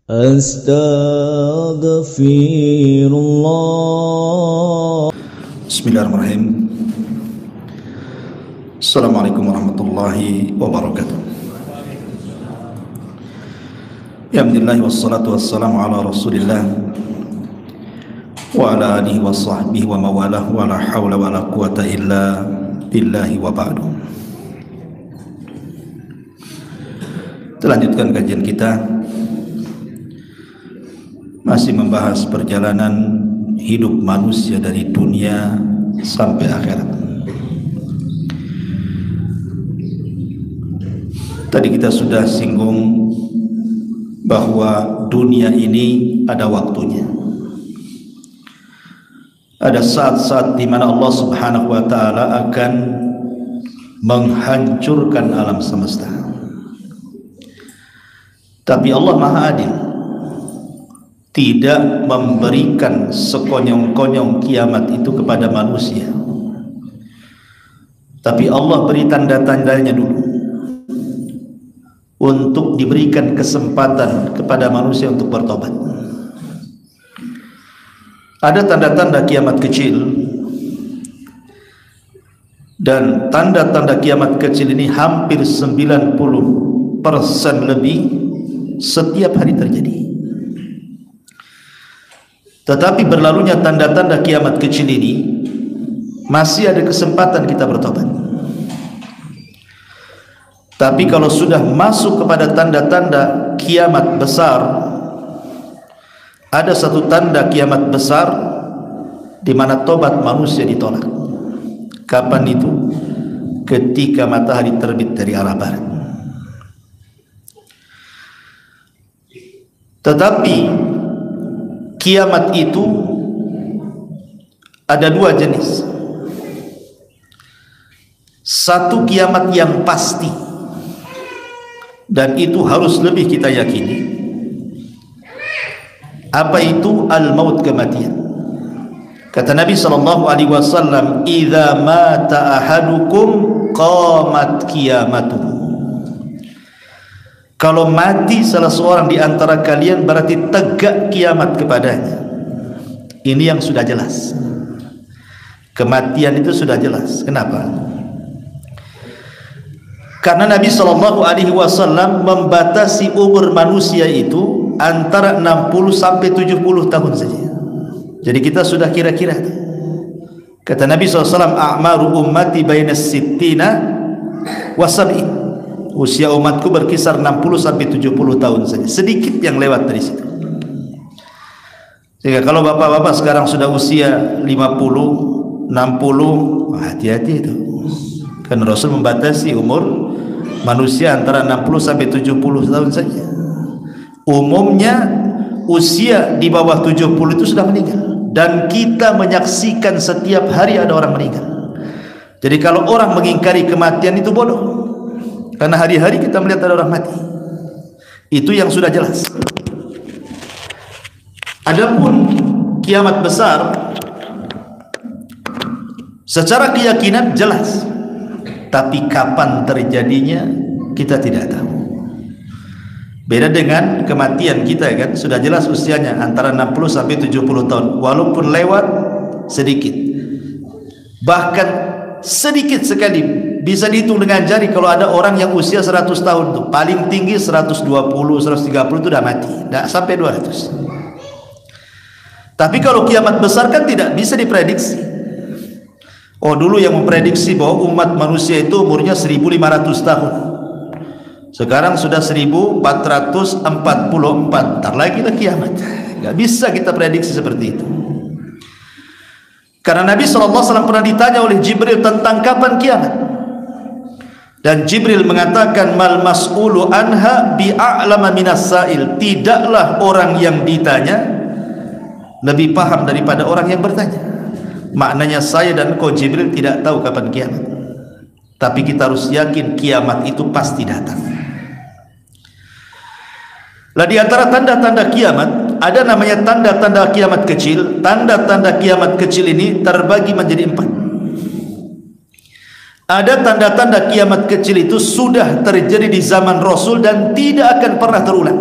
Astaghfirullah. Bismillahirrahmanirrahim. Assalamualaikum warahmatullahi wabarakatuh. Alhamdulillah wassalatu wassalamu ala Rasulillah wa ala alihi wa sahbihi wa mawalah wa la hawla wa la quwata illa billahi wa ba'du. Kita lanjutkan kajian kita, masih membahas perjalanan hidup manusia dari dunia sampai akhirat. Tadi kita sudah singgung bahwa dunia ini ada waktunya. Ada saat-saat di mana Allah Subhanahu wa taala akan menghancurkan alam semesta. Tapi Allah Maha Adil, tidak memberikan sekonyong-konyong kiamat itu kepada manusia. Tapi Allah beri tanda-tandanya dulu untuk diberikan kesempatan kepada manusia untuk bertobat. Ada tanda-tanda kiamat kecil, dan tanda-tanda kiamat kecil ini hampir 90% lebih setiap hari terjadi. Tetapi berlalunya tanda-tanda kiamat kecil ini, masih ada kesempatan kita bertobat. Tapi kalau sudah masuk kepada tanda-tanda kiamat besar, ada satu tanda kiamat besar di mana tobat manusia ditolak. Kapan itu? Ketika matahari terbit dari arah barat. Tetapi kiamat itu ada dua jenis. Satu kiamat yang pasti, dan itu harus lebih kita yakini. Apa itu? Al-maut, kematian. Kata Nabi SAW, "Idza mata ahadukum qamat qiyamatuhu." Kalau mati salah seorang di antara kalian, berarti tegak kiamat kepadanya. Ini yang sudah jelas. Kematian itu sudah jelas. Kenapa? Karena Nabi SAW membatasi umur manusia itu antara 60 sampai 70 tahun saja. Jadi kita sudah kira-kira. Kata Nabi SAW, "A'maru ummati bainas sittina wa sab'in." Usia umatku berkisar 60 sampai 70 tahun saja. Sedikit yang lewat dari situ. Sehingga kalau bapak-bapak sekarang sudah usia 50, 60, hati-hati itu. Kan Rasul membatasi umur manusia antara 60 sampai 70 tahun saja. Umumnya usia di bawah 70 itu sudah meninggal, dan kita menyaksikan setiap hari ada orang meninggal. Jadi kalau orang mengingkari kematian itu bodoh, karena hari-hari kita melihat ada orang mati. Itu yang sudah jelas. Adapun kiamat besar, secara keyakinan jelas, tapi kapan terjadinya kita tidak tahu. Beda dengan kematian kita, kan sudah jelas usianya antara 60 sampai 70 tahun, walaupun lewat sedikit, bahkan sedikit sekali bisa dihitung dengan jari. Kalau ada orang yang usia 100 tahun tuh, paling tinggi 120, 130 itu udah mati, tidak sampai 200. Tapi kalau kiamat besar kan tidak bisa diprediksi. Oh, dulu yang memprediksi bahwa umat manusia itu umurnya 1500 tahun. Sekarang sudah 1444. Ntar lagi lah kiamat. Gak bisa kita prediksi seperti itu. Karena Nabi SAW pernah ditanya oleh Jibril tentang kapan kiamat. Dan Jibril mengatakan, "Mal mas'ulu anha bi'a'lama minas sa'il." Tidaklah orang yang ditanya lebih paham daripada orang yang bertanya. Maknanya saya dan kau Jibril tidak tahu kapan kiamat, tapi kita harus yakin kiamat itu pasti datang. Lah di antara tanda-tanda kiamat ada namanya tanda-tanda kiamat kecil. Tanda-tanda kiamat kecil ini terbagi menjadi 4. Ada tanda-tanda kiamat kecil itu sudah terjadi di zaman Rasul dan tidak akan pernah terulang.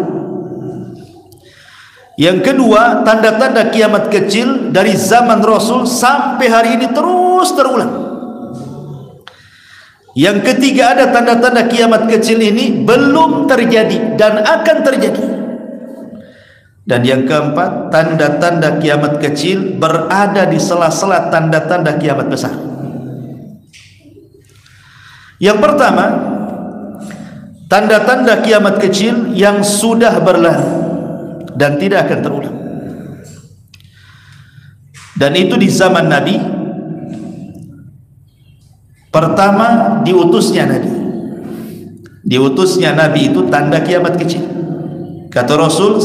Yang kedua, tanda-tanda kiamat kecil dari zaman Rasul sampai hari ini terus terulang. Yang ketiga, ada tanda-tanda kiamat kecil ini belum terjadi dan akan terjadi. Dan yang keempat, tanda-tanda kiamat kecil berada di sela-sela tanda-tanda kiamat besar. Yang pertama, tanda-tanda kiamat kecil yang sudah berlalu dan tidak akan terulang. Dan itu di zaman Nabi. Pertama, diutusnya Nabi. Diutusnya Nabi itu tanda kiamat kecil. Kata Rasul,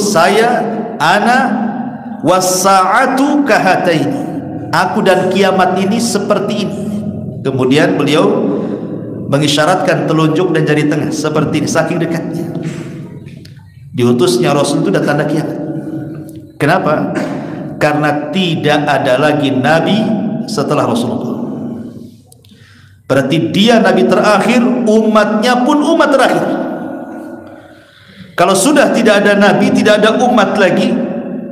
ana was-sa'atu kahataini. Aku dan kiamat ini seperti ini. Kemudian beliau mengisyaratkan telunjuk dan jari tengah seperti ini, saking dekatnya. Diutusnya Rasul itu dah tanda kiamat. Kenapa? Karena tidak ada lagi Nabi setelah Rasulullah. Berarti dia Nabi terakhir, umatnya pun umat terakhir. Kalau sudah tidak ada Nabi, tidak ada umat lagi,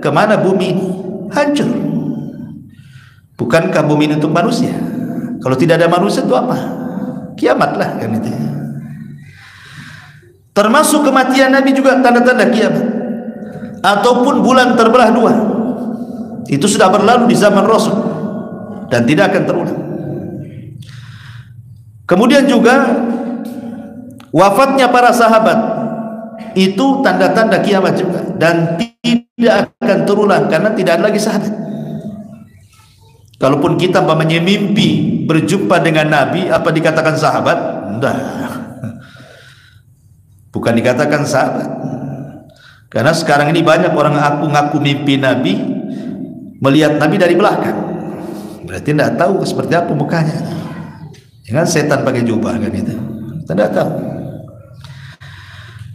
kemana bumi ini? Hancur. Bukankah bumi ini untuk manusia? Kalau tidak ada manusia itu apa? Kiamatlah kan itu. Termasuk kematian Nabi juga tanda-tanda kiamat. Ataupun bulan terbelah dua. Itu sudah berlalu di zaman Rasul dan tidak akan terulang. Kemudian juga wafatnya para sahabat, itu tanda-tanda kiamat juga dan tidak akan terulang karena tidak ada lagi sahabat. Kalaupun kita mimpi berjumpa dengan Nabi, apa dikatakan sahabat? Enggak. Bukan dikatakan sahabat. Karena sekarang ini banyak orang ngaku mimpi Nabi, melihat Nabi dari belakang. Berarti tidak tahu seperti apa mukanya. Dengan setan pakai jubah kan itu. Tidak tahu.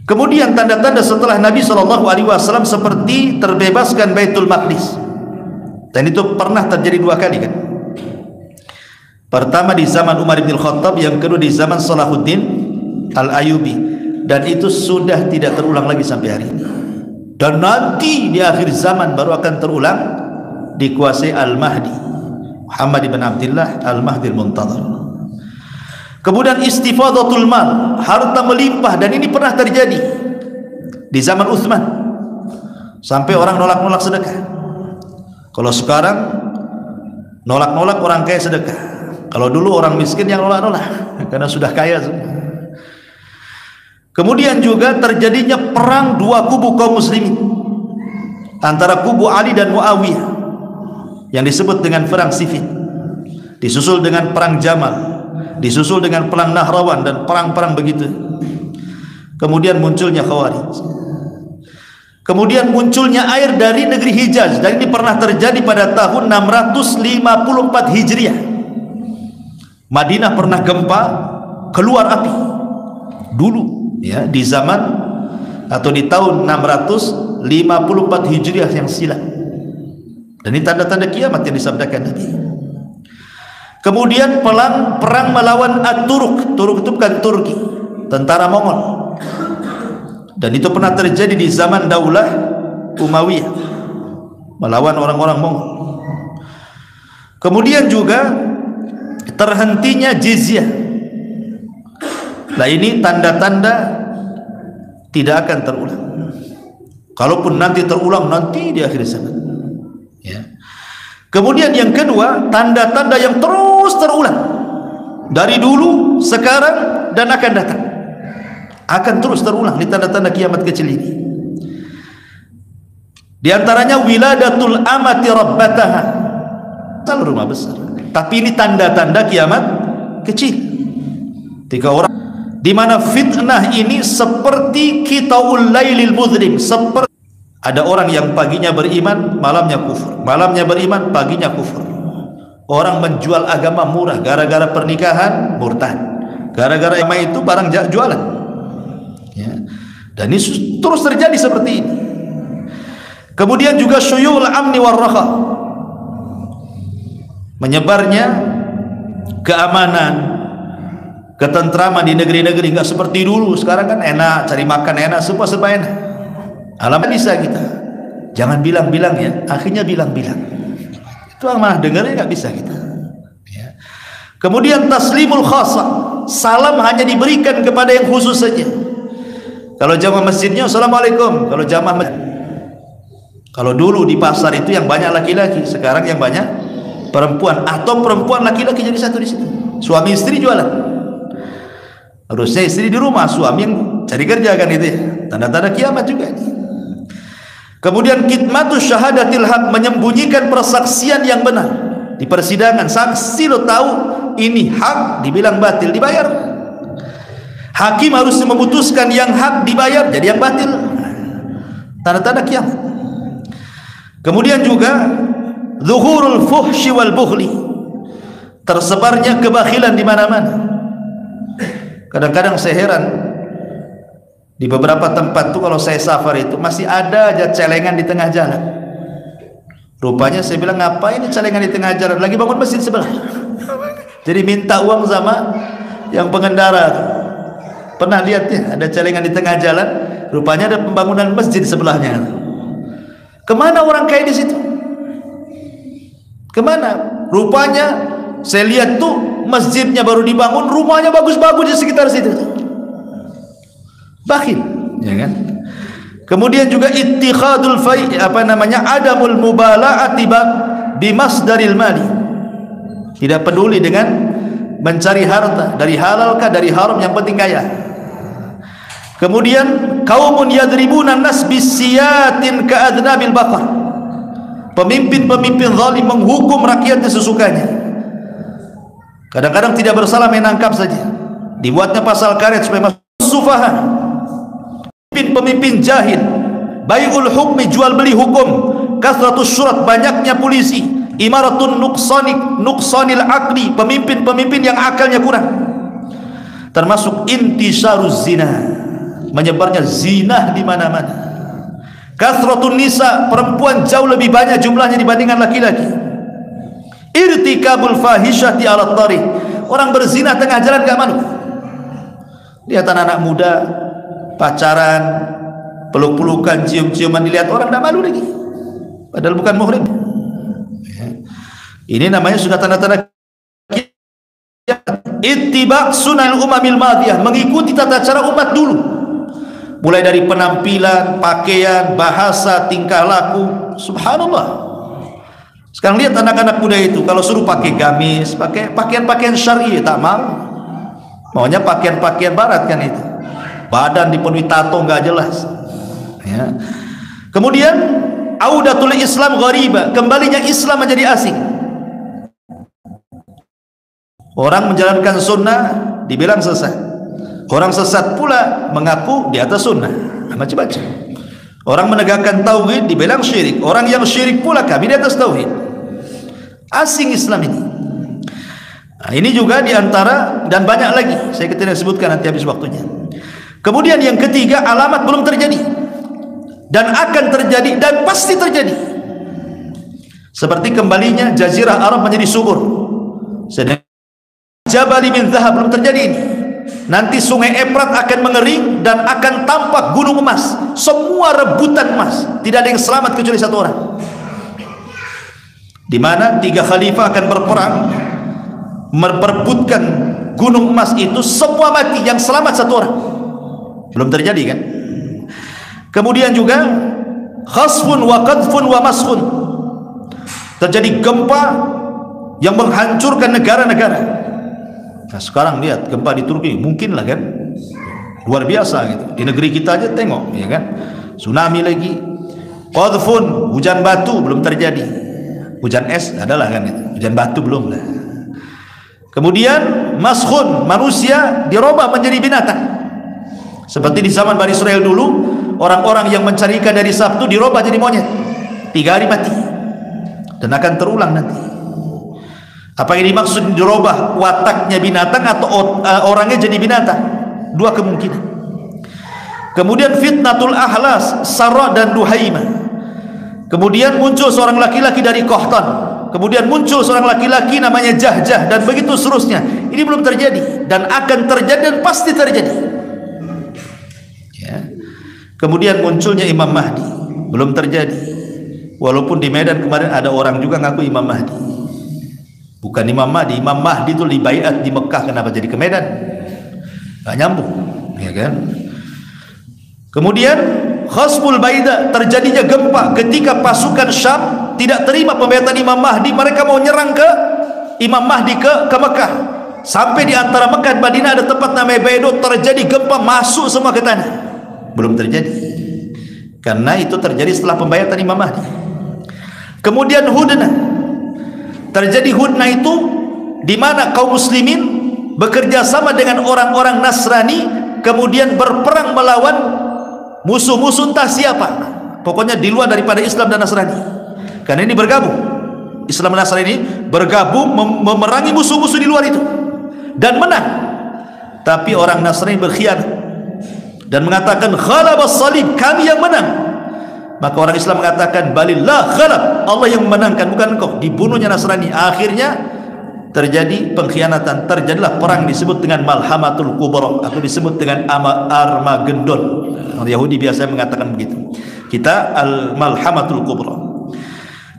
Kemudian tanda-tanda setelah Nabi SAW seperti terbebaskan Baitul Maqdis. Dan itu pernah terjadi dua kali kan. Pertama di zaman Umar bin Khattab, yang kedua di zaman Salahuddin Al-Ayyubi. Dan itu sudah tidak terulang lagi sampai hari ini. Dan nanti di akhir zaman baru akan terulang, dikuasai Al-Mahdi, Muhammad bin Abdullah Al-Mahdi Al-Muntadhar. Kemudian istifadatul mal, harta melimpah, dan ini pernah terjadi di zaman Utsman. Sampai orang nolak-nolak sedekah. Kalau sekarang nolak-nolak orang kaya sedekah. Kalau dulu orang miskin yang nolak-nolak karena sudah kaya semua. Kemudian juga terjadinya perang dua kubu kaum muslimin, antara kubu Ali dan Muawiyah, yang disebut dengan perang Siffin. Disusul dengan perang Jamal, disusul dengan perang Nahrawan, dan perang-perang begitu. Kemudian munculnya Khawarij. Kemudian munculnya air dari negeri Hijaz, dan ini pernah terjadi pada tahun 654 Hijriah. Madinah pernah gempa, keluar api dulu ya, di zaman atau di tahun 654 Hijriah yang silam. Dan ini tanda-tanda kiamat yang disabdakan Nabi. Kemudian perang melawan At-Turuk. Turuk itu bukan Turki, tentara Mongol. Dan itu pernah terjadi di zaman Daulah Umayyah, melawan orang-orang Mongol. Kemudian juga terhentinya jizyah. Nah, ini tanda-tanda tidak akan terulang. Kalaupun nanti terulang, nanti di akhir zaman ya. Kemudian yang kedua, tanda-tanda yang terus terulang dari dulu, sekarang, dan akan datang. Akan terus terulang di tanda-tanda kiamat kecil ini. Di antaranya wiladatul amati rabbataha, calon rumah besar. Tapi ini tanda-tanda kiamat kecil. Tiga orang di mana fitnah ini seperti qitaul lailil mudlim, seperti ada orang yang paginya beriman, malamnya kufur, malamnya beriman, paginya kufur. Orang menjual agama murah gara-gara pernikahan, murtad. Gara-gara agama itu barang jualan ya. Dan ini terus terjadi seperti ini. Kemudian juga syuyul amni warraha, menyebarnya keamanan, ketentraman di negeri-negeri. Enggak seperti dulu. Sekarang kan enak, cari makan enak, semua serba enak. Alam bisa kita jangan bilang-bilang ya, akhirnya bilang-bilang. Itu malah dengarnya nggak bisa kita. Ya. Kemudian taslimul khassa, salam hanya diberikan kepada yang khusus saja. Kalau jamaah masjidnya assalamualaikum, kalau jamaah kalau dulu di pasar itu yang banyak laki-laki, sekarang yang banyak perempuan, atau perempuan laki-laki jadi satu di situ. Suami istri jualan. Harusnya istri di rumah, suami yang cari kerja kan itu ya. Tanda-tanda kiamat juga. Kemudian kitmatus syahadatil haq, menyembunyikan persaksian yang benar di persidangan. Saksi lo tahu ini hak, dibilang batil, dibayar. Hakim harus memutuskan yang hak dibayar, jadi yang batil. Tanda-tanda kiamat. Kemudian juga zuhurul fuhsyi wal bukhli, tersebarnya kebakhilan di mana-mana. Kadang-kadang saya heran di beberapa tempat tuh kalau saya safar itu masih ada aja celengan di tengah jalan. Rupanya saya bilang, ngapain ini celengan di tengah jalan? Lagi bangun masjid sebelah. Jadi minta uang sama yang pengendara. Pernah lihat ya, ada celengan di tengah jalan, rupanya ada pembangunan masjid sebelahnya. Kemana orang kaya di situ? Kemana? Rupanya saya lihat tuh masjidnya baru dibangun, rumahnya bagus-bagus di sekitar situ. Bakhil, ya kan? Kemudian juga ittikhadul adamul mubala'ati bimasdaril mali. Tidak peduli dengan mencari harta, dari halal kah dari haram, yang penting kaya. Kemudian kaumun yadribuna nas bisiyatin ka'adnabil baqar. Pemimpin-pemimpin zalim menghukum rakyatnya sesukanya. Kadang-kadang tidak bersalah menangkap saja. Dibuatnya pasal karet supaya masuk sufaha. Pemimpin jahil, bai'ul hukmi, jual beli hukum, kasratus syurat, banyaknya polisi, imaratun nuqsanil akli, pemimpin-pemimpin yang akalnya kurang. Termasuk intisaruz zina, menyebarnya zina di mana-mana. Kasratun nisa, perempuan jauh lebih banyak jumlahnya dibandingkan laki-laki. Irtikabul fahisyati ala tariq, orang berzina tengah jalan gak malu. Lihat anak-anak muda pacaran, peluk-pelukan, cium-ciuman, dilihat orang gak malu lagi, padahal bukan muhrim. Ini namanya sudah tanda-tanda ittiba' sunal umamil madiyah, mengikuti tata cara umat dulu, mulai dari penampilan, pakaian, bahasa, tingkah laku. Subhanallah. Sekarang lihat anak-anak muda itu kalau suruh pakai gamis, pakai pakaian-pakaian syar'i, tak mau. Maunya pakaian-pakaian barat kan itu. Badan dipenuhi tato nggak jelas. Ya. Kemudian audatul Islam ghariba, kembalinya Islam menjadi asing. Orang menjalankan sunnah dibilang sesat. Orang sesat pula mengaku di atas sunnah. Macam-macam. Orang menegakkan tauhid dibilang syirik. Orang yang syirik pula kami di atas tauhid. Asing Islam ini. Nah, ini juga diantara dan banyak lagi. Saya tidak sebutkan, nanti habis waktunya. Kemudian yang ketiga, alamat belum terjadi dan akan terjadi dan pasti terjadi. Seperti kembalinya Jazirah Arab menjadi subur. Sedang Jabali min Zahab belum terjadi ini. Nanti sungai Efrat akan mengering dan akan tampak gunung emas. Semua rebutan emas. Tidak ada yang selamat kecuali satu orang. Di mana 3 khalifah akan berperang memperebutkan gunung emas itu, semua mati, yang selamat satu orang. Belum terjadi kan? Kemudian juga khasfun wa qadfun wa maskhun, terjadi gempa yang menghancurkan negara-negara. Nah, sekarang lihat gempa di Turki, mungkin lah kan, luar biasa gitu. Di negeri kita aja tengok, ya kan, tsunami lagi. Qadfun, hujan batu belum terjadi, hujan es adalah kan itu, hujan batu belum lah. Kemudian maskhun, manusia dirubah menjadi binatang. Seperti di zaman Bani Israel dulu, orang-orang yang mencari ikan dari Sabtu dirubah jadi monyet, 3 hari mati, dan akan terulang nanti. Apa yang dimaksud dirubah? Wataknya binatang atau orangnya jadi binatang? 2 kemungkinan. Kemudian fitnatul ahlas, Sarah dan Duhaimah. Kemudian muncul seorang laki-laki dari Qahtan. Kemudian muncul seorang laki-laki namanya Jahjah, dan begitu seterusnya. Ini belum terjadi dan akan terjadi dan pasti terjadi. Ya. Kemudian munculnya Imam Mahdi, belum terjadi. Walaupun di Medan kemarin ada orang juga ngaku Imam Mahdi. Bukan Imam Mahdi. Imam Mahdi itu dibaiat di Mekah, kenapa jadi ke Medan? Nggak nyambung, ya kan? Kemudian Khasful Baida, terjadinya gempa ketika pasukan Syam tidak terima pembaiatan Imam Mahdi. Mereka mau nyerang ke Imam Mahdi ke Mekah. Sampai di antara Mekah dan Madinah ada tempat namanya Baido, terjadi gempa, masuk semua ke tanah. Belum terjadi, karena itu terjadi setelah pembaiatan Imam Mahdi. Kemudian Hudna, terjadi Hudna itu di mana kaum muslimin bekerja sama dengan orang-orang Nasrani, kemudian berperang melawan musuh-musuh entah siapa, pokoknya di luar daripada Islam dan Nasrani. Karena ini bergabung, Islam dan Nasrani ini bergabung memerangi musuh-musuh di luar itu dan menang. Tapi orang Nasrani berkhianat dan mengatakan ghalabas salib, kami yang menang. Maka orang Islam mengatakan balillah ghalab, Allah yang memenangkan, bukan engkau. Dibunuhnya Nasrani. Akhirnya terjadi pengkhianatan, terjadilah perang disebut dengan Malhamatul Kubra atau disebut dengan Armageddon. Orang Yahudi biasanya mengatakan begitu. Kita Al-Malhamatul Kubra.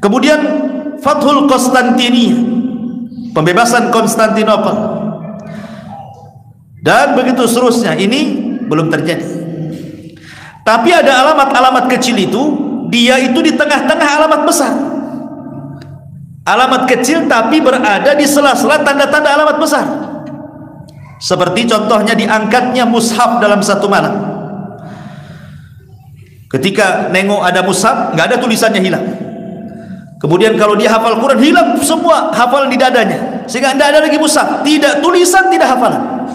Kemudian Fathul Konstantinia, pembebasan Konstantinopel, dan begitu seterusnya. Ini belum terjadi. Tapi ada alamat-alamat kecil itu, dia itu di tengah-tengah alamat besar. Alamat kecil tapi berada di sela-sela tanda-tanda alamat besar. Seperti contohnya diangkatnya mushaf dalam satu malam. Ketika nengok ada mushaf, nggak ada tulisannya, hilang. Kemudian kalau dia hafal Quran, hilang semua hafalan di dadanya, sehingga tidak ada lagi mushaf, tidak tulisan, tidak hafalan.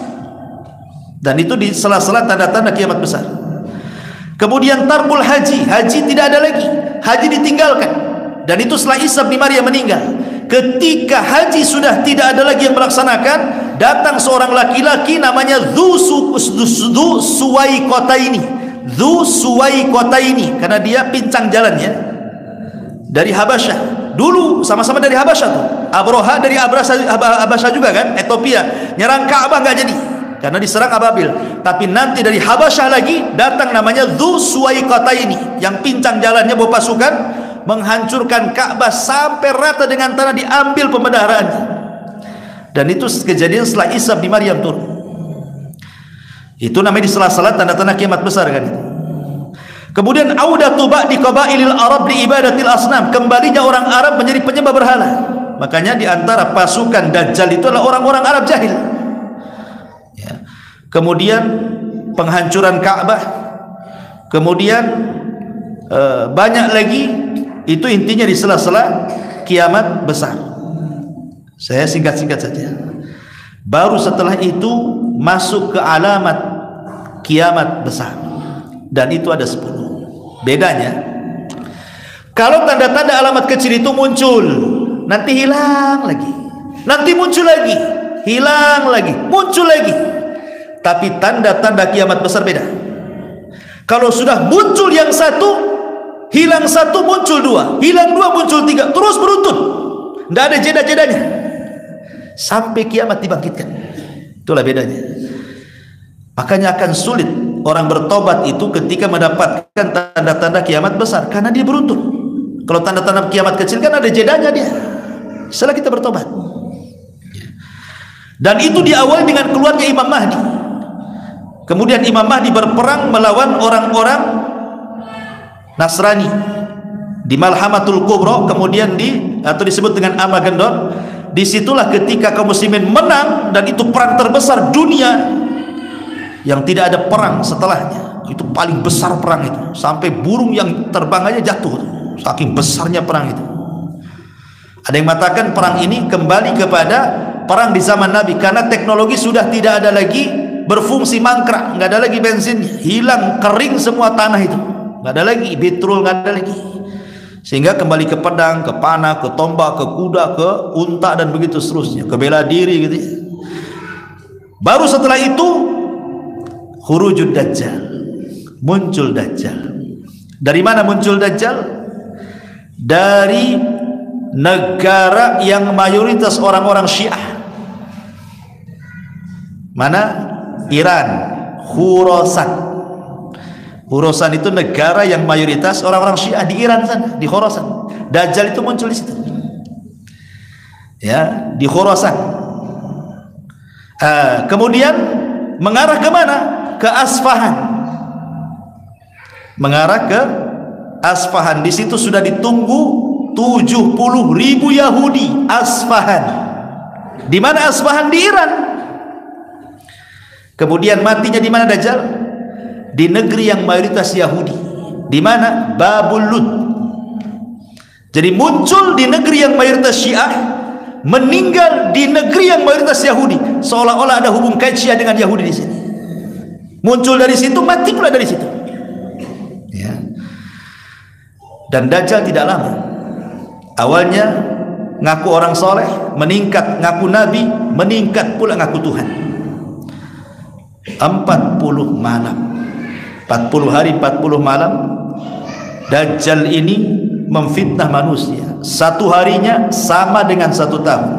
Dan itu di sela-sela tanda-tanda kiamat besar. Kemudian tarbul haji, haji tidak ada lagi, haji ditinggalkan. Dan itu setelah Isa bin Maryam meninggal. Ketika haji sudah tidak ada lagi yang melaksanakan, datang seorang laki-laki namanya Dzu Suwaikotaini, karena dia pincang jalannya dari Habasyah. Dulu sama-sama dari Habasyah tuh. Abroha dari Habasyah juga kan, Ethiopia. Nyerang Ka'bah nggak jadi karena diserang Ababil. Tapi nanti dari Habasyah lagi datang namanya Dzu Suwaikotaini, yang pincang jalannya bawa pasukan menghancurkan Ka'bah sampai rata dengan tanah, diambil pembendaharaannya. Dan itu kejadian setelah Isa bin Maryam turun. Itu namanya di sela-sela tanda-tanda kiamat besar kan itu. Kemudian audatu ba'di qabailil Arab li ibadatil asnam, kembalinya orang Arab menjadi penyembah berhala. Makanya di antara pasukan Dajjal itu adalah orang-orang Arab jahil. Ya. Kemudian penghancuran Ka'bah, kemudian banyak lagi. Itu intinya di sela-sela kiamat besar. Saya singkat-singkat saja. Baru setelah itu masuk ke alamat kiamat besar, dan itu ada 10. Bedanya, kalau tanda-tanda alamat kecil itu muncul, nanti hilang lagi, nanti muncul lagi, hilang lagi, muncul lagi. Tapi tanda-tanda kiamat besar beda. Kalau sudah muncul yang satu, hilang satu, muncul dua, hilang dua, muncul tiga, terus beruntun, tidak ada jeda-jedanya sampai kiamat dibangkitkan. Itulah bedanya. Makanya akan sulit orang bertobat itu ketika mendapatkan tanda-tanda kiamat besar, karena dia beruntun. Kalau tanda-tanda kiamat kecil kan ada jedanya dia setelah kita bertobat. Dan itu diawali dengan keluarnya Imam Mahdi. Kemudian Imam Mahdi berperang melawan orang-orang Nasrani di Malhamatul Kubra, kemudian atau disebut dengan Armageddon. Disitulah ketika kaum muslimin menang, dan itu perang terbesar dunia yang tidak ada perang setelahnya. Itu paling besar perang itu, sampai burung yang terbang aja jatuh, saking besarnya perang itu. Ada yang mengatakan perang ini kembali kepada perang di zaman Nabi, karena teknologi sudah tidak ada lagi berfungsi mangkrak, nggak ada lagi bensinnya, hilang, kering semua tanah itu, nggak ada lagi petrol, nggak ada lagi. Sehingga kembali ke pedang, ke panah, ke tombak, ke kuda, ke unta, dan begitu seterusnya, ke bela diri gitu ya. Baru setelah itu khurujud Dajjal, muncul Dajjal. Dari mana muncul Dajjal? Dari negara yang mayoritas orang-orang Syiah. Mana? Iran, Khurasan. Khorasan itu negara yang mayoritas orang-orang Syiah di Iran sana, di Khorasan. Dajjal itu muncul di situ. Ya, di Khorasan. Kemudian mengarah ke mana? Ke Asfahan. Mengarah ke Asfahan. Di situ sudah ditunggu 70.000 Yahudi. Asfahan. Di mana Asfahan? Di Iran. Kemudian matinya di mana Dajjal? Di negeri yang mayoritas Yahudi. Di mana? Babul Lud. Jadi muncul di negeri yang mayoritas Syiah, meninggal di negeri yang mayoritas Yahudi. Seolah-olah ada hubung kait Syiah dengan Yahudi di sini. Muncul dari situ, mati pula dari situ. Ya. Dan Dajjal tidak lama. Awalnya ngaku orang soleh, meningkat ngaku nabi, meningkat pula ngaku Tuhan. 40 malam, 40 hari 40 malam Dajjal ini memfitnah manusia. Satu harinya sama dengan 1 tahun,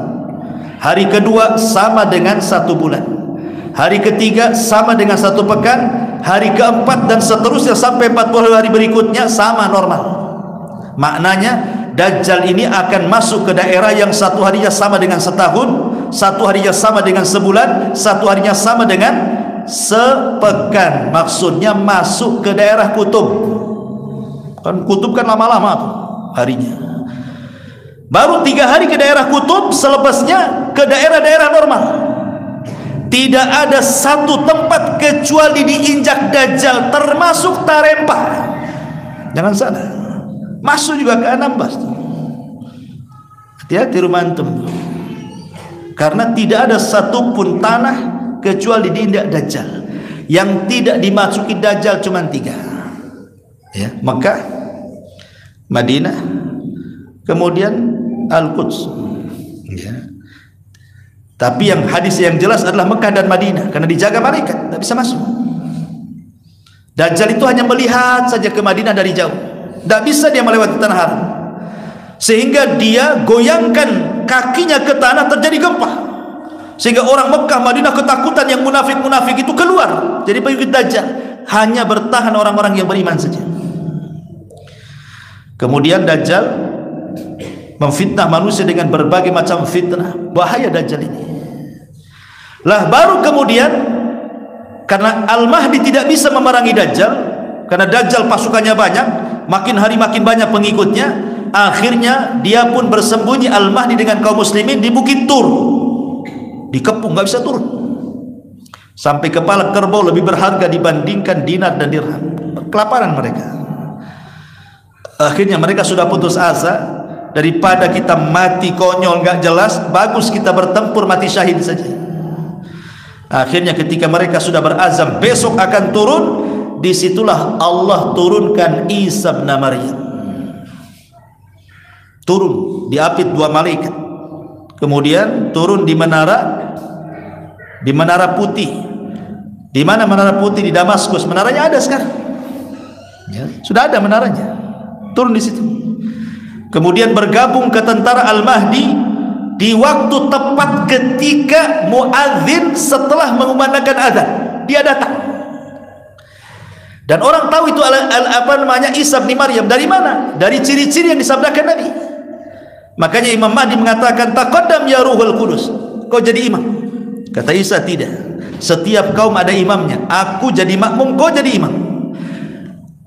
hari kedua sama dengan 1 bulan, hari ketiga sama dengan 1 pekan, hari keempat dan seterusnya sampai 40 hari berikutnya sama normal. Maknanya Dajjal ini akan masuk ke daerah yang satu harinya sama dengan setahun, satu harinya sama dengan sebulan, satu harinya sama dengan sepekan. Maksudnya masuk ke daerah kutub. Kan kutub kan lama-lama tuh harinya. Baru 3 hari ke daerah kutub, selepasnya ke daerah-daerah normal. Tidak ada satu tempat kecuali diinjak Dajjal, termasuk Tarempa. Jangan salah, masuk juga ke Anambas. Hati-hati rumah antum, karena tidak ada satupun tanah kecuali diinjak Dajjal. Yang tidak dimasuki Dajjal cuma 3, ya, Mekah, Madinah, kemudian Al-Quds, ya. Tapi yang hadis yang jelas adalah Mekah dan Madinah, karena dijaga malaikat, tidak bisa masuk. Dajjal itu hanya melihat saja ke Madinah dari jauh, tidak bisa dia melewati tanah haram, sehingga dia goyangkan kakinya ke tanah, terjadi gempa, sehingga orang Mekah, Madinah ketakutan. Yang munafik-munafik itu keluar jadi pengikut Dajjal. Hanya bertahan orang-orang yang beriman saja. Kemudian Dajjal memfitnah manusia dengan berbagai macam fitnah. Bahaya Dajjal ini. Lah baru kemudian, karena Al-Mahdi tidak bisa memerangi Dajjal, karena Dajjal pasukannya banyak, makin hari makin banyak pengikutnya, akhirnya dia pun bersembunyi Al-Mahdi dengan kaum muslimin di Bukit Tur, dikepung, nggak bisa turun. Sampai kepala kerbau lebih berharga dibandingkan dinar dan dirham. Kelaparan mereka. Akhirnya mereka sudah putus asa, daripada kita mati konyol nggak jelas, bagus kita bertempur mati syahid saja. Akhirnya ketika mereka sudah berazam besok akan turun, disitulah Allah turunkan Isa bin Maryam. Turun diapit 2 malaikat, kemudian turun di menara putih. Di mana menara putih? Di Damaskus. Menaranya ada sekarang, ya, sudah ada menaranya. Turun di situ. Kemudian bergabung ke tentara Al-Mahdi di waktu tepat ketika muadzin setelah mengumandangkan azan, dia datang. Dan orang tahu itu Isa bin Maryam. Dari mana? Dari ciri-ciri yang disabdakan Nabi. Makanya Imam Mahdi mengatakan, taqaddam ya Ruhul Qudus, kau jadi imam. Kata Isa, tidak, setiap kaum ada imamnya, aku jadi makmum, kau jadi imam.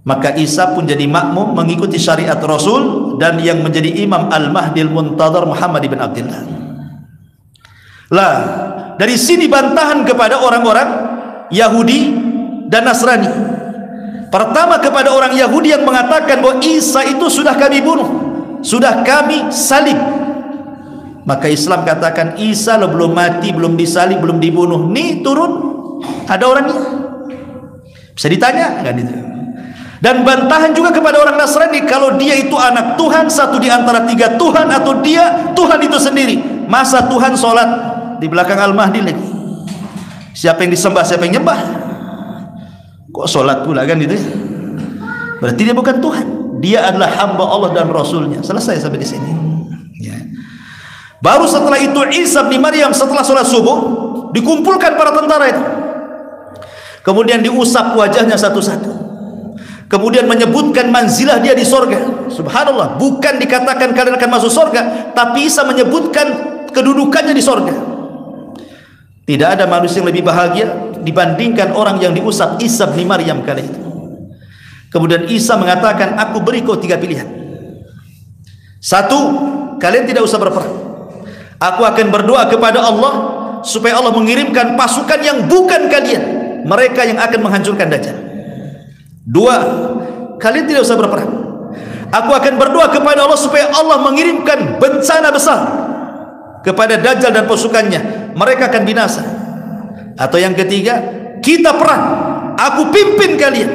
Maka Isa pun jadi makmum mengikuti syariat Rasul, dan yang menjadi imam Al-Mahdi Al-Muntadhar Muhammad ibn Abdullah. Lah, dari sini bantahan kepada orang-orang Yahudi dan Nasrani. Pertama kepada orang Yahudi yang mengatakan bahwa Isa itu sudah kami bunuh, sudah kami salib. Maka Islam katakan Isa lo belum mati, belum disalib, belum dibunuh. Nih turun, ada orangnya. Bisa ditanya kan itu. Dan bantahan juga kepada orang Nasrani, kalau dia itu anak Tuhan, satu di antara 3 Tuhan, atau dia Tuhan itu sendiri. Masa Tuhan sholat di belakang Al-Mahdi lagi? Siapa yang disembah, siapa yang nyembah? Kok sholat pula kan gitu ya? Berarti dia bukan Tuhan, dia adalah hamba Allah dan Rasulnya. Selesai sampai di sini, ya. Baru setelah itu Isa bin Maryam setelah sholat subuh dikumpulkan para tentara itu, kemudian diusap wajahnya satu-satu. kemudian menyebutkan manzilah dia di sorga. Subhanallah, bukan dikatakan kalian akan masuk sorga, tapi Isa menyebutkan kedudukannya di sorga. Tidak ada manusia yang lebih bahagia dibandingkan orang yang diusap Isa bin Maryam kali itu. Kemudian Isa mengatakan, aku beri kau 3 pilihan. 1, kalian tidak usah berperang. Aku akan berdoa kepada Allah supaya Allah mengirimkan pasukan yang bukan kalian, mereka yang akan menghancurkan Dajjal. 2, kalian tidak usah berperang. Aku akan berdoa kepada Allah supaya Allah mengirimkan bencana besar kepada Dajjal dan pasukannya, mereka akan binasa. Atau yang ketiga, kita perang, aku pimpin kalian,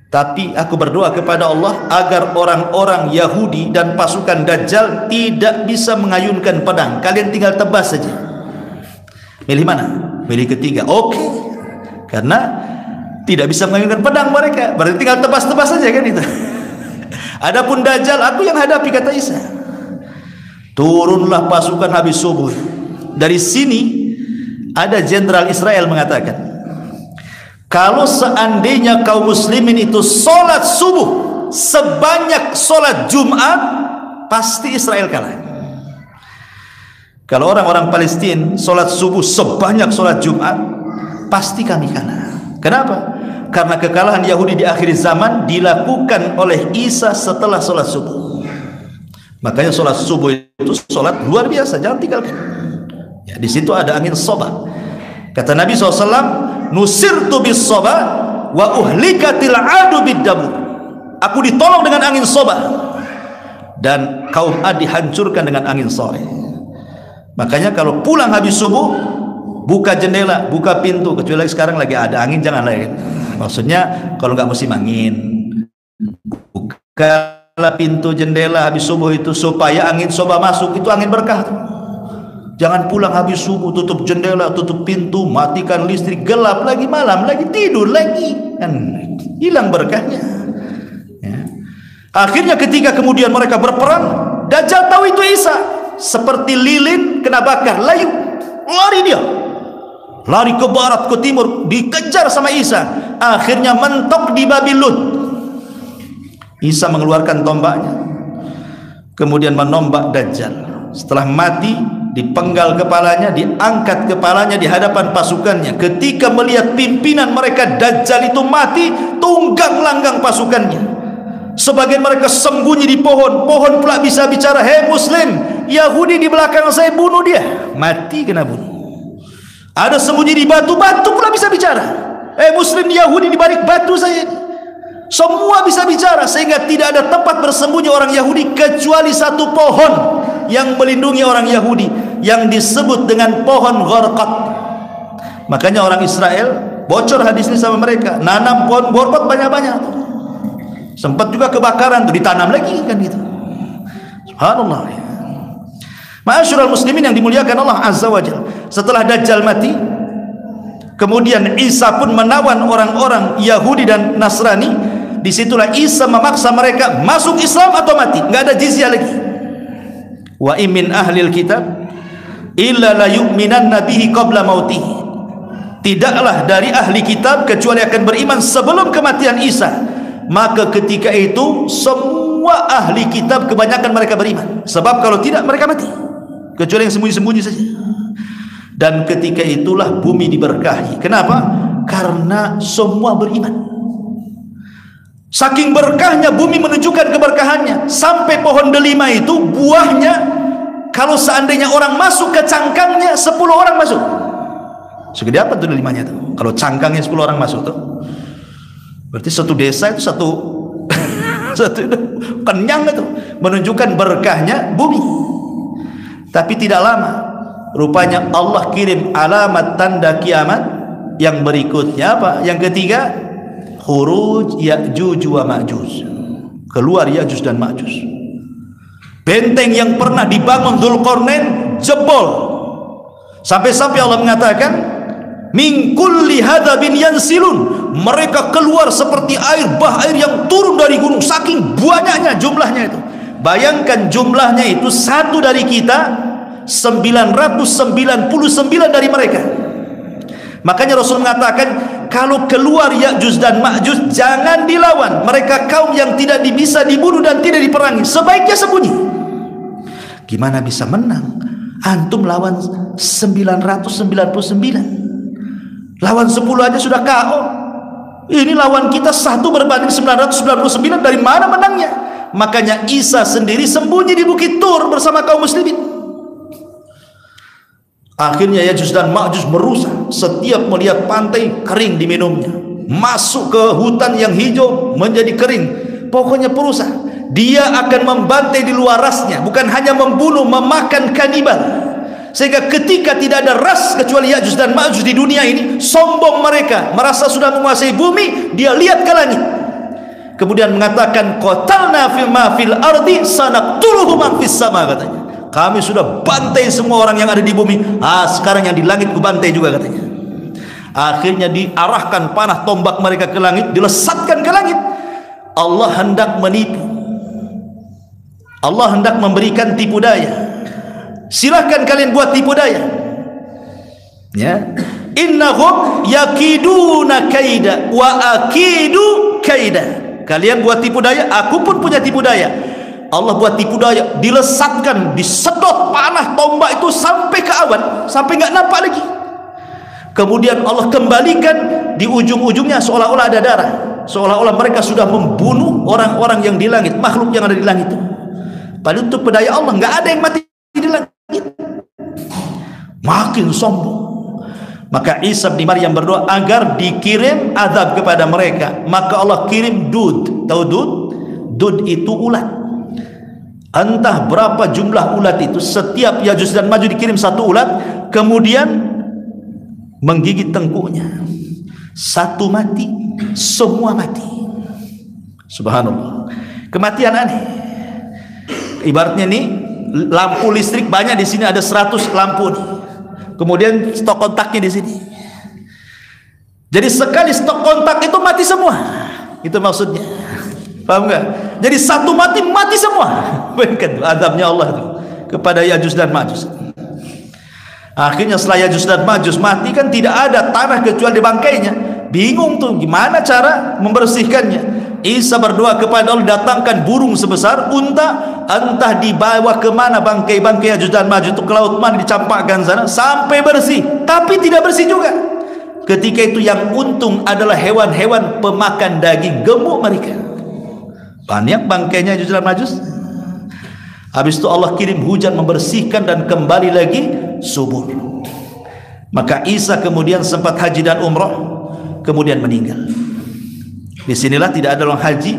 tapi aku berdoa kepada Allah agar orang-orang Yahudi dan pasukan Dajjal tidak bisa mengayunkan pedang, kalian tinggal tebas saja. Milih mana? Milih ketiga. Oke, karena tidak bisa mengayunkan pedang mereka, berarti tinggal tebas-tebas saja kan itu. Adapun Dajjal aku yang hadapi, kata Isa. Turunlah pasukan habis subuh. Dari sini ada jenderal Israel mengatakan, kalau seandainya kaum muslimin itu sholat subuh sebanyak sholat Jumat, pasti Israel kalah. Kalau orang-orang Palestina sholat subuh sebanyak sholat Jumat, pasti kami kalah. Kenapa? Karena kekalahan Yahudi di akhir zaman dilakukan oleh Isa setelah sholat subuh. Makanya sholat subuh itu sholat luar biasa, jangan tinggalkan. Ya, di situ ada angin soba. Kata Nabi SAW, nusirtu bis soba wa uhlikatil adu bid-dabur. Aku ditolong dengan angin soba dan kaum Ad dihancurkan dengan angin sore. Makanya kalau pulang habis subuh, buka jendela, buka pintu, kecuali sekarang lagi ada angin, jangan lagi. Maksudnya kalau nggak musim angin, bukalah pintu jendela habis subuh itu supaya angin soba masuk, itu angin berkah. Jangan pulang habis subuh, tutup jendela, tutup pintu, matikan listrik, gelap lagi, malam lagi, tidur lagi, kan hilang berkahnya. Ya. Akhirnya ketika kemudian mereka berperang, Dajjal tahu itu Isa, seperti lilin kena bakar, layu, lari dia, lari ke barat, ke timur, dikejar sama Isa. Akhirnya mentok di Babi Lut. Isa mengeluarkan tombaknya, kemudian menombak Dajjal. Setelah mati, dipenggal kepalanya, diangkat kepalanya di hadapan pasukannya. Ketika melihat pimpinan mereka Dajjal itu mati, tunggang langgang pasukannya. Sebagian mereka sembunyi di pohon, pohon pula bisa bicara, hei muslim, Yahudi di belakang saya, bunuh dia. Mati kena bunuh. Ada sembunyi di batu, batu pula bisa bicara, muslim Yahudi di balik batu saya. Semua bisa bicara, sehingga tidak ada tempat bersembunyi orang Yahudi kecuali satu pohon yang melindungi orang Yahudi, yang disebut dengan pohon Gharqad. Makanya orang Israel, bocor hadis ini sama mereka, nanam pohon Gharqad banyak-banyak. Sempat juga kebakaran tuh, ditanam lagi kan gitu. Subhanallah. Ma'asyiral muslimin yang dimuliakan Allah Azza wa Jalla. Setelah Dajjal mati, kemudian Isa pun menawan orang-orang Yahudi dan Nasrani. Disitulah Isa memaksa mereka masuk Islam atau mati, nggak ada jizyah lagi. Wa imin ahlil kitab illa la yu'minanna bihi qabla mautihi. Tidaklah dari ahli kitab kecuali akan beriman sebelum kematian Isa. Maka ketika itu semua ahli kitab kebanyakan mereka beriman, sebab kalau tidak mereka mati, kecuali yang sembunyi-sembunyi saja. Dan ketika itulah bumi diberkahi. Kenapa? Karena semua beriman. Saking berkahnya bumi menunjukkan keberkahannya, sampai pohon delima itu buahnya, kalau seandainya orang masuk ke cangkangnya, 10 orang masuk. Segede apa tuh delimanya tuh? Kalau cangkangnya 10 orang masuk tuh, berarti satu desa itu satu kenyang itu, menunjukkan berkahnya bumi. Tapi tidak lama, rupanya Allah kirim alamat tanda kiamat yang berikutnya. Apa? Yang ketiga, khuruj Ya'juj wa Ma'juj, keluar Ya'juj dan Ma'juj. Benteng yang pernah dibangun Dzulqarnain jebol, sampai-sampai Allah mengatakan, min kulli hadabin yansilun, mereka keluar seperti air bah, air yang turun dari gunung, saking banyaknya jumlahnya itu. Bayangkan jumlahnya itu, satu dari kita 999 dari mereka. Makanya Rasul mengatakan, kalau keluar Ya'juj dan Ma'juj jangan dilawan. Mereka kaum yang tidak bisa dibunuh dan tidak diperangi, sebaiknya sembunyi. Gimana bisa menang? Antum lawan 999, lawan 10 aja sudah KO. Ini lawan kita 1 berbanding 999, dari mana menangnya? Makanya Isa sendiri sembunyi di Bukit Tur bersama kaum muslimin. Akhirnya Ya'juj dan Ma'juj merusak. Setiap melihat pantai, kering diminumnya. Masuk ke hutan yang hijau, menjadi kering. Pokoknya perusak. Dia akan membantai di luar rasnya, bukan hanya membunuh, memakan kanibal. Sehingga ketika tidak ada ras kecuali Ya'juj dan Ma'juj di dunia ini, sombong mereka, merasa sudah menguasai bumi. Dia lihat ke langit, kemudian mengatakan, qatalna fil ardi sanaqtuluhu man fis sama, katanya. Kami sudah bantai semua orang yang ada di bumi. Sekarang yang di langit ku bantai juga, katanya. Akhirnya diarahkan panah tombak mereka ke langit, dilesatkan ke langit. Allah hendak menipu, Allah hendak memberikan tipu daya. Silahkan kalian buat tipu daya, ya. Innahum yakiduna kaida wa akidu kaida. Kalian buat tipu daya, aku pun punya tipu daya. Allah buat tipu daya, dilesatkan, disedot panah tombak itu sampai ke awan, sampai nggak nampak lagi. Kemudian Allah kembalikan, di ujung-ujungnya seolah-olah ada darah, seolah-olah mereka sudah membunuh orang-orang yang di langit, makhluk yang ada di langit. Padahal untuk pedaya Allah, nggak ada yang mati di langit. Makin sombong. Maka Isa bin Maryam berdoa agar dikirim azab kepada mereka. Maka Allah kirim dud. Tahu dud? Dud itu ulat. Entah berapa jumlah ulat itu. Setiap Ya'juj dan Ma'juj dikirim satu ulat, kemudian menggigit tengkuknya. Satu mati, semua mati. Subhanallah. Kematian aneh. Ibaratnya nih, lampu listrik banyak di sini, ada 100 lampu nih. Kemudian stok kontaknya di sini. Jadi sekali stok kontak itu mati semua. Itu maksudnya. Paham nggak? Jadi satu mati, mati semua. Bayangkan azabnya Allah itu kepada Ya'juj dan Ma'juj. Akhirnya setelah Ya'juj dan Ma'juj mati, kan tidak ada tanah kecuali bangkainya. Bingung tuh gimana cara membersihkannya. Isa berdoa kepada Allah, datangkan burung sebesar unta, entah dibawa kemana bangkai-bangkai Ya'juj dan Ma'juj itu, ke laut mana, dicampakkan sana sampai bersih. Tapi tidak bersih juga. Ketika itu yang untung adalah hewan-hewan pemakan daging, gemuk mereka. Banyak bangkainya Ya'juj dan Ma'juj. Habis itu Allah kirim hujan membersihkan dan kembali lagi subur. Maka Isa kemudian sempat haji dan umrah, kemudian meninggal. Disinilah tidak ada orang haji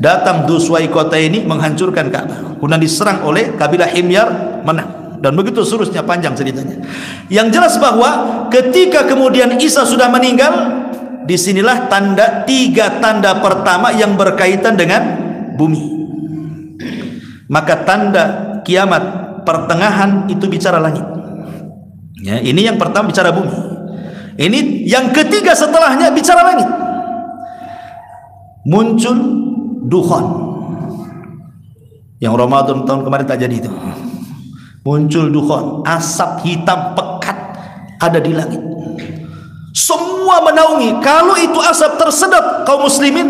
datang Duswai kota ini menghancurkan Ka'bah. Kemudian diserang oleh kabilah Himyar, menang. Dan begitu seterusnya, panjang ceritanya. Yang jelas bahwa ketika kemudian Isa sudah meninggal, disinilah tanda, 3 tanda pertama yang berkaitan dengan bumi. Maka tanda kiamat pertengahan itu bicara langit. Ya, ini yang pertama bicara bumi. Ini yang ketiga setelahnya bicara langit. Muncul dukhon. Yang Ramadan tahun kemarin tak jadi itu. Muncul dukhon, asap hitam pekat ada di langit. Semua menaungi. Kalau itu asap tersedot kaum muslimin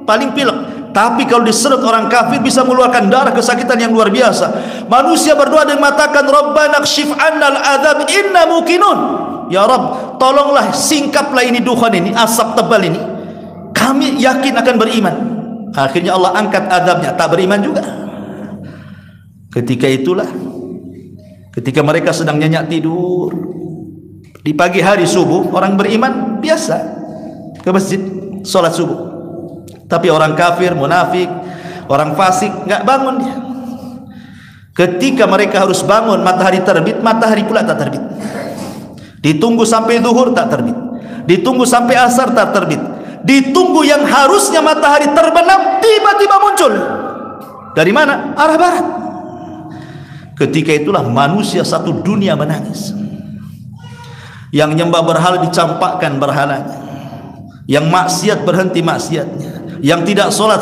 paling pilek. Tapi kalau disedot orang kafir bisa mengeluarkan darah, kesakitan yang luar biasa. Manusia berdoa dan mengatakan, Rabbana kshif annal adzab inna muqinun. Ya Rabb, tolonglah singkaplah ini dukhon ini, asap tebal ini. Kami yakin akan beriman. Akhirnya Allah angkat azabnya, tak beriman juga. Ketika itulah, ketika mereka sedang nyenyak tidur di pagi hari subuh, orang beriman biasa ke masjid sholat subuh. Tapi orang kafir, munafik, orang fasik nggak bangun dia. Ketika mereka harus bangun, matahari terbit, matahari pula tak terbit. Ditunggu sampai zuhur tak terbit. Ditunggu sampai asar tak terbit. Ditunggu yang harusnya matahari terbenam, tiba-tiba muncul. Dari mana? Arah barat. Ketika itulah manusia satu dunia menangis. Yang nyembah berhala dicampakkan berhalanya. Yang maksiat berhenti maksiatnya. Yang tidak sholat.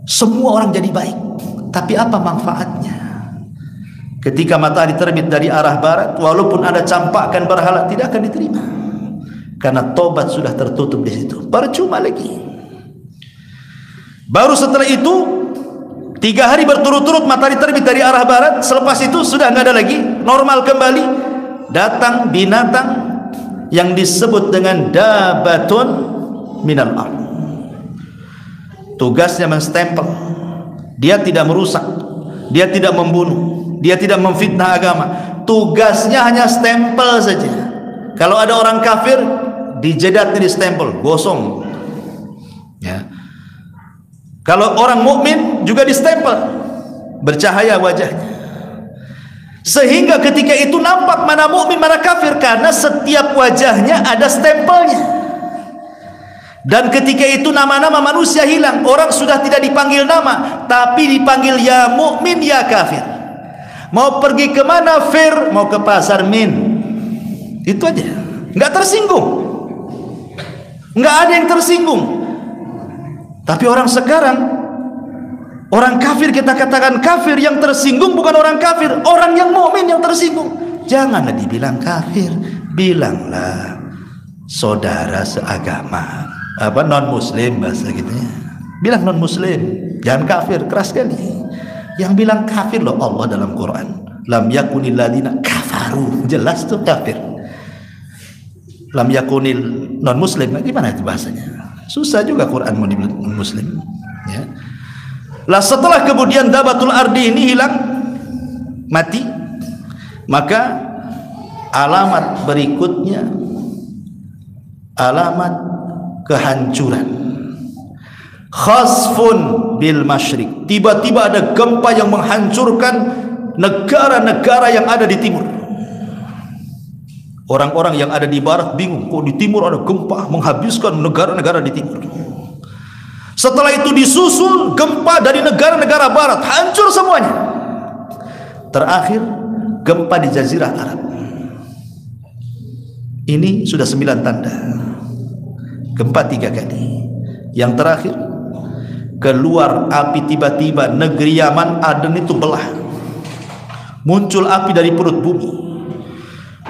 Semua orang jadi baik. Tapi apa manfaatnya? Ketika matahari terbit dari arah barat, walaupun ada campakan berhala, tidak akan diterima. karena tobat sudah tertutup di situ. Percuma lagi. Baru setelah itu 3 hari berturut-turut matahari terbit dari arah barat. Selepas itu sudah nggak ada lagi, normal kembali. Datang binatang yang disebut dengan dabatun minal ard. Tugasnya menstempel. Dia tidak merusak, dia tidak membunuh, dia tidak memfitnah agama. Tugasnya hanya stempel saja. Kalau ada orang kafir, dijedatnya di stempel, gosong. Ya. Kalau orang mukmin juga distempel, bercahaya wajahnya. Sehingga ketika itu nampak mana mukmin mana kafir, karena setiap wajahnya ada stempelnya. Dan ketika itu nama-nama manusia hilang, orang sudah tidak dipanggil nama, tapi dipanggil ya mukmin ya kafir. Mau pergi kemana Fir? Mau ke pasar Min. Itu aja, nggak tersinggung, nggak ada yang tersinggung. Tapi orang sekarang, orang kafir kita katakan kafir, yang tersinggung bukan orang kafir, orang yang mukmin yang tersinggung. Janganlah dibilang kafir, bilanglah saudara seagama, apa non muslim bahasa gitu ya. Bilang non muslim, jangan kafir, keras sekali. Yang bilang kafir loh Allah dalam Quran. Lam yakunil ladina kafaru, jelas tuh kafir. Lam yakunil non muslim, gimana itu bahasanya? Susah juga Quran mau dibilang non muslim. Ya. Lah setelah kemudian dabatul ardi ini hilang, mati, maka alamat berikutnya alamat kehancuran. Khasfun bil masyrik. Tiba-tiba ada gempa yang menghancurkan negara-negara yang ada di timur. Orang-orang yang ada di barat bingung, kok di timur ada gempa menghabiskan negara-negara di timur. Setelah itu disusul gempa dari negara-negara barat, hancur semuanya. Terakhir gempa di Jazirah Arab. Ini sudah 9 tanda. Gempa 3 kali. Yang terakhir keluar api tiba-tiba, negeri Yaman Aden itu belah. Muncul api dari perut bumi.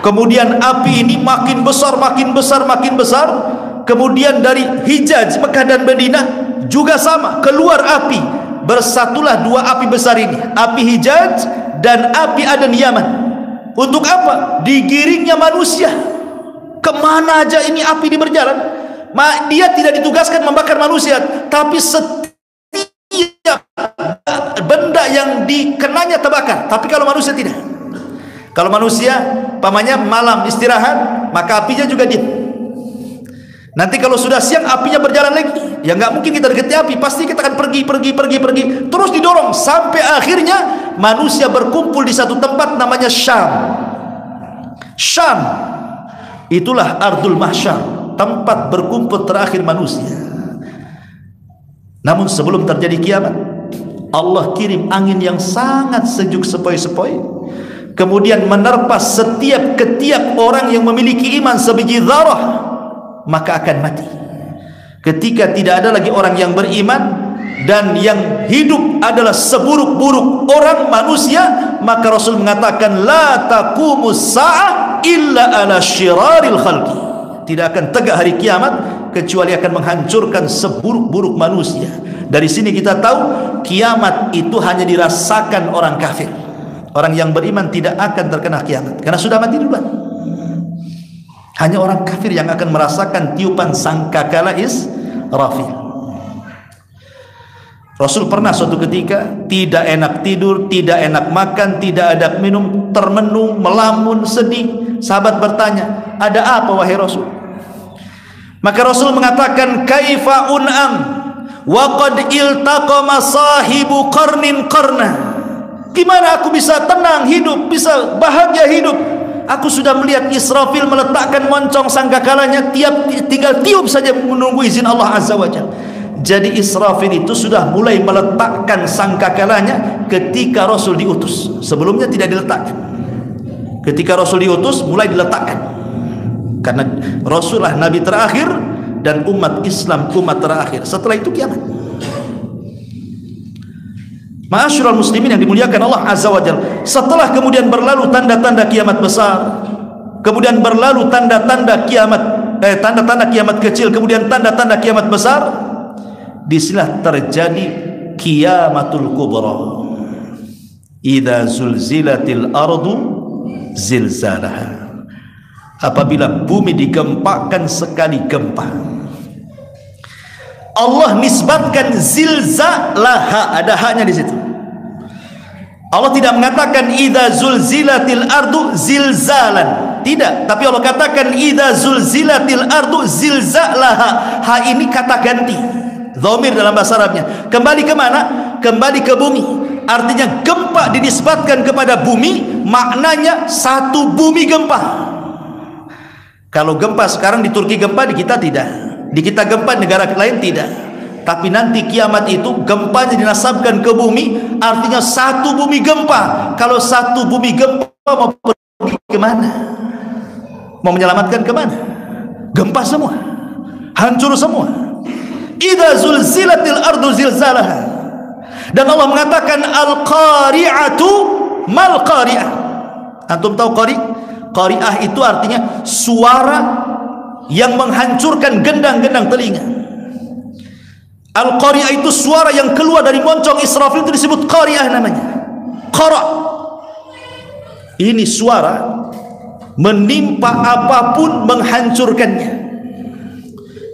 Kemudian api ini makin besar, makin besar, makin besar. Kemudian dari Hijaz, Mekah dan Madinah juga sama, keluar api. Bersatulah 2 api besar ini, api Hijaz dan api Aden Yaman. Untuk apa? Digiringnya manusia. Kemana aja ini api ini berjalan. Dia tidak ditugaskan membakar manusia, tapi setiap benda yang dikenanya terbakar. Tapi kalau manusia tidak. Kalau manusia pamannya malam istirahat, maka apinya juga diam. Nanti kalau sudah siang apinya berjalan lagi. Ya nggak mungkin kita dekati api, pasti kita akan pergi, terus didorong sampai akhirnya manusia berkumpul di satu tempat namanya Syam. Syam itulah Ardul Mahsyar, tempat berkumpul terakhir manusia. Namun sebelum terjadi kiamat, Allah kirim angin yang sangat sejuk sepoi-sepoi, kemudian menerpa setiap ketiak orang yang memiliki iman sebiji dzarah, maka akan mati. Ketika tidak ada lagi orang yang beriman dan yang hidup adalah seburuk-buruk orang manusia, maka Rasul mengatakan la taqumus sa'ah illa ala syiraril khalqi. Tidak akan tegak hari kiamat kecuali akan menghancurkan seburuk-buruk manusia. Dari sini kita tahu kiamat itu hanya dirasakan orang kafir. Orang yang beriman tidak akan terkena kiamat karena sudah mati duluan. Hanya orang kafir yang akan merasakan tiupan sangkakala Israfil. Rasul pernah suatu ketika tidak enak tidur, tidak enak makan, tidak ada minum, termenung, melamun, sedih. Sahabat bertanya, ada apa wahai Rasul? Maka Rasul mengatakan, kaifa un'am wa qad iltaqama sahibu qarnin qarna. Gimana aku bisa tenang hidup, bisa bahagia hidup? Aku sudah melihat Israfil meletakkan moncong sangkakalanya, tinggal tiup saja menunggu izin Allah Azza wa Jalla. Jadi Israfil itu sudah mulai meletakkan sangkakalanya ketika Rasul diutus. Sebelumnya tidak diletakkan. Ketika Rasul diutus mulai diletakkan. Karena Rasulullah Nabi terakhir dan umat Islam umat terakhir. Setelah itu kiamat. Ma'asyiral muslimin yang dimuliakan Allah Azza wa Jalla, setelah kemudian berlalu tanda-tanda kiamat besar, kemudian berlalu tanda-tanda kiamat tanda-tanda kiamat kecil, kemudian tanda-tanda kiamat besar, disinilah terjadi kiamatul kubra. Idza zulzilatil ardu zilzalaha, apabila bumi digempakan sekali gempa. Allah nisbatkan zilzalaha, ada haknya di situ. Allah tidak mengatakan idza zulzilatil ardu zilzalan, tidak, tapi Allah katakan idza zulzilatil ardu zilzalaha. Ha ini kata ganti, dhamir dalam bahasa Arabnya. Kembali ke mana? Kembali ke bumi. Artinya gempa dinisbatkan kepada bumi, maknanya satu bumi gempa. Kalau gempa sekarang di Turki gempa, di kita tidak. Di kita gempa, negara lain tidak. Tapi nanti kiamat itu gempanya dinasabkan ke bumi, artinya satu bumi gempa. Kalau satu bumi gempa, mau pergi kemana? Mau menyelamatkan kemana? Gempa semua, hancur semua. Idza zulzilatil ardu zilzalaha. Dan Allah mengatakan al-qari'atu mal qari'ah. Antum tahu qari'ah itu artinya suara yang menghancurkan gendang-gendang telinga. Al-qari'ah itu suara yang keluar dari moncong Israfil, itu disebut qari'ah namanya. Qara'. Ini suara menimpa apapun menghancurkannya.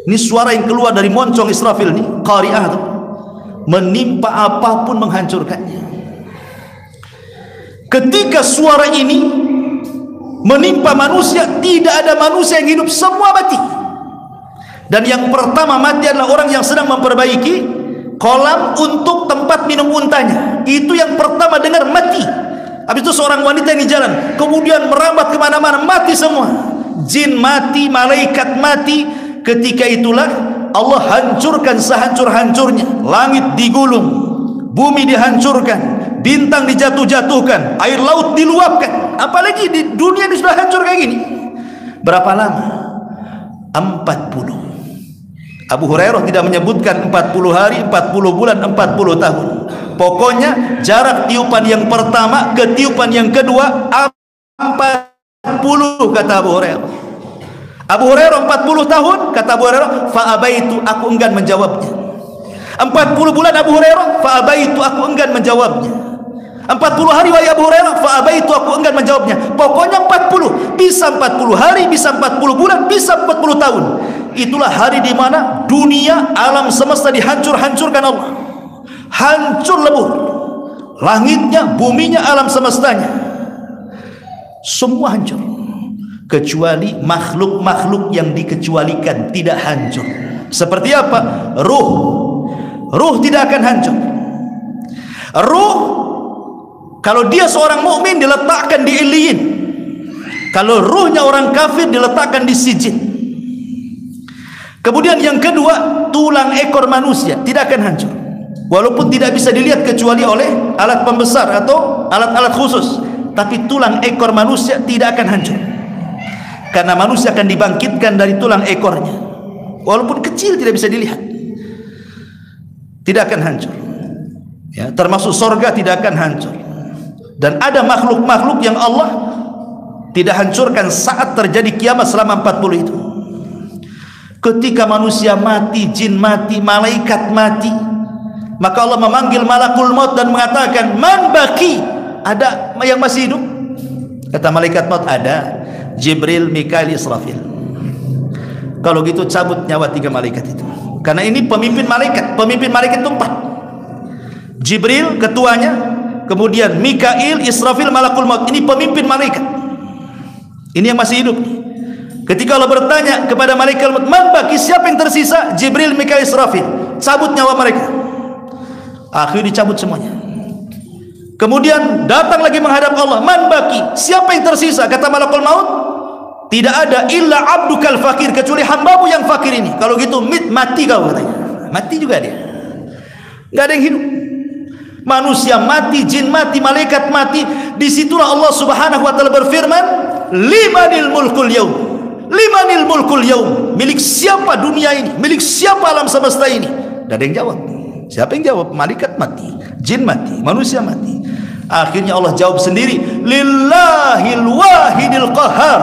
Ini suara yang keluar dari moncong Israfil ini, qari'ah itu, menimpa apapun menghancurkannya. Ketika suara ini menimpa manusia, tidak ada manusia yang hidup, semua mati. Dan yang pertama mati adalah orang yang sedang memperbaiki kolam untuk tempat minum untanya. Itu yang pertama dengar mati. Habis itu seorang wanita yang di jalan, kemudian merambat kemana-mana, mati semua. Jin mati, malaikat mati. Ketika itulah Allah hancurkan sehancur-hancurnya. Langit digulung, bumi dihancurkan, bintang dijatuh-jatuhkan, air laut diluapkan. Apalagi di dunia ini sudah hancur kayak gini. Berapa lama? 40. Abu Hurairah tidak menyebutkan 40 hari, 40 bulan, 40 tahun. Pokoknya jarak tiupan yang pertama ke tiupan yang kedua 40, kata Abu Hurairah. Abu Hurairah 40 tahun, kata Abu Hurairah, fa'abaitu, aku enggan menjawabnya. 40 bulan Abu Hurairah, fa'abaitu, aku enggan menjawabnya. 40 hari wahai Abu Hurairah, fa'abaitu, aku enggan menjawabnya. Pokoknya 40, bisa 40 hari, bisa 40 bulan, bisa 40 tahun. Itulah hari di mana dunia, alam semesta dihancur-hancurkan Allah. Hancur lebur. Langitnya, buminya, alam semestanya, semua hancur. Kecuali makhluk-makhluk yang dikecualikan tidak hancur. Seperti apa? Ruh. Ruh tidak akan hancur. Ruh, kalau dia seorang mukmin diletakkan di Iliyin. Kalau ruhnya orang kafir diletakkan di Sijin. Kemudian yang kedua, tulang ekor manusia tidak akan hancur. Walaupun tidak bisa dilihat kecuali oleh alat pembesar atau alat-alat khusus, tapi tulang ekor manusia tidak akan hancur. Karena manusia akan dibangkitkan dari tulang ekornya. Walaupun kecil tidak bisa dilihat, tidak akan hancur. Ya, termasuk sorga tidak akan hancur. Dan ada makhluk-makhluk yang Allah tidak hancurkan saat terjadi kiamat selama 40 itu. Ketika manusia mati, jin mati, malaikat mati, maka Allah memanggil malakul maut dan mengatakan, man baki? Ada yang masih hidup? Kata malaikat maut, ada. Jibril, Mikail, Israfil. Kalau gitu cabut nyawa 3 malaikat itu. Karena ini pemimpin malaikat. Pemimpin malaikat itu 4. Jibril ketuanya, kemudian Mikail, Israfil, malakul maut. Ini pemimpin malaikat. Ini yang masih hidup. Ketika Allah bertanya kepada malaikat maut, man baki, siapa yang tersisa? Jibril, Mikail, Israfil. Cabut nyawa mereka. Akhirnya dicabut semuanya. Kemudian datang lagi menghadap Allah, man baki, siapa yang tersisa? Kata malakul maut, tidak ada illa abdukal fakir, kecuali hambamu yang fakir ini. Kalau gitu mati kau, katanya. Mati juga dia, nggak ada yang hidup. Manusia mati, jin mati, malaikat mati. Disitulah Allah subhanahu wa ta'ala berfirman, limanil mulkul yaum, limanil mulkul yaum, milik siapa dunia ini, milik siapa alam semesta ini? Tidak ada yang jawab. Siapa yang jawab? Malaikat mati, jin mati, manusia mati. Akhirnya Allah jawab sendiri, lillahil wahidil qahar,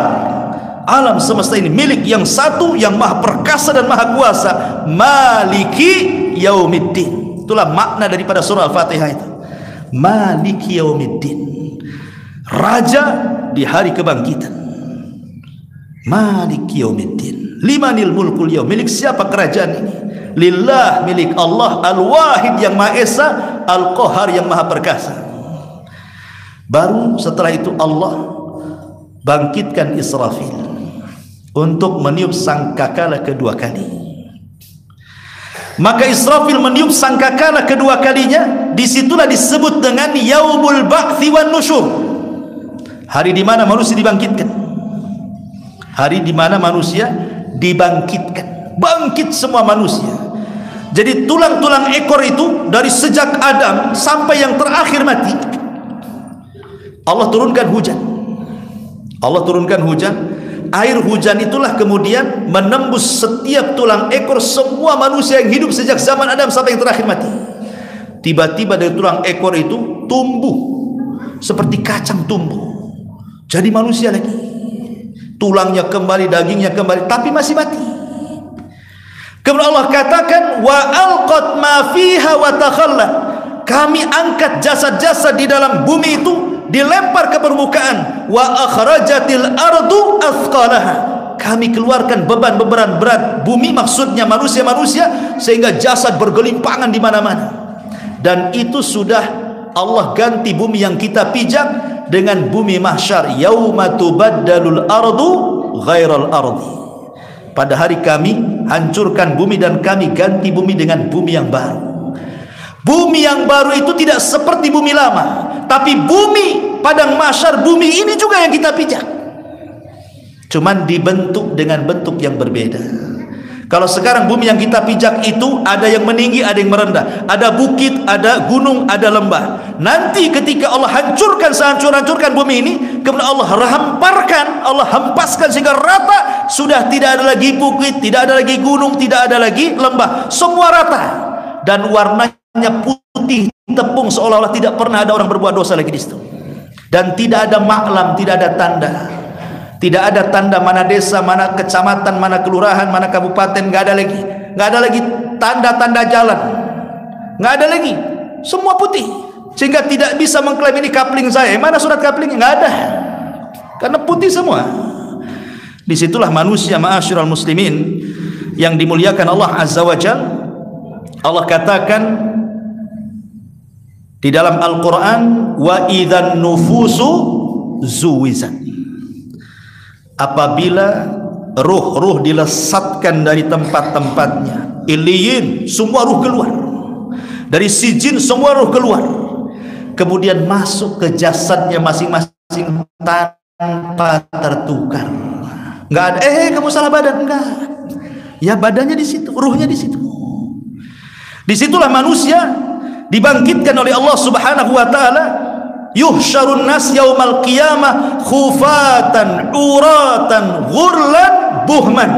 alam semesta ini milik yang satu yang maha perkasa dan maha kuasa, maliki yaumiddin. Itulah makna daripada surah Al-Fatihah itu, maliki yaumiddin, raja di hari kebangkitan. Maliki yaumiddin, limanil mulkul yaum, milik siapa kerajaan ini? Lillah, milik Allah, al-wahid yang maha esa, al-qahar yang maha perkasa. Baru setelah itu Allah bangkitkan Israfil untuk meniup sangkakala kedua kali. Maka Israfil meniup sangkakala kedua kalinya, disitulah disebut dengan yaumul ba'thi wan nusyur, hari di mana manusia dibangkitkan. Hari di mana manusia dibangkitkan, bangkit semua manusia. Jadi tulang-tulang ekor itu dari sejak Adam sampai yang terakhir mati, Allah turunkan hujan. Allah turunkan hujan. Air hujan itulah kemudian menembus setiap tulang ekor semua manusia yang hidup sejak zaman Adam sampai yang terakhir mati. Tiba-tiba dari tulang ekor itu tumbuh seperti kacang tumbuh, jadi manusia lagi. Tulangnya kembali, dagingnya kembali, tapi masih mati. Kemudian Allah katakan, wa alqat ma fiha wa takhallat. Kami angkat jasad-jasad di dalam bumi itu, dilempar ke permukaan. Wa akhrajatil ardu athqalaha. Kami keluarkan beban-beban berat bumi, maksudnya manusia-manusia, sehingga jasad bergelimpangan di mana-mana. Dan itu sudah Allah ganti bumi yang kita pijak dengan bumi mahsyar, yauma tubaddalul ardu ghairal ardi. Pada hari kami hancurkan bumi dan kami ganti bumi dengan bumi yang baru. Bumi yang baru itu tidak seperti bumi lama, tapi bumi padang mahsyar, bumi ini juga yang kita pijak, cuman dibentuk dengan bentuk yang berbeda. Kalau sekarang bumi yang kita pijak itu ada yang meninggi, ada yang merendah, ada bukit, ada gunung, ada lembah. Nanti ketika Allah hancurkan sehancur-hancurkan bumi ini, kemudian Allah hamparkan, Allah hempaskan sehingga rata, sudah tidak ada lagi bukit, tidak ada lagi gunung, tidak ada lagi lembah, semua rata dan warnanya putih tepung, seolah-olah tidak pernah ada orang berbuat dosa lagi di situ. Dan tidak ada maklam, tidak ada tanda. Tidak ada tanda mana desa, mana kecamatan, mana kelurahan, mana kabupaten, nggak ada lagi. Nggak ada lagi tanda-tanda jalan. Nggak ada lagi. Semua putih. Sehingga tidak bisa mengklaim ini kapling saya. Mana surat kaplingnya? Nggak ada. Karena putih semua. Disitulah manusia, ma'asyiral muslimin, yang dimuliakan Allah Azza wa Jalla. Allah katakan di dalam Al-Quran, wa idzan nufusu zuwizat. Apabila ruh-ruh dilesatkan dari tempat-tempatnya, iliyin, semua ruh keluar. Dari sijin semua ruh keluar, kemudian masuk ke jasadnya masing-masing tanpa tertukar. Nggak ada, kamu salah badan, enggak. Ya badannya di situ, ruhnya di situ. Disitulah manusia dibangkitkan oleh Allah Subhanahu wa taala. Yuhsyarun nas yaumal qiyamah khufatan uratan ghurlan buhman.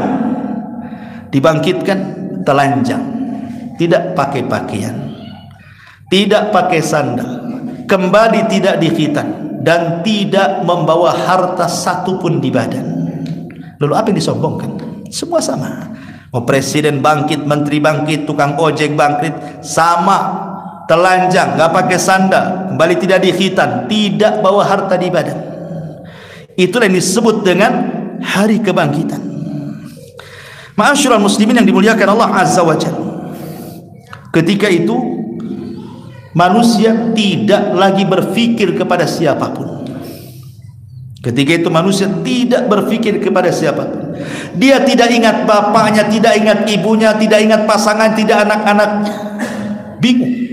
Dibangkitkan telanjang, tidak pakai pakaian, tidak pakai sandal, kembali tidak dikhitan, dan tidak membawa harta satupun di badan. Lalu apa yang disombongkan? Semua sama. Mau presiden bangkit, menteri bangkit, tukang ojek bangkit, sama. Telanjang, nggak pakai sandal, kembali tidak dikhitan, tidak bawa harta di badan. Itulah yang disebut dengan hari kebangkitan. Ma'asyiral muslimin yang dimuliakan Allah Azza wa Jalla. Ketika itu manusia tidak lagi berpikir kepada siapapun. Ketika itu manusia tidak berpikir kepada siapapun. Dia tidak ingat bapaknya, tidak ingat ibunya, tidak ingat pasangan, tidak anak-anaknya. Bingung.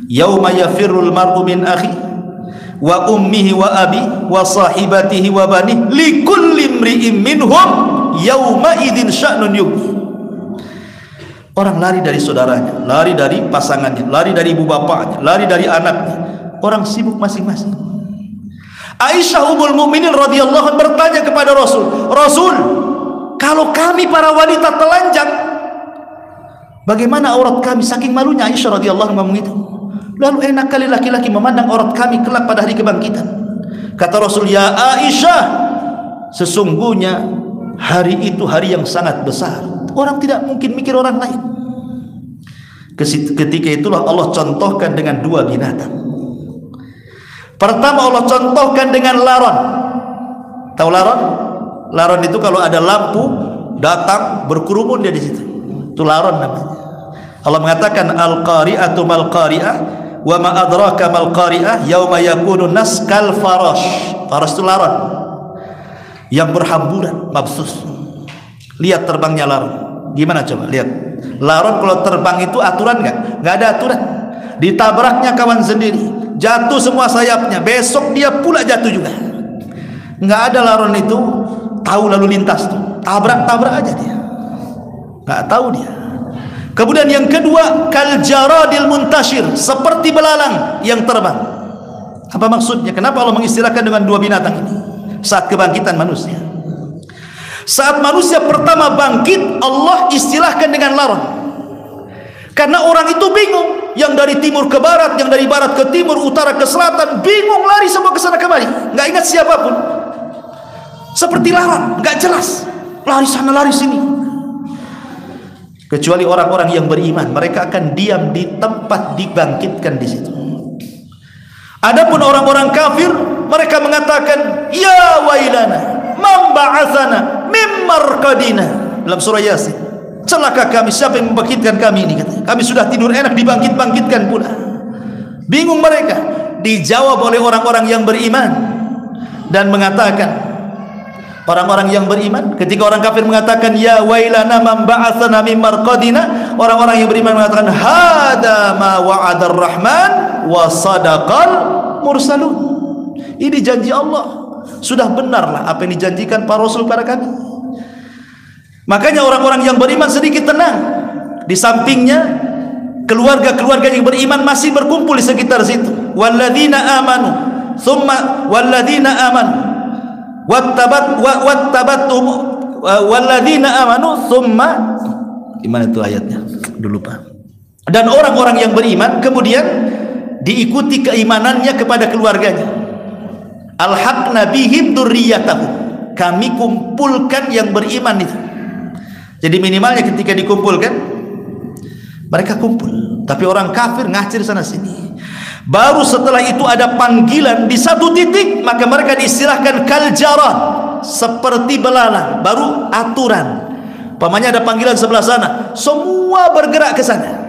Yauma yafirrul mar'u min akhi wa ummihi wa abi wa sahibatihi wa banihi likulli imri'in minhum yauma idzin sya'nun yughni. Orang lari dari saudaranya, lari dari pasangannya, lari dari ibu bapaknya, lari dari anaknya. Orang sibuk masing-masing. Aisyah ummul mukminin radhiyallahu anha bertanya kepada Rasul, "Rasul, kalau kami para wanita telanjang, bagaimana aurat kami?" Saking malunya Aisyah radhiyallahu anha ngomong itu. Lalu enak kali laki-laki memandang aurat kami kelak pada hari kebangkitan. Kata Rasul, "Ya Aisyah, sesungguhnya Hari itu hari yang sangat besar. Orang tidak mungkin mikir orang lain. Ketika itulah Allah contohkan dengan dua binatang. Pertama Allah contohkan dengan laron. Tahu laron? Laron itu kalau ada lampu datang berkerumun dia di situ. Itu laron namanya. Allah mengatakan al-qari'atu mal qari'ah wa ma adraka mal qari'ah yauma yakunu nas kal farash. Farash itu laron yang berhamburan, mabsus. Lihat terbangnya laron. Gimana coba lihat. Laron kalau terbang itu aturan enggak? Enggak ada aturan. Ditabraknya kawan sendiri, jatuh semua sayapnya, besok dia pula jatuh juga. Enggak ada laron itu tahu lalu lintas tuh. Tabrak-tabrak aja dia. Enggak tahu dia. Kemudian yang kedua, kal jaradil muntashir, seperti belalang yang terbang. Apa maksudnya? Kenapa Allah mengistilahkan dengan dua binatang ini saat kebangkitan manusia? Saat manusia pertama bangkit, Allah istilahkan dengan laron. Karena orang itu bingung, yang dari timur ke barat, yang dari barat ke timur, utara ke selatan, bingung, lari semua ke sana kemari, nggak ingat siapapun. Seperti laron, nggak jelas, lari sana lari sini. Kecuali orang-orang yang beriman, mereka akan diam di tempat, dibangkitkan di situ. Adapun orang-orang kafir, mereka mengatakan, ya wailana man ba'atsana mim marqadina, dalam surah Yasin. Celaka kami, siapa yang membangkitkan kami ini, katanya. Kami sudah tidur enak dibangkit-bangkitkan pula. Bingung mereka. Dijawab oleh orang-orang yang beriman dan mengatakan, orang-orang yang beriman, ketika orang kafir mengatakan ya wailana man ba'atsana mim marqadina, orang-orang yang beriman mengatakan hada ma wa'adar rahman wa sadaqal mursalun. Ini janji Allah, sudah benarlah apa yang dijanjikan para rasul kepada kami. Makanya orang-orang yang beriman sedikit tenang. Di sampingnya keluarga-keluarga yang beriman masih berkumpul di sekitar situ. Walladzina amanu thumma walladzina amanu wattabatum walladzina amanu thumma, gimana itu ayatnya? Dulu lupa. Dan orang-orang yang beriman kemudian diikuti keimanannya kepada keluarganya. Alhaqna bihim dzurriyyatahum, kami kumpulkan yang beriman itu. Jadi minimalnya ketika dikumpulkan mereka kumpul, tapi orang kafir ngacir sana sini. Baru setelah itu ada panggilan di satu titik, maka mereka diistilahkan kal jarad, seperti belalang. Baru aturan. Pamannya ada panggilan sebelah sana, semua bergerak ke sana.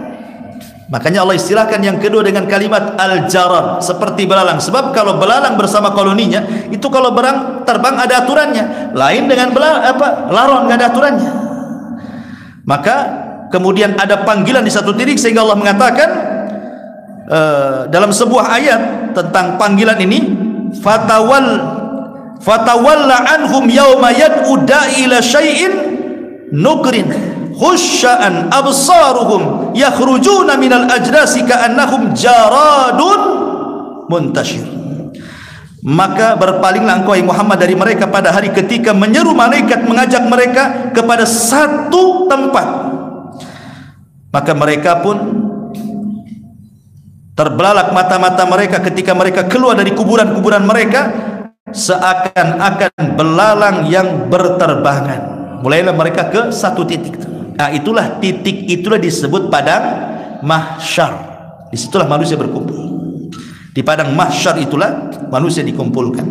Makanya Allah istilahkan yang kedua dengan kalimat al-jarad, seperti belalang. Sebab kalau belalang bersama koloninya, itu kalau terbang ada aturannya. Lain dengan laron, nggak ada aturannya. Maka kemudian ada panggilan di satu titik, sehingga Allah mengatakan dalam sebuah ayat tentang panggilan ini, fatawalla anhum yawma yad'u da'i ila syai'in nukrin khusya'an absaruhum yakhrujuna minal ajdasi ka'annahum jaradun muntashir. Maka berpalinglah engkau Muhammad dari mereka pada hari ketika menyeru malaikat mengajak mereka kepada satu tempat, maka mereka pun terbelalak mata-mata mereka ketika mereka keluar dari kuburan-kuburan mereka, seakan-akan belalang yang berterbangan. Mulailah mereka ke satu titik. Nah, itulah titik, itulah disebut padang mahsyar. Disitulah manusia berkumpul. Di padang mahsyar itulah manusia dikumpulkan.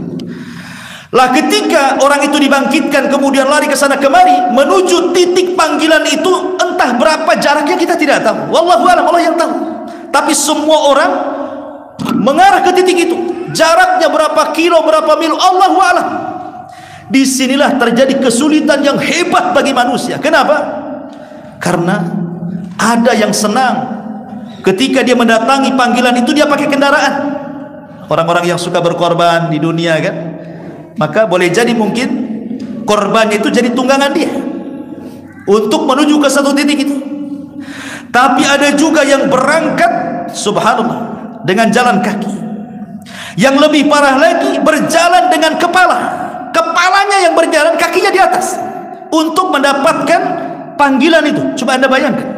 Lah ketika orang itu dibangkitkan kemudian lari ke sana kemari menuju titik panggilan itu, entah berapa jaraknya kita tidak tahu. Wallahu a'lam, Allah yang tahu. Tapi semua orang mengarah ke titik itu. Jaraknya berapa kilo, berapa mil, Allahu a'lam. Disinilah terjadi kesulitan yang hebat bagi manusia. Kenapa? Karena ada yang senang ketika dia mendatangi panggilan itu, dia pakai kendaraan. Orang-orang yang suka berkorban di dunia kan, maka boleh jadi mungkin korbannya itu jadi tunggangan dia untuk menuju ke satu titik itu. Tapi ada juga yang berangkat, subhanallah, dengan jalan kaki. Yang lebih parah lagi, berjalan dengan kepalanya yang berjalan, kakinya di atas untuk mendapatkan panggilan itu. Coba Anda bayangkan,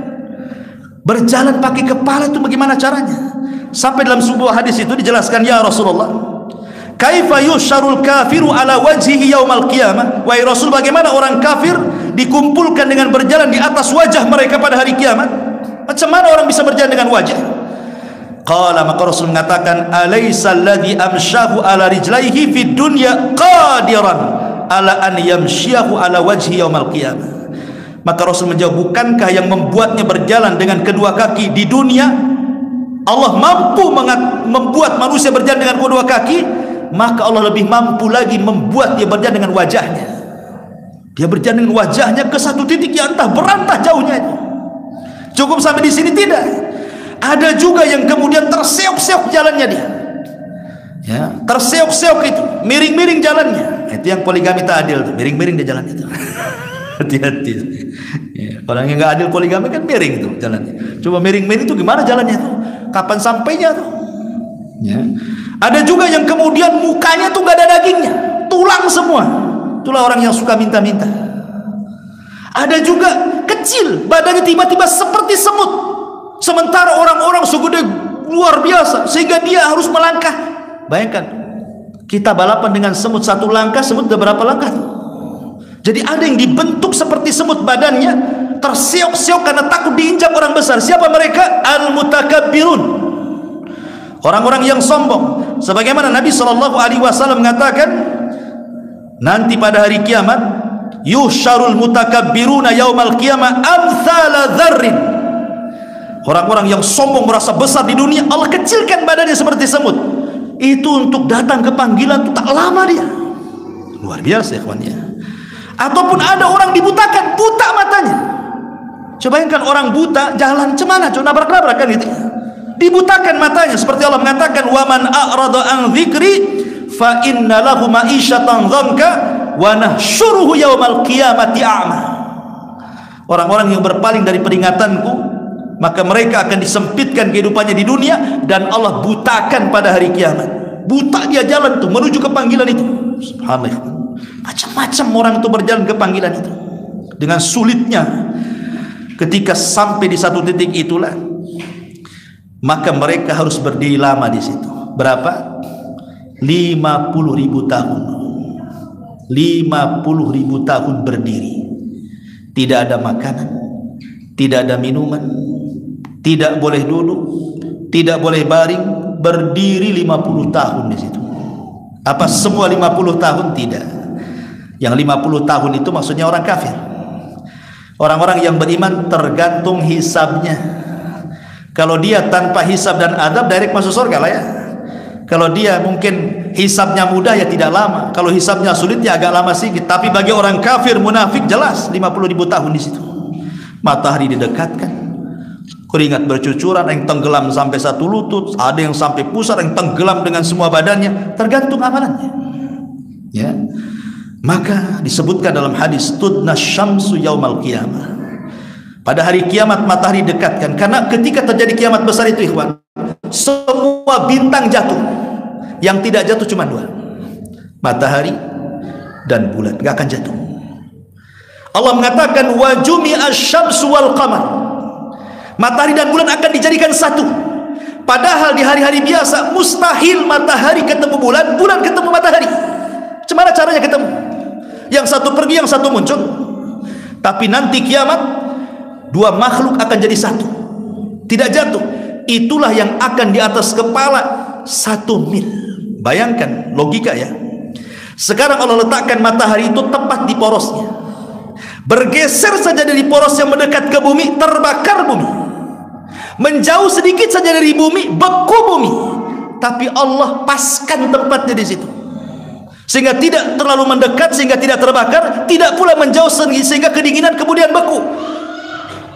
berjalan pakai kepala itu bagaimana caranya? Sampai dalam sebuah hadis itu dijelaskan, ya Rasulullah, kaifa yusyarul kafiru ala wajhihi yaumal qiyamah, wahai Rasul, bagaimana orang kafir dikumpulkan dengan berjalan di atas wajah mereka pada hari kiamat? Macam mana orang bisa berjalan dengan wajah? Qala, maka Rasul mengatakan, alaysa alladhi amshahu ala rijlaihi fid dunya qadiran ala an yamshiyahu ala wajhi yaumal qiyamah. Maka Rasul menjawab, bukankah yang membuatnya berjalan dengan kedua kaki di dunia, Allah mampu membuat manusia berjalan dengan kedua kaki, maka Allah lebih mampu lagi membuat dia berjalan dengan wajahnya. Dia berjalan dengan wajahnya ke satu titik yang entah berantah jauhnya itu. Cukup sampai di sini? Tidak. Ada juga yang kemudian terseok-seok jalannya dia, ya, terseok-seok itu, miring-miring jalannya. Itu yang poligami tak adil tuh, miring-miring dia jalan itu. Hati-hati. Ya, orang yang nggak adil poligami kan miring itu jalannya. Coba miring-miring itu gimana jalannya itu? Kapan sampainya tuh? Ya. Ada juga yang kemudian mukanya tuh nggak ada dagingnya, tulang semua. Itulah orang yang suka minta-minta. Ada juga kecil, badannya tiba-tiba seperti semut, sementara orang-orang segede luar biasa sehingga dia harus melangkah. Bayangkan, kita balapan dengan semut, satu langkah semut udah berapa langkah tuh? Jadi ada yang dibentuk seperti semut badannya, terseok-seok karena takut diinjak orang besar. Siapa mereka? Al-mutakabbirun, orang-orang yang sombong. Sebagaimana Nabi SAW mengatakan, nanti pada hari kiamat, yusyarul mutakabbiruna yaumal qiyamah amthala dzarrin. Orang-orang yang sombong merasa besar di dunia, Allah kecilkan badannya seperti semut. Itu untuk datang ke panggilan itu tak lama dia. Luar biasa, ikhwannya. Ataupun ada orang dibutakan, buta matanya. Coba bayangkan orang buta jalan cemana, coba nabrak-nabrak kan gitu. Dibutakan matanya, seperti Allah mengatakan, wa man a'rada an dzikri fa inna lahu ma'isyatan dhanka wa nahsyuruhu yaumal qiyamati a'ma. Orang-orang yang berpaling dari peringatanku, maka mereka akan disempitkan kehidupannya di dunia dan Allah butakan pada hari kiamat. Buta dia jalan tuh menuju ke panggilan itu. Subhanallah. Macam-macam orang itu berjalan ke panggilan itu dengan sulitnya. Ketika sampai di satu titik itulah, maka mereka harus berdiri lama di situ. Berapa? 50.000 tahun. 50.000 tahun berdiri. Tidak ada makanan, tidak ada minuman, tidak boleh duduk, tidak boleh baring, berdiri 50 tahun di situ. Apa semua 50 tahun? Tidak. Yang 50 tahun itu maksudnya orang kafir. Orang-orang yang beriman tergantung hisabnya. Kalau dia tanpa hisab dan adab, direct masuk surga lah ya. Kalau dia mungkin hisabnya mudah, ya tidak lama. Kalau hisabnya sulit, ya agak lama sedikit. Tapi bagi orang kafir munafik jelas 50.000 tahun di situ. Matahari didekatkan, keringat bercucuran, yang tenggelam sampai satu lutut, ada yang sampai pusar, yang tenggelam dengan semua badannya, tergantung amalannya. Ya. Maka disebutkan dalam hadis, tudna syamsu yaumal qiyamah. Pada hari kiamat matahari dekatkan, karena ketika terjadi kiamat besar itu, ikhwan, semua bintang jatuh. Yang tidak jatuh cuma dua, matahari dan bulan, gak akan jatuh. Allah mengatakan, wa jumi'asy syamsu wal qamar. Matahari dan bulan akan dijadikan satu. Padahal di hari-hari biasa mustahil matahari ketemu bulan, bulan ketemu matahari. Gimana caranya ketemu? Yang satu pergi, yang satu muncul. Tapi nanti kiamat, dua makhluk akan jadi satu, tidak jatuh. Itulah yang akan di atas kepala 1 mil. Bayangkan logika ya. Sekarang Allah letakkan matahari itu tepat di porosnya. Bergeser saja dari poros yang mendekat ke bumi, terbakar bumi. Menjauh sedikit saja dari bumi, beku bumi. Tapi Allah paskan tempatnya di situ, sehingga tidak terlalu mendekat, sehingga tidak terbakar, tidak pula menjauh sehingga kedinginan kemudian beku.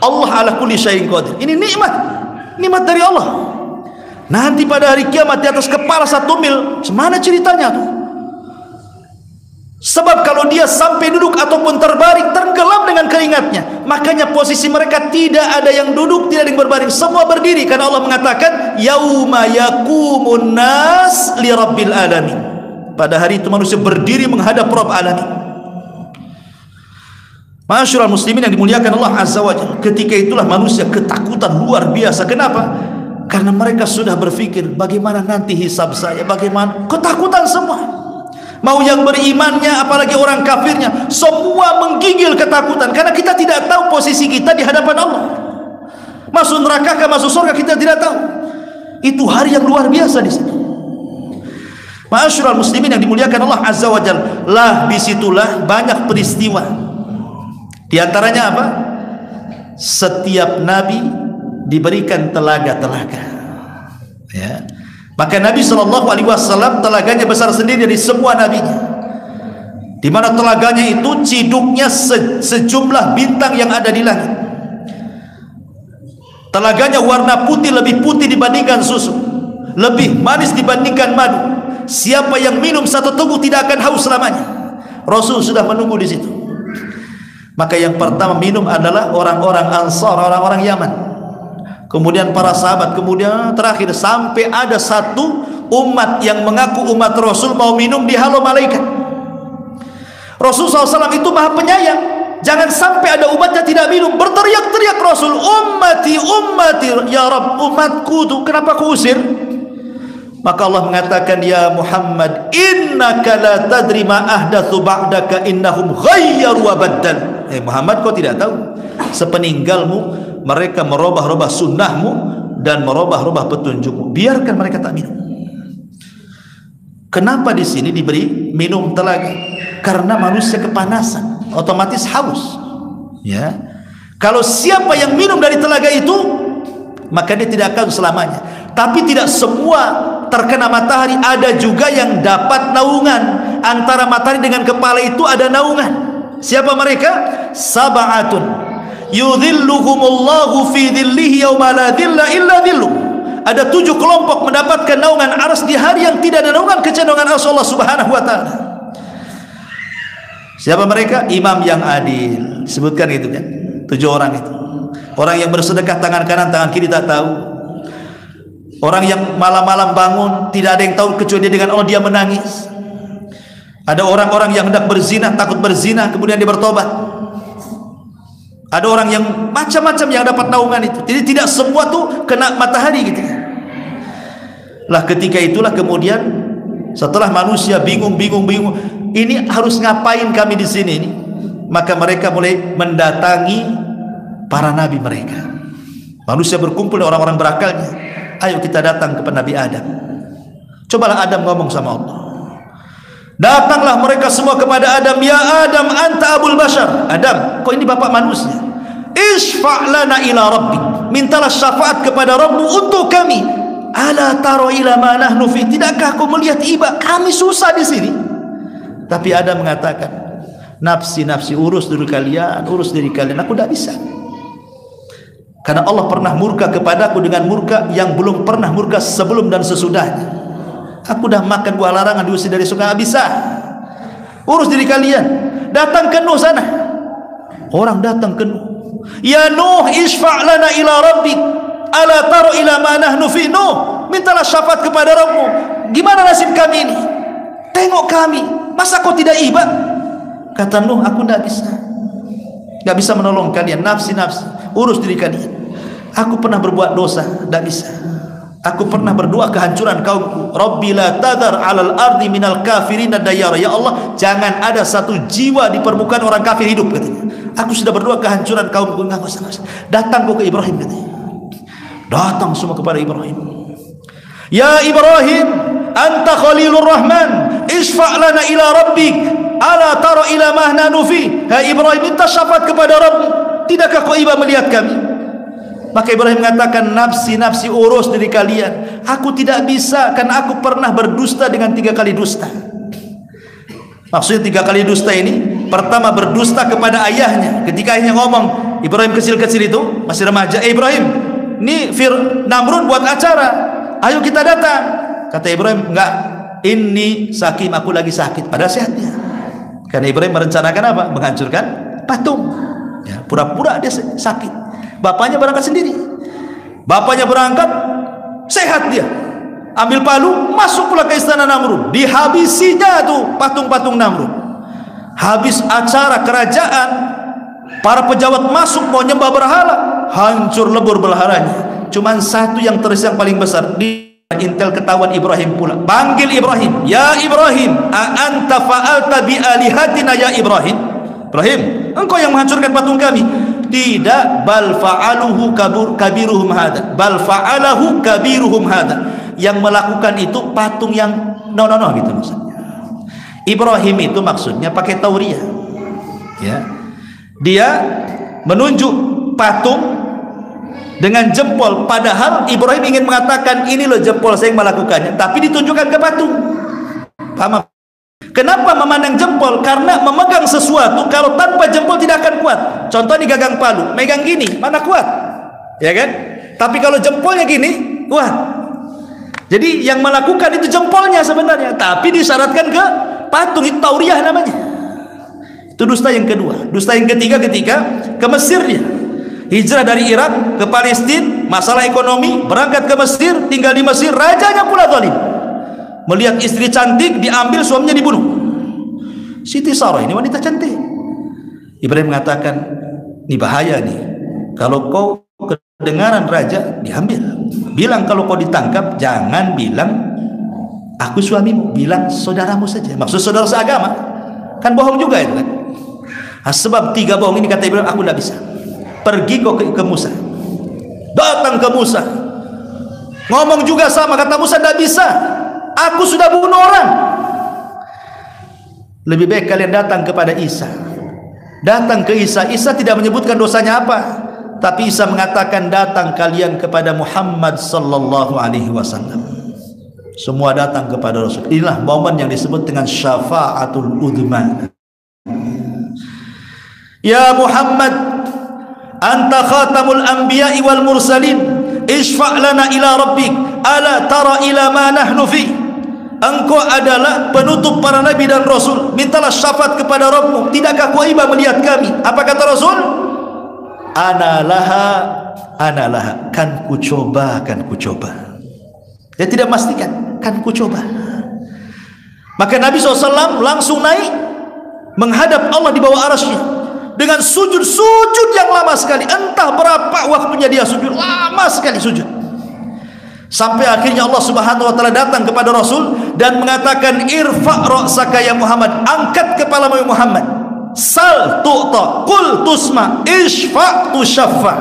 Allah ala kulli syai'in qadir. Ini nikmat dari Allah. Nanti pada hari kiamat di atas kepala 1 mil, semana ceritanya tuh? Sebab kalau dia sampai duduk ataupun terbaring, tenggelam dengan keringatnya. Makanya posisi mereka tidak ada yang duduk, tidak ada yang berbaring, semua berdiri, karena Allah mengatakan yauma yaqumun nas li rabbil alamin. Pada hari itu manusia berdiri menghadap Rabb alamin. Masyarul muslimin yang dimuliakan Allah Azza wa Jalla, ketika itulah manusia ketakutan luar biasa. Kenapa? Karena mereka sudah berpikir bagaimana nanti hisab saya, bagaimana, ketakutan semua. Mau yang berimannya, apalagi orang kafirnya, semua menggigil ketakutan. Karena kita tidak tahu posisi kita di hadapan Allah. Masuk neraka ke masuk surga kita tidak tahu. Itu hari yang luar biasa di situ. Ma'asyiral muslimin yang dimuliakan Allah Azza wa Jalla, lah disitulah banyak peristiwa. Di antaranya apa? Setiap nabi diberikan telaga-telaga. Ya. Maka Nabi SAW telaganya besar sendiri dari semua nabinya. Di mana telaganya itu ciduknya sejumlah bintang yang ada di langit. Telaganya warna putih, lebih putih dibandingkan susu, lebih manis dibandingkan madu. Siapa yang minum satu teguk tidak akan haus selamanya. Rasul sudah menunggu di situ. Maka yang pertama minum adalah orang-orang Ansar, orang-orang Yaman. Kemudian para sahabat, kemudian terakhir sampai ada satu umat yang mengaku umat Rasul mau minum, dihalau malaikat. Rasul SAW itu maha penyayang. Jangan sampai ada umatnya tidak minum. Berteriak-teriak Rasul, ummati, ummati, ya Rabb, umatku tuh kenapa kau usir? Maka Allah mengatakan, ya Muhammad, innaka la tadri ma ahdatsu ba'daka innahum ghayyaru wa baddal. Muhammad, kau tidak tahu sepeninggalmu mereka merubah-rubah sunnahmu dan merubah-rubah petunjukmu. Biarkan mereka tak minum. Kenapa di sini diberi minum telaga? Karena manusia kepanasan, otomatis haus. Ya, kalau siapa yang minum dari telaga itu, maka dia tidak akan selamanya. Tapi tidak semua terkena matahari. Ada juga yang dapat naungan. Antara matahari dengan kepala itu ada naungan. Siapa mereka? Sab'atun yudhilluhumullahu fi dhillihi yawma la dhilla illa dhilluh. Ada 7 kelompok mendapatkan naungan arsy di hari yang tidak ada naungan kecuali naungan arsy Allah Subhanahu wa taala. Siapa mereka? Imam yang adil. Sebutkan itu kan. 7 orang itu. Orang yang bersedekah tangan kanan, tangan kiri tak tahu. Orang yang malam-malam bangun tidak ada yang tahu kecuali dia dengan Allah dia menangis. Ada orang-orang yang hendak berzina, takut berzina, kemudian dia bertobat. Ada orang yang macam-macam yang dapat naungan itu. Jadi tidak semua tuh kena matahari gitu. Lah ketika itulah kemudian setelah manusia bingung, ini harus ngapain kami di sini ini? Maka mereka mulai mendatangi para nabi mereka. Manusia berkumpul dengan orang-orang berakalnya. Ayo kita datang kepada Nabi Adam. Cobalah Adam ngomong sama Allah. Datanglah mereka semua kepada Adam. Ya Adam, anta abul bashar. Adam, kau ini bapak manusia. Isfa' lana ila rabbik. Mintalah syafaat kepada Rabbmu untuk kami. Ala taro ila ma nahnu fi. Tidakkah kau melihat iba kami susah di sini? Tapi Adam mengatakan, nafsi, urus diri kalian, aku tidak bisa. Karena Allah pernah murka kepadaku dengan murka yang belum pernah murka sebelum dan sesudahnya. Aku dah makan buah larangan, diusir dari surga, tidak bisa. Urus diri kalian. Datang ke Nuh sana. Orang datang ke Nuh. Ya Nuh, isfa' lana ila rabbik. Ala taro ila ma nahnu fi. Nuh, mintalah syafaat kepada Rabbmu. Gimana nasib kami ini? Tengok kami. Masa kau tidak iba? Kata Nuh, aku tidak bisa. Tidak bisa menolong kalian. Nafsi, urus diri kalian. Aku pernah berbuat dosa, tidak bisa. Aku pernah berdoa kehancuran kaumku. Rabbi la tadhar 'alal ardi minal kafirina dayyara. Ya Allah, jangan ada satu jiwa di permukaan orang kafir hidup, katanya. Aku sudah berdoa kehancuran kaumku. Enggak usah. Datang kau ke Ibrahim, katanya. Datang semua kepada Ibrahim. Ya Ibrahim, anta Khalilur Rahman, isfa' lana ila rabbik. Ala tara ila ma nahnu fi. Hai Ibrahim, minta syafaat kepada Rabbmu. Tidakkah kau iba melihat kami? Maka Ibrahim mengatakan, nafsi, urus diri kalian. Aku tidak bisa, karena aku pernah berdusta dengan 3 kali dusta. Maksudnya 3 kali dusta ini, pertama berdusta kepada ayahnya. Ketika ayahnya ngomong, Ibrahim kecil-kecil itu masih remaja, Ibrahim, ini Namrud buat acara, ayo kita datang. Kata Ibrahim, enggak, ini sakim, aku lagi sakit. Padahal sehatnya. Karena Ibrahim merencanakan apa? Menghancurkan patung. Ya, pura-pura dia sakit. Bapaknya berangkat sendiri. Bapaknya berangkat, sehat dia. Ambil palu, masuk pula ke istana Namrud. Dihabisinya tuh patung-patung Namrud. Habis acara kerajaan, para pejabat masuk mau nyembah berhala, hancur lebur berhalanya. Cuman satu yang terus yang paling besar. Di intel ketahuan Ibrahim pula. Panggil Ibrahim, ya Ibrahim, a anta fa'alta bi alihatina ya Ibrahim. Ibrahim, engkau yang menghancurkan patung kami. Tidak, bal fa'aluhu kabiruhum hada. Bal fa'alahu kabiruhum hada. Yang melakukan itu patung yang no gitu maksudnya. Ibrahim itu maksudnya pakai tauriah. Ya. Dia menunjuk patung dengan jempol, padahal Ibrahim ingin mengatakan ini loh jempol saya yang melakukannya, tapi ditunjukkan ke patung. Paham? Kenapa memandang jempol? Karena memegang sesuatu kalau tanpa jempol tidak akan kuat. Contoh di gagang palu, megang gini, mana kuat? Ya kan? Tapi kalau jempolnya gini, kuat. Jadi yang melakukan itu jempolnya sebenarnya, tapi disyaratkan ke patung, itu tauriah namanya. Itu dusta yang kedua. Dusta yang ketiga ketika ke Mesir dia. Hijrah dari Irak ke Palestina, masalah ekonomi, berangkat ke Mesir, tinggal di Mesir, rajanya pula zalim. Melihat istri cantik diambil, suaminya dibunuh. Siti Sarah ini wanita cantik. Ibrahim mengatakan, ini bahaya nih, kalau kau kedengaran raja diambil. Bilang kalau kau ditangkap, jangan bilang aku suamimu, bilang saudaramu saja. Maksud saudara seagama, kan bohong juga itu kan. Nah, sebab 3 bohong ini kata Ibrahim, aku tidak bisa. Pergi kau ke Musa, datang ke Musa, ngomong juga sama, kata Musa tidak bisa, aku sudah bunuh orang. Lebih baik kalian datang kepada Isa. Datang ke Isa. Isa tidak menyebutkan dosanya apa, tapi Isa mengatakan datang kalian kepada Muhammad sallallahu alaihi wasallam. Semua datang kepada Rasul. Inilah momen yang disebut dengan syafa'atul udhma. Ya Muhammad, anta khatamul anbiya'i wal mursalin, isfa' lana ila rabbik, ala tara ila ma nahnu fi. Engkau adalah penutup para nabi dan rasul, mintalah syafaat kepada Rabbmu, tidakkah kau iba melihat kami? Apa kata Rasul? Ana laha, kan ku coba. Dia tidak memastikan, kan ku coba. Maka Nabi SAW langsung naik menghadap Allah di bawah arasy-Nya dengan sujud yang lama sekali. Entah berapa waktunya dia sujud, lama sekali sujud, sampai akhirnya Allah Subhanahu wa taala datang kepada Rasul dan mengatakan, irfa' ra'saka ya Muhammad, angkat kepalamu ya Muhammad, sal tu'ta, qul tusma, isfa' tusyaffa,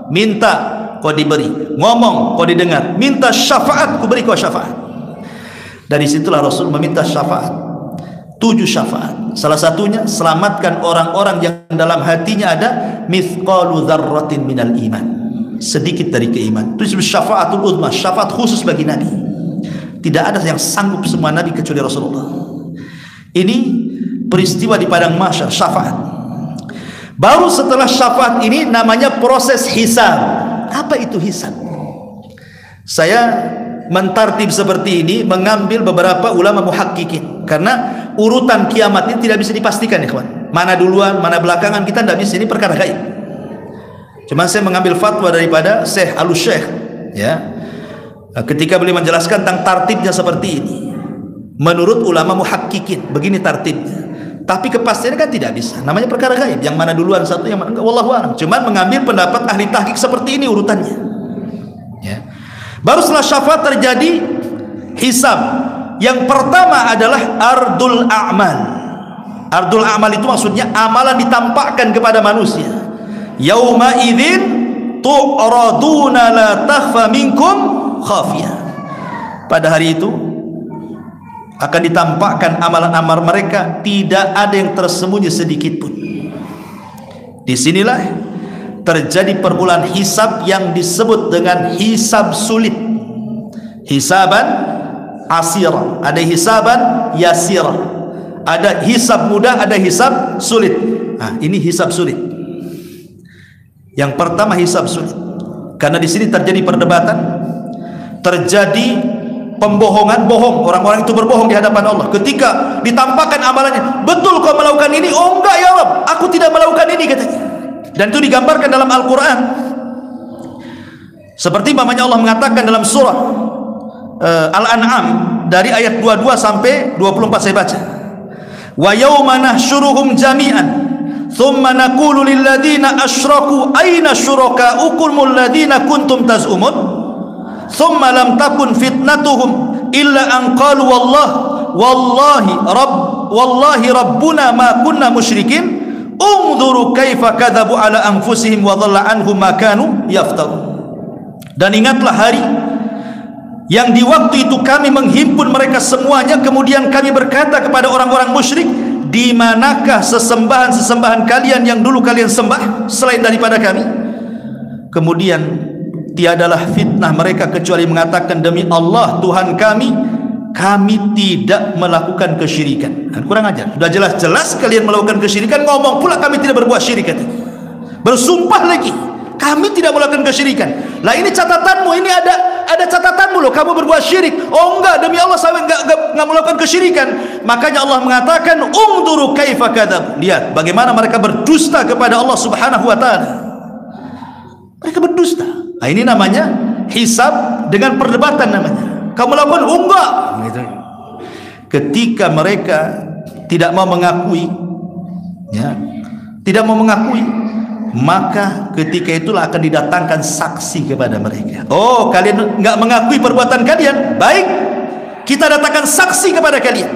minta kau diberi, ngomong kau didengar, minta syafaat ku beri kau syafaat. Dari situlah Rasul meminta syafaat, 7 syafaat. Salah satunya, selamatkan orang-orang yang dalam hatinya ada mithqalu dzarratin minal iman, sedikit dari keiman. Itu disebut syafaatul uzma, syafaat khusus bagi Nabi. Tidak ada yang sanggup semua Nabi kecuali Rasulullah. Ini peristiwa di padang mahsyar, syafaat. Baru setelah syafaat ini namanya proses hisab. Apa itu hisab? Saya mentartib seperti ini, mengambil beberapa ulama muhakkikin, karena urutan kiamat ini tidak bisa dipastikan ya kawan. Mana duluan, mana belakangan, kita tidak bisa, ini perkara gaib. Cuma saya mengambil fatwa daripada Syekh Al-Syekh, ya, ketika beliau menjelaskan tentang tartibnya seperti ini. Menurut ulama muhakkikin begini tartibnya, tapi kepastiannya kan tidak bisa, namanya perkara gaib, yang mana duluan satu, yang mana enggak, wallahu a'lam. Cuma mengambil pendapat ahli tahqiq seperti ini urutannya, ya. Baru setelah syafaat terjadi hisab. Yang pertama adalah ardul a'mal. Ardul a'mal itu maksudnya amalan ditampakkan kepada manusia. Yauma idzin tu'raduna la takhfa minkum khafiyah. Pada hari itu akan ditampakkan amalan-amal mereka, tidak ada yang tersembunyi sedikit pun. Disinilah terjadi permulaan hisab yang disebut dengan hisab sulit, hisaban asira, ada hisaban yasira, ada hisab mudah, ada hisab sulit. Nah, ini hisab sulit. Yang pertama hisab sulit, karena di sini terjadi perdebatan, terjadi pembohongan, orang-orang itu berbohong di hadapan Allah ketika ditampakkan amalannya. Betul kau melakukan ini? Oh enggak ya Rabb, aku tidak melakukan ini, katanya. Dan itu digambarkan dalam Al-Quran, seperti mamanya Allah mengatakan dalam surah Al-An'am dari ayat 22 sampai 24, saya baca. Wa yauma nahsyuruhum jami'an thumma naqulu lil ladzina asyraku aina syurakaukum alladzina kuntum tazumun thumma lam takun fitnatuhum illa an qalu wallahi rabbuna ma kunna musyrikin unzuru kaifa kadzabu ala anfusihim wa dhalla anhum ma kanu yaftarun. Dan ingatlah hari yang di waktu itu kami menghimpun mereka semuanya, kemudian kami berkata kepada orang-orang musyrik, di manakah sesembahan-sesembahan kalian yang dulu kalian sembah selain daripada kami? Kemudian tiadalah fitnah mereka kecuali mengatakan, demi Allah Tuhan kami tidak melakukan kesyirikan. Kurang ajar, sudah jelas-jelas kalian melakukan kesyirikan, ngomong pula kami tidak berbuat syirik. Bersumpah lagi, kami tidak melakukan kesyirikan. Lah ini catatanmu, ini ada catatanmu loh, kamu berbuat syirik. Oh enggak, demi Allah saya enggak melakukan kesyirikan. Makanya Allah mengatakan, ungduru kaifa kadzab. Lihat bagaimana mereka berdusta kepada Allah Subhanahu wa taala. Mereka berdusta. Nah, ini namanya hisab dengan perdebatan namanya. Kamu lakukan enggak gitu. Ketika mereka tidak mau mengakui, ya, tidak mau mengakui, maka ketika itulah akan didatangkan saksi kepada mereka. Oh, kalian enggak mengakui perbuatan kalian, baik, kita datangkan saksi kepada kalian.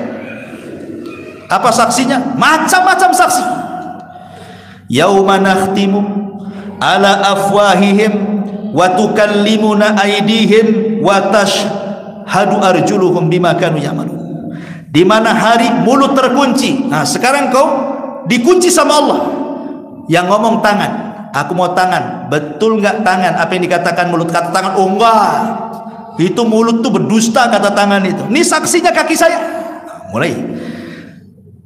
Apa saksinya? Macam-macam saksi. Yauma nakhtimu ala afwahihim wa tukallimuna aydihim wa tashhadu arjuluhum bima kanu ya'malun. Di mana hari mulut terkunci. Nah, sekarang kau dikunci sama Allah. Yang ngomong tangan, aku mau tangan. Betul nggak tangan? Apa yang dikatakan mulut? Kata tangan, oh enggak, itu mulut tuh berdusta, kata tangan itu. Ini saksinya kaki saya. Mulai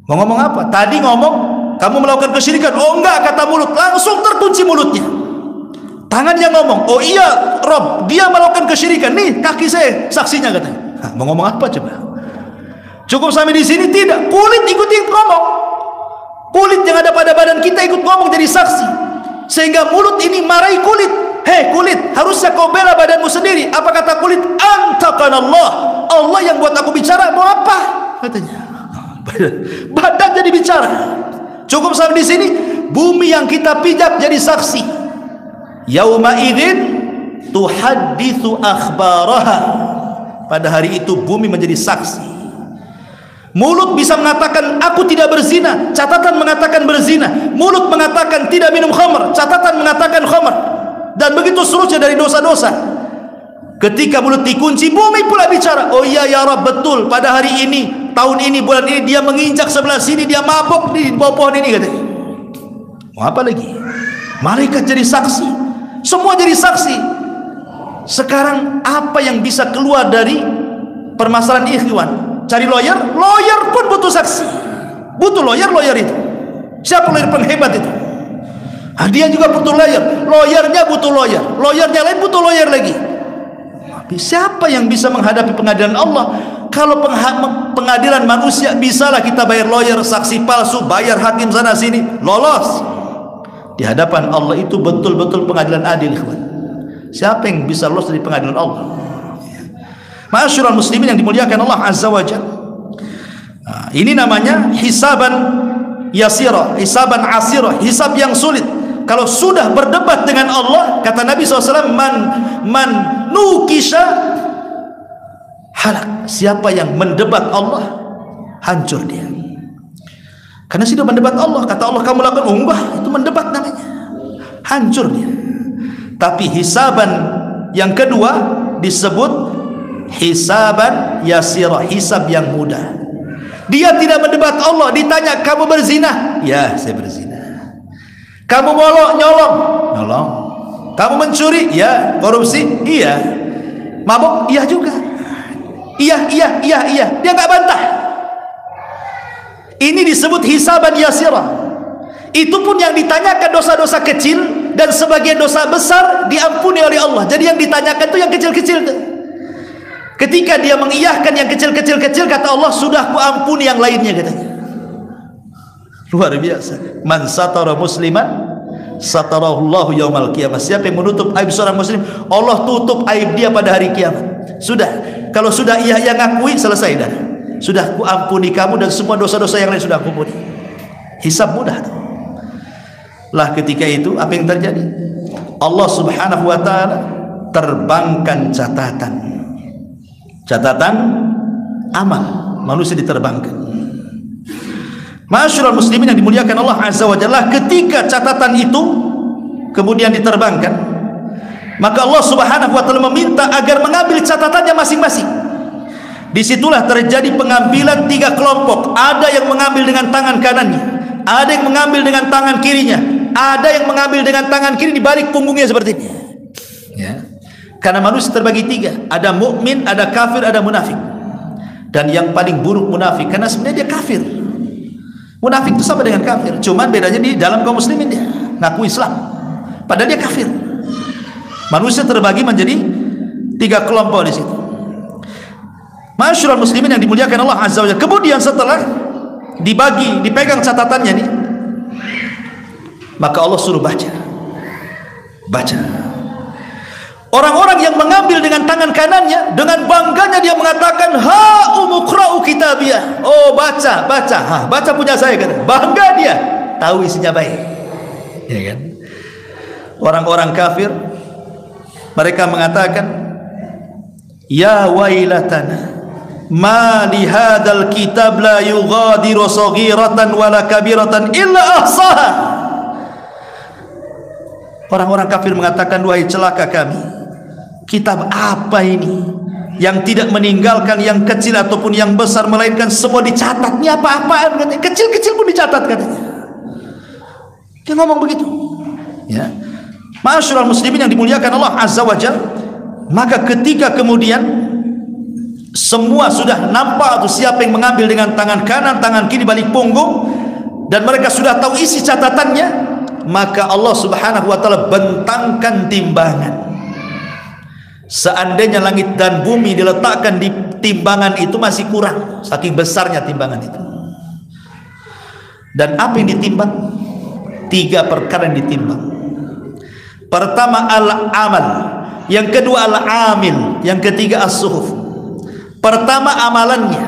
mau ngomong apa? Tadi ngomong kamu melakukan kesyirikan. Oh enggak, kata mulut. Langsung terkunci mulutnya. Tangan yang ngomong, oh iya Rob, dia melakukan kesyirikan. Nih kaki saya saksinya, katanya. Nah, mau ngomong apa coba? Cukup sampai di sini? Tidak. Kulit ikut ngomong. Kulit yang ada pada badan kita ikut ngomong jadi saksi, sehingga mulut ini marahi kulit. Hei kulit, harusnya kau bela badanmu sendiri. Apa kata kulit? Antaqanallah, Allah yang buat aku bicara. Mau apa? Katanya. Badan jadi bicara. Cukup sampai di sini. Bumi yang kita pijak jadi saksi. Yauma idzin tuhadditsu akhbaraha. Pada hari itu bumi menjadi saksi. Mulut bisa mengatakan aku tidak berzina, catatan mengatakan berzina. Mulut mengatakan tidak minum khamr, catatan mengatakan khamr. Dan begitu seterusnya dari dosa-dosa. Ketika mulut dikunci, bumi pula bicara. Oh iya ya Rabb, betul, pada hari ini, tahun ini, bulan ini dia menginjak sebelah sini, dia mabuk di bawah pohon ini, katanya. Mau apa lagi? Malaikat jadi saksi, semua jadi saksi. Sekarang apa yang bisa keluar dari permasalahan ikhwan? Cari lawyer, lawyer pun butuh saksi, butuh lawyer itu. Siapa lawyer penghebat itu? Ah, dia juga butuh lawyer, lawyernya butuh lawyer, lawyernya lain butuh lawyer lagi. Tapi siapa yang bisa menghadapi pengadilan Allah? Kalau pengadilan manusia, bisalah kita bayar lawyer, saksi palsu, bayar hakim sana sini, lolos. Di hadapan Allah itu betul-betul pengadilan adil. Siapa yang bisa lolos dari pengadilan Allah? Ma'asyiral muslimin yang dimuliakan Allah Azza wa Jalla. Nah, ini namanya hisaban yasira, hisaban asira, hisab yang sulit. Kalau sudah berdebat dengan Allah, kata Nabi SAW, man nukisha halak. Siapa yang mendebat Allah, hancur dia. Karena sudah mendebat Allah, kata Allah kamu lakukan, oh enggak, itu mendebat namanya, hancur dia. Tapi hisaban yang kedua disebut hisaban yasirah, hisab yang mudah. Dia tidak mendebat Allah. Ditanya kamu berzina? Ya, saya berzina. Kamu nyolong? Kamu mencuri? Ya. Korupsi? Iya. Mabuk? Iya juga. Iya. Dia nggak bantah. Ini disebut hisaban yasirah. Itu pun yang ditanyakan dosa-dosa kecil, dan sebagian dosa besar diampuni oleh Allah. Jadi yang ditanyakan itu yang kecil-kecil tuh. Ketika dia mengiyahkan yang kecil-kecil, kata Allah, sudah ku ampuni yang lainnya, katanya. Luar biasa. Man satara musliman satarahullahu yaumal qiyamah. Siapa yang menutup aib seorang muslim, Allah tutup aib dia pada hari kiamat. Sudah, kalau sudah ia yang ngakui, selesai dah. Sudah ku ampuni kamu dan semua dosa-dosa yang lain sudah aku ampuni. Hisab mudah tuh. Lah ketika itu apa yang terjadi? Allah Subhanahu wa taala terbangkan catatan amal manusia diterbangkan. Ma'asyiral muslimin yang dimuliakan Allah Azza wa Jalla, ketika catatan itu kemudian diterbangkan, maka Allah Subhanahu wa taala meminta agar mengambil catatannya masing-masing. Disitulah terjadi pengambilan 3 kelompok. Ada yang mengambil dengan tangan kanannya, ada yang mengambil dengan tangan kirinya, ada yang mengambil dengan tangan kiri di balik punggungnya seperti ini. Ya. Karena manusia terbagi 3, ada mukmin, ada kafir, ada munafik. Dan yang paling buruk munafik, karena sebenarnya dia kafir. Munafik itu sama dengan kafir, cuman bedanya di dalam kaum muslimin dia ngaku Islam, padahal dia kafir. Manusia terbagi menjadi 3 kelompok di situ. Ma'asyiral muslimin yang dimuliakan Allah Azza wa Jalla. Kemudian setelah dipegang catatannya nih, maka Allah suruh baca. Orang-orang yang mengambil dengan tangan kanannya, dengan bangganya dia mengatakan, ha umuqra'u kitabiyah. Oh, baca. Baca punya saya kan. Bangga dia, tahu isinya baik. Ya kan? Orang-orang kafir mereka mengatakan, ya wailatana ma li hadzal kitab la yughadiru saghiratan wala kabiratan illa ahsaha. Orang-orang kafir mengatakan, wahai celaka kami, kitab apa ini yang tidak meninggalkan yang kecil ataupun yang besar, melainkan semua dicatat. Ini apa-apaan katanya, kecil-kecil pun dicatat katanya. Dia ngomong begitu. Ya. Ma'asyiral muslimin yang dimuliakan Allah Azza wa Jalla, maka ketika kemudian semua sudah nampak atau siapa yang mengambil dengan tangan kanan, tangan kiri balik punggung, dan mereka sudah tahu isi catatannya, maka Allah Subhanahu wa taala bentangkan timbangan. Seandainya langit dan bumi diletakkan di timbangan itu masih kurang, saking besarnya timbangan itu. Dan apa yang ditimbang? 3 perkara yang ditimbang. Pertama al-amal, yang kedua al-amil, yang ketiga as-suhuf. Pertama amalannya,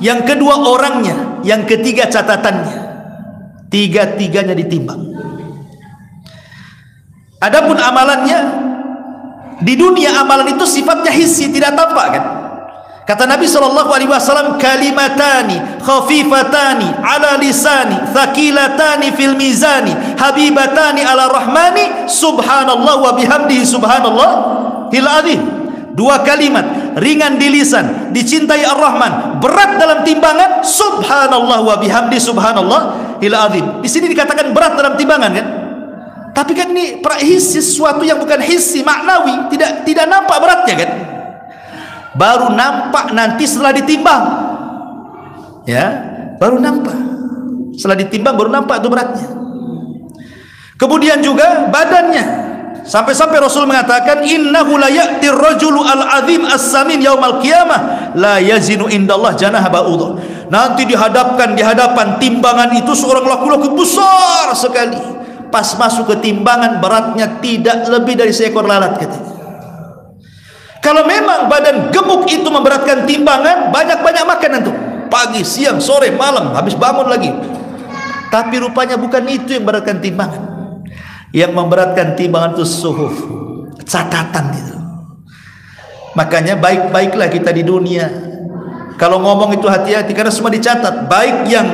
yang kedua orangnya, yang ketiga catatannya. 3-tiganya ditimbang. Adapun amalannya, di dunia amalan itu sifatnya hissi, tidak tampak kan? Kata Nabi SAW, kalimatani khafifatani ala lisani thaqilatani fil mizani habibatani ala rahmani subhanallah wa bihamdihi subhanallah hil azim. 2 kalimat ringan di lisan, dicintai Ar-Rahman, berat dalam timbangan, subhanallah wa bihamdi subhanallah hil azim. Di sini dikatakan berat dalam timbangan kan? Tapi kan ini hissi, sesuatu yang bukan hissi, maknawi, tidak nampak beratnya kan? Baru nampak nanti setelah ditimbang. Ya, baru nampak. Setelah ditimbang baru nampak itu beratnya. Kemudian juga badannya. Sampai-sampai Rasul mengatakan, innahu la ya'tir rajulu al-azim as-samin yaumal qiyamah la yazinu indallah janaha ba'udha. Nanti di hadapan timbangan itu seorang laki-laki besar sekali. Pas masuk ke timbangan beratnya tidak lebih dari seekor lalat katanya. Kalau memang badan gemuk itu memberatkan timbangan, banyak-banyak makan antum. Pagi, siang, sore, malam, habis bangun lagi. Tapi rupanya bukan itu yang memberatkan timbangan. Yang memberatkan timbangan itu suhuf, catatan itu. Makanya baik-baiklah kita di dunia. Kalau ngomong itu hati-hati, karena semua dicatat. Baik yang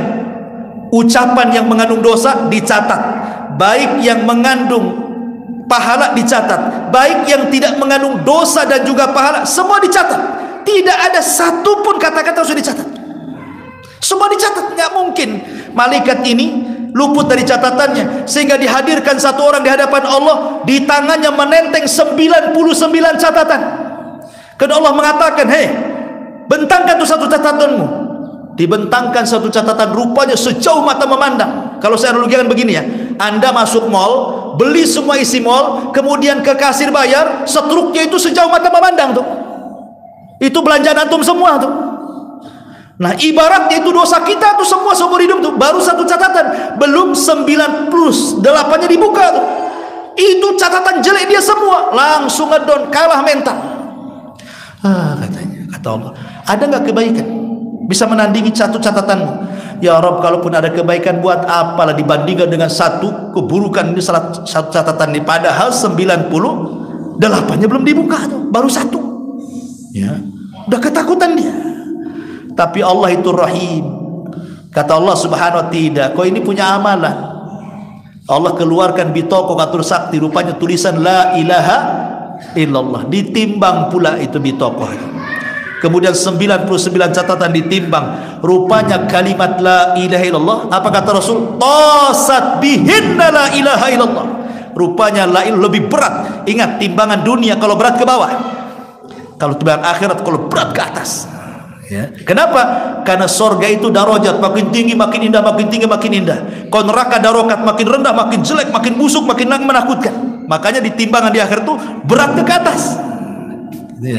ucapan yang mengandung dosa dicatat, baik yang mengandung pahala dicatat, baik yang tidak mengandung dosa dan juga pahala, semua dicatat. Tidak ada satu pun kata-kata sudah dicatat. Semua dicatat. Nggak mungkin malaikat ini luput dari catatannya, sehingga dihadirkan satu orang di hadapan Allah, di tangannya menenteng 99 catatan. Karena Allah mengatakan, hei, bentangkan tuh satu catatanmu. Dibentangkan satu catatan, rupanya sejauh mata memandang. Kalau saya analogikan begini ya, Anda masuk mall, beli semua isi mall, kemudian ke kasir bayar, setruknya itu sejauh mata memandang tuh. Itu belanjaan antum semua tuh. Nah, ibaratnya itu dosa kita tuh semua seumur hidup tuh, baru satu catatan, belum 98-nya dibuka tuh. Itu catatan jelek dia semua, langsung ngedon, kalah mental. Katanya, kata Allah, ada nggak kebaikan bisa menandingi satu catatanmu? ya Rabb, kalaupun ada kebaikan buat apalah dibandingkan dengan satu keburukan ini, salah satu catatan ini, padahal 98-nya belum dibuka tuh, baru satu. Ya, udah ketakutan dia. Tapi Allah itu Rahim. Kata Allah Subhanahu wa ta'ala, kau ini punya amalan. Allah keluarkan bitoko katur sakti, rupanya tulisan la ilaha illallah. Ditimbang pula itu bitoko. Kemudian 99 catatan ditimbang, rupanya kalimat la ilaha illallah. Apa kata Rasul? Tasat bihinna la ilaha illallah. Rupanya la ilaha lebih berat. Ingat, timbangan dunia kalau berat ke bawah, kalau timbangan akhirat kalau berat ke atas. Ya. Kenapa? Karena sorga itu darajat, makin tinggi makin indah, makin tinggi makin indah. Kalau neraka darokat, makin rendah makin jelek, makin busuk, makin menakutkan. Makanya di timbangan di akhir itu berat ke atas. Ya.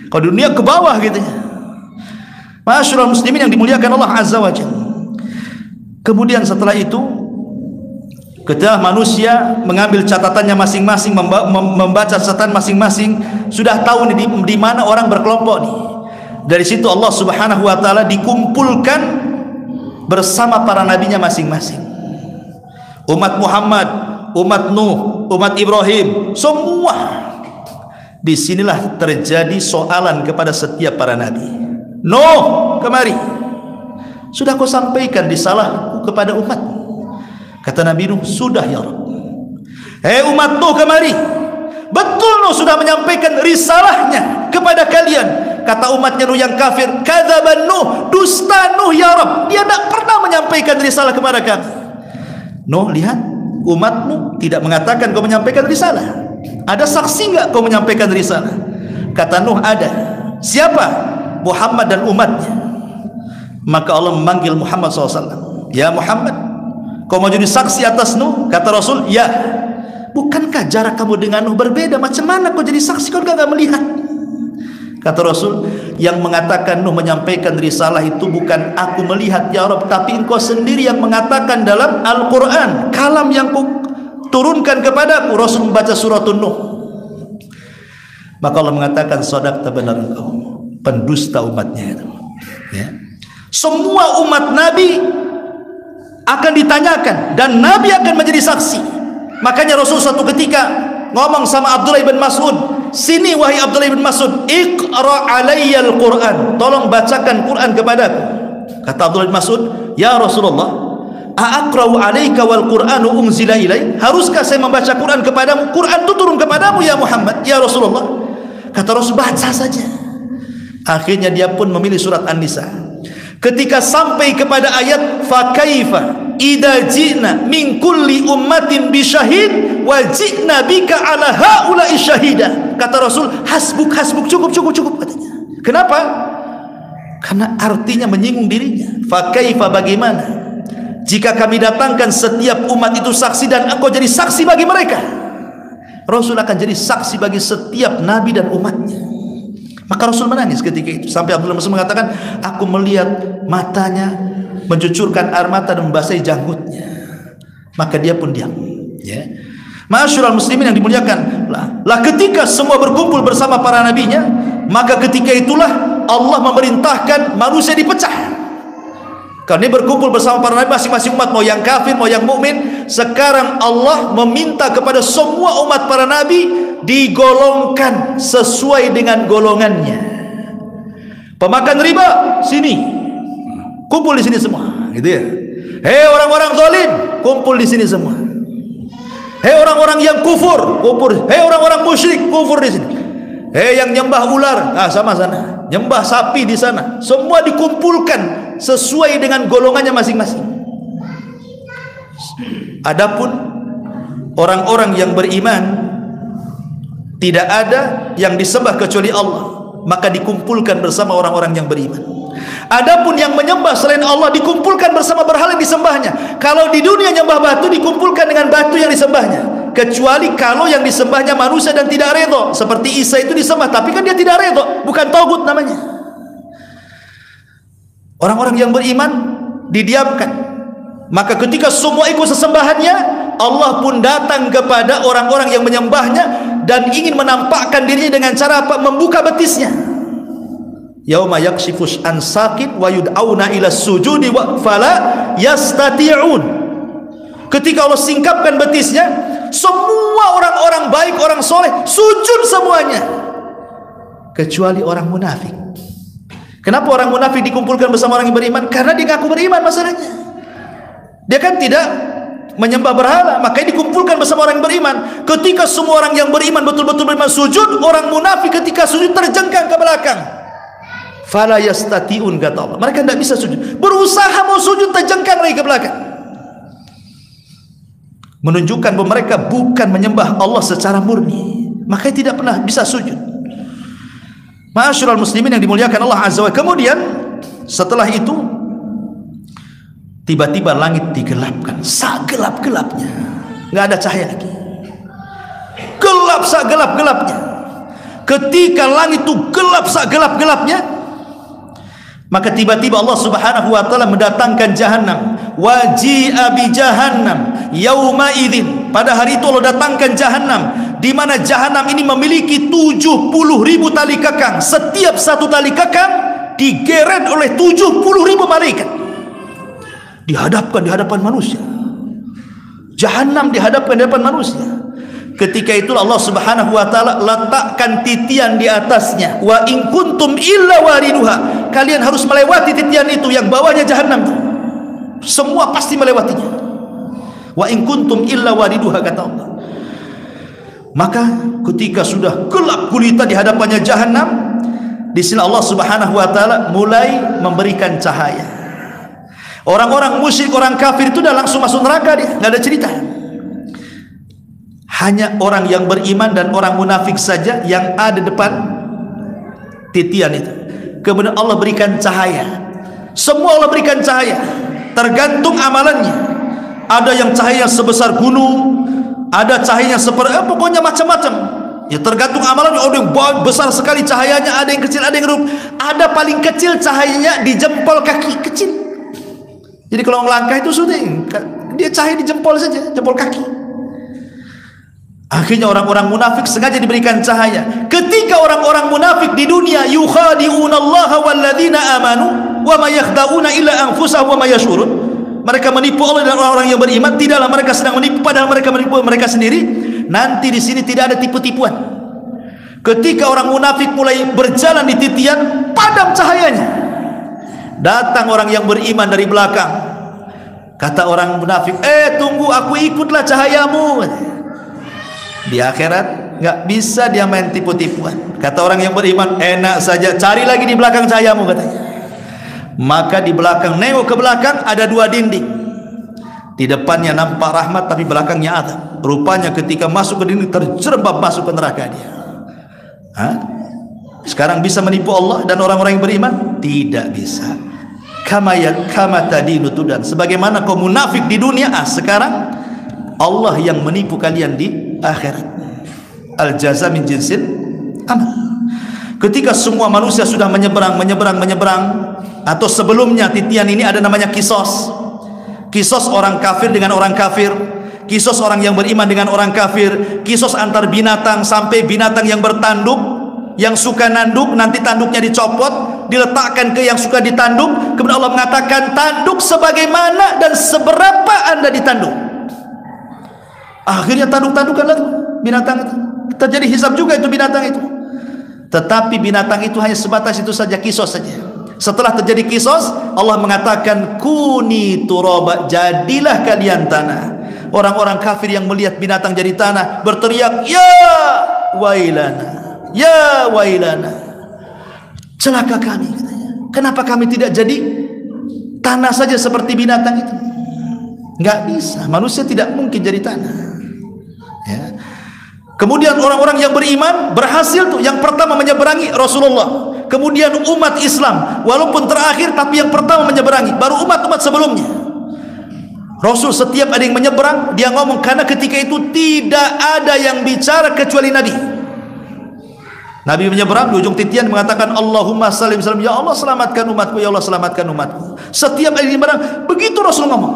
Kalau dunia ke bawah gitu ya. Masyaallah muslimin yang dimuliakan Allah Azza wa Jalla. Kemudian setelah itu, ketika manusia mengambil catatannya masing-masing, membaca catatan masing-masing, sudah tahu nih di mana orang berkelompok nih. Dari situ Allah Subhanahu wa taala dikumpulkan bersama para nabinya masing-masing. Umat Muhammad, umat Nuh, umat Ibrahim, semua. Disinilah terjadi soalan kepada setiap para nabi. Nuh, kemari. Sudah kau sampaikan risalahku kepada umat. Kata Nabi Nuh, sudah ya Rabb. Hei umat Nuh, kemari. Betul Nuh sudah menyampaikan risalahnya kepada kalian. Kata umatnya Nuh yang kafir, kadzaban Nuh, dusta Nuh ya Rabb. Dia tidak pernah menyampaikan risalah kepada kami. Nuh, lihat, umatmu tidak mengatakan kau menyampaikan risalah. Ada saksi enggak kau menyampaikan risalah? Kata Nuh, ada. Siapa? Muhammad dan umatnya. Maka Allah memanggil Muhammad SAW. Ya Muhammad, kau mau jadi saksi atas Nuh? Kata Rasul, ya. Bukankah jarak kamu dengan Nuh berbeda? Macam mana kau jadi saksi? Kau enggak melihat. Kata Rasul, yang mengatakan Nuh menyampaikan risalah itu bukan aku melihat ya Rabb, tapi engkau sendiri yang mengatakan dalam Al-Quran, kalam yang ku turunkan kepadaku. Rasul membaca surat Nuh. Maka Allah mengatakan, shadaqta, benar engkau, pendusta umatnya itu. Ya. Semua umat Nabi akan ditanyakan dan Nabi akan menjadi saksi. Makanya Rasul suatu ketika ngomong sama Abdullah bin Mas'ud, sini wahai Abdullah bin Mas'ud, iqra alayya al-Quran, tolong bacakan Quran kepadaku. Kata Abdullah bin Mas'ud, ya Rasulullah, a'aqra'u alayka wal Qur'anu unzila ilai, haruskah saya membaca Quran kepadamu? Quran itu turun kepadamu ya Muhammad, ya Rasulullah. Kata Rasul, baca saja. Akhirnya dia pun memilih surat An-Nisa. Ketika sampai kepada ayat fa kaifa idza ji'na min kulli ummatin bi syahid wa ji'na bika ala haula'i syahida. Kata Rasul, hasbuk, cukup katanya. Kenapa? Karena artinya menyinggung dirinya. Fa kaifa, bagaimana jika kami datangkan setiap umat itu saksi dan engkau jadi saksi bagi mereka? Rasul akan jadi saksi bagi setiap nabi dan umatnya. Maka Rasul menangis ketika itu, sampai Abdullah bin Mas'ud mengatakan, aku melihat matanya mencucurkan air mata dan membasahi janggutnya. Maka dia pun diam. Ya. Masyaallah muslimin yang dimuliakan, lah ketika semua berkumpul bersama para nabinya, maka ketika itulah Allah memerintahkan manusia dipecah. Karena berkumpul bersama para nabi masing-masing umat, mau yang kafir mau yang mukmin. Sekarang Allah meminta kepada semua umat para nabi digolongkan sesuai dengan golongannya. Pemakan riba, sini, kumpul di sini semua, gitu ya. Hei orang-orang zalim, kumpul di sini semua. Hei orang-orang yang kufur, kufur. Hei orang-orang musyrik, kufur di sini. Hei yang nyembah ular, sama sana. Nyembah sapi di sana. Semua dikumpulkan sesuai dengan golongannya masing-masing. Adapun orang-orang yang beriman, tidak ada yang disembah kecuali Allah, maka dikumpulkan bersama orang-orang yang beriman. Adapun yang menyembah selain Allah dikumpulkan bersama berhala yang disembahnya. Kalau di dunia nyembah batu, dikumpulkan dengan batu yang disembahnya. Kecuali kalau yang disembahnya manusia dan tidak redha, seperti Isa itu disembah tapi kan dia tidak redha, bukan togut namanya. Orang-orang yang beriman didiamkan. Maka ketika semua ikut sesembahannya, Allah pun datang kepada orang-orang yang menyembahnya dan ingin menampakkan dirinya dengan cara apa? Membuka betisnya. yauma yakshifu an saqit wa yud'auna ila sujudi wa fala yastati'un. Ketika Allah singkapkan betisnya, semua orang-orang baik, orang soleh sujud semuanya, kecuali orang munafik. Kenapa orang munafik dikumpulkan bersama orang yang beriman? Karena dia ngaku beriman masalahnya. Dia kan tidak menyembah berhala, makanya dikumpulkan bersama orang yang beriman. Ketika semua orang yang beriman betul-betul beriman sujud, orang munafik ketika sujud terjengkang ke belakang. Fala yastati'un, kata Allah. Mereka tidak bisa sujud. Berusaha mau sujud, terjengkang lagi ke belakang. Menunjukkan bahwa mereka bukan menyembah Allah secara murni, makanya tidak pernah bisa sujud. Ma'asyiral muslimin yang dimuliakan Allah Azza wa Jalla. Kemudian setelah itu tiba-tiba langit digelapkan, segelap-gelapnya, nggak ada cahaya lagi, gelap segelap-gelapnya. Ketika langit itu gelap segelap-gelapnya, maka tiba-tiba Allah Subhanahu wa taala mendatangkan Jahannam. Waji'a bi Jahannam yauma idzin. Pada hari itu Allah datangkan Jahannam, di mana Jahannam ini memiliki 70.000 tali kekang. Setiap satu tali kekang digeret oleh 70.000 malaikat. Dihadapkan di hadapan manusia. Jahannam dihadapkan di hadapan manusia. Ketika itu Allah Subhanahu wa taala letakkan titian di atasnya. Wa in kuntum illa wariduha. Kalian harus melewati titian itu yang bawahnya Jahannam itu. Semua pasti melewatinya. Wa in kuntum illa wariduha, kata Allah. Maka ketika sudah gelap gulita di hadapannya Jahannam, di sini Allah Subhanahu wa taala mulai memberikan cahaya. Orang-orang musyrik, orang kafir itu udah langsung masuk neraka, dia nggak ada cerita. Hanya orang yang beriman dan orang munafik saja yang ada depan titian itu. Kemudian Allah berikan cahaya. Semua Allah berikan cahaya, tergantung amalannya. Ada yang cahaya sebesar gunung, ada cahayanya seperti pokoknya macam-macam. Ya tergantung amalannya. Ada yang besar sekali cahayanya, ada yang kecil, ada yang rup. Ada paling kecil cahayanya di jempol kaki, kecil. Jadi kalau melangkah itu sudah dia cahaya di jempol saja, jempol kaki. Akhirnya orang-orang munafik sengaja diberikan cahaya. Ketika orang-orang munafik di dunia yukhadi'unallaha walladzina amanu wa ma yakhda'una illa anfusahum wa ma yash'urun. Mereka menipu Allah dan orang-orang yang beriman, tidaklah mereka sedang menipu padahal mereka menipu mereka sendiri. Nanti di sini tidak ada tipu-tipuan. Ketika orang munafik mulai berjalan di titian, padam cahayanya. Datang orang yang beriman dari belakang. Kata orang munafik, tunggu, aku ikutlah cahayamu. Di akhirat nggak bisa dia main tipu-tipuan. Kata orang yang beriman, enak saja, cari lagi di belakang cahayamu, katanya. Maka di belakang, nengok ke belakang, ada dua dinding. Di depannya nampak rahmat, tapi belakangnya azab. Rupanya ketika masuk ke dinding, terjerembab masuk ke neraka dia. Sekarang bisa menipu Allah dan orang-orang yang beriman? Tidak bisa. Kama tadinu tudan. Sebagaimana kau munafik di dunia, sekarang Allah yang menipu kalian di akhirat. Al jaza min jinsil amal. Ketika semua manusia sudah menyeberang, atau sebelumnya titian ini ada namanya kisos. Kisos orang kafir dengan orang kafir, kisos orang yang beriman dengan orang kafir, kisos antar binatang sampai binatang yang bertanduk, yang suka nanduk nanti tanduknya dicopot, diletakkan ke yang suka ditanduk. Kemudian Allah mengatakan tanduk sebagaimana dan seberapa Anda ditanduk. Akhirnya tanduk-tandukan lagi binatang itu. Terjadi hisab juga itu binatang itu. Tetapi binatang itu hanya sebatas itu saja, kisos saja. Setelah terjadi kisos, Allah mengatakan kuni turaba, jadilah kalian tanah. Orang-orang kafir yang melihat binatang jadi tanah berteriak, ya wailana, ya wailana, celaka kami, katanya. Kenapa kami tidak jadi tanah saja seperti binatang itu? Nggak bisa, manusia tidak mungkin jadi tanah, ya. Kemudian orang-orang yang beriman berhasil tuh, yang pertama menyeberangi Rasulullah. Kemudian umat Islam, walaupun terakhir tapi yang pertama menyeberangi, baru umat-umat sebelumnya. Rasul setiap ada yang menyeberang, dia ngomong, karena ketika itu tidak ada yang bicara kecuali Nabi. Nabi menyeberang di ujung titian mengatakan Allahumma salim salam, ya Allah selamatkan umatku, ya Allah selamatkan umatku. Setiap ada yang menyeberang, begitu Rasul ngomong.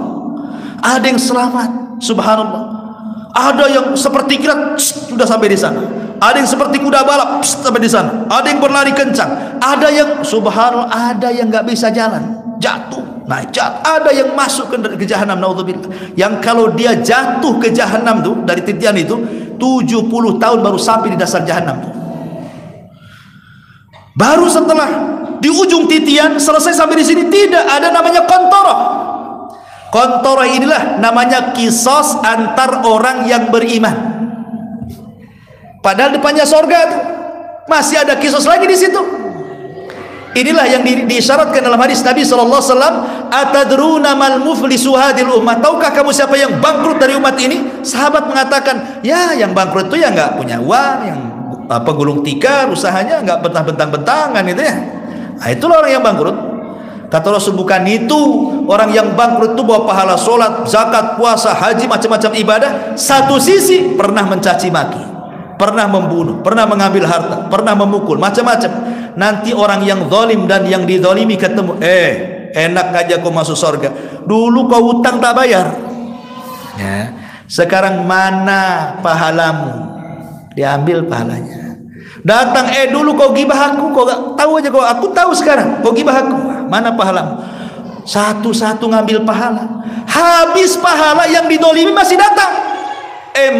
Ada yang selamat, subhanallah. Ada yang seperti kilat sudah sampai di sana. ada yang seperti kuda balap sampai di sana, ada yang berlari kencang, ada yang subhanallah, ada yang nggak bisa jalan, jatuh, naik jatuh, ada yang masuk ke jahanam, naudzubillah. Yang kalau dia jatuh ke jahanam tuh dari titian itu 70 tahun baru sampai di dasar jahanam tuh. Baru setelah di ujung titian selesai sampai di sini tidak ada namanya kontoroh. Kontoroh inilah namanya kisos antar orang yang beriman. Padahal depannya sorga tuh masih ada kisos lagi di situ. Inilah yang diisyaratkan dalam hadis Nabi sallallahu alaihi wasallam, atadruna mal muflisu hadil ummah, tahukah kamu siapa yang bangkrut dari umat ini? Sahabat mengatakan, ya yang bangkrut itu yang nggak punya uang, yang gulung tikar, usahanya nggak bentang-bentangan itu ya. Nah, itulah orang yang bangkrut. Kata Rasul, bukan itu. Orang yang bangkrut itu bawa pahala sholat, zakat, puasa, haji, macam-macam ibadah, satu sisi pernah mencaci maki, pernah membunuh, pernah mengambil harta, pernah memukul, macam-macam. Nanti orang yang zalim dan yang dizalimi ketemu, enak aja kau masuk surga, dulu kau hutang tak bayar ya. Sekarang mana pahalamu? Diambil pahalanya. Datang, dulu kau gibah aku, kau gak tahu aja, kau aku tahu sekarang kau gibah aku, mana pahalamu? Satu-satu ngambil pahala, habis pahala yang didolimi masih datang.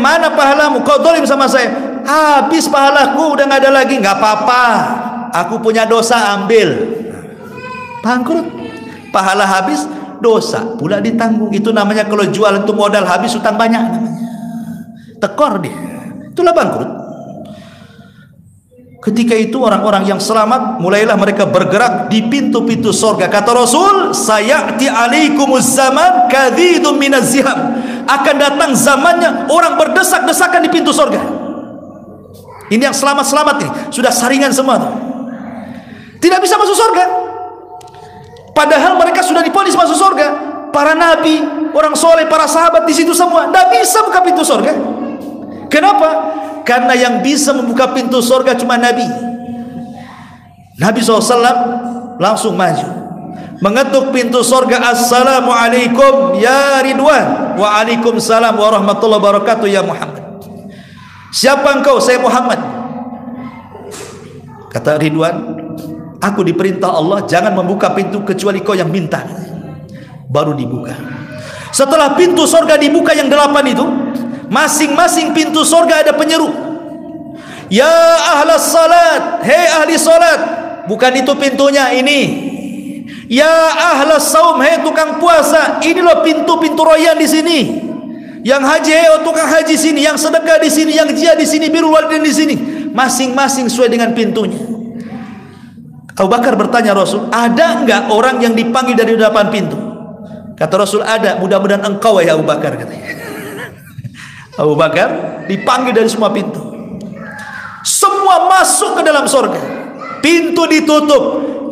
Mana pahalamu? Kau dolim sama saya, habis pahalaku udah nggak ada lagi. Nggak apa-apa, aku punya dosa, ambil. Bangkrut, pahala habis, dosa pula ditanggung. Itu namanya kalau jual itu modal habis, utang banyak namanya. Tekor dia, itulah bangkrut. Ketika itu orang-orang yang selamat mulailah mereka bergerak di pintu-pintu surga. Kata Rasul, sayati alaikumuz zaman kadhidum minaz ziham, akan datang zamannya orang berdesak-desakan di pintu surga. Ini yang selamat-selamat nih, sudah saringan semua tuh. Tidak bisa masuk surga, padahal mereka sudah diponis masuk surga. Para nabi, orang soleh, para sahabat di situ semua, tidak bisa buka pintu surga. Kenapa? Karena yang bisa membuka pintu surga cuma Nabi. Nabi SAW langsung maju, mengetuk pintu surga. Assalamualaikum ya Ridwan. Waalaikumsalam warahmatullahi wabarakatuh ya Muhammad. Siapa engkau? Saya Muhammad. Kata Ridwan, aku diperintah Allah jangan membuka pintu kecuali kau yang minta. Baru dibuka. Setelah pintu surga dibuka yang 8 itu, masing-masing pintu surga ada penyeru. Ya ahlas salat, hei ahli salat. Bukan itu pintunya, ini. Ya ahlas saum, hei tukang puasa. Ini loh pintu-pintu royan di sini. Yang haji, hei tukang haji sini. Yang sedekah di sini, yang jihad di sini, birrul walidain di sini. Masing-masing sesuai dengan pintunya. Abu Bakar bertanya Rasul, ada enggak orang yang dipanggil dari 8 pintu? Kata Rasul, ada. Mudah-mudahan engkau ya Abu Bakar, katanya. Abu Bakar dipanggil dari semua pintu, semua masuk ke dalam surga, pintu ditutup.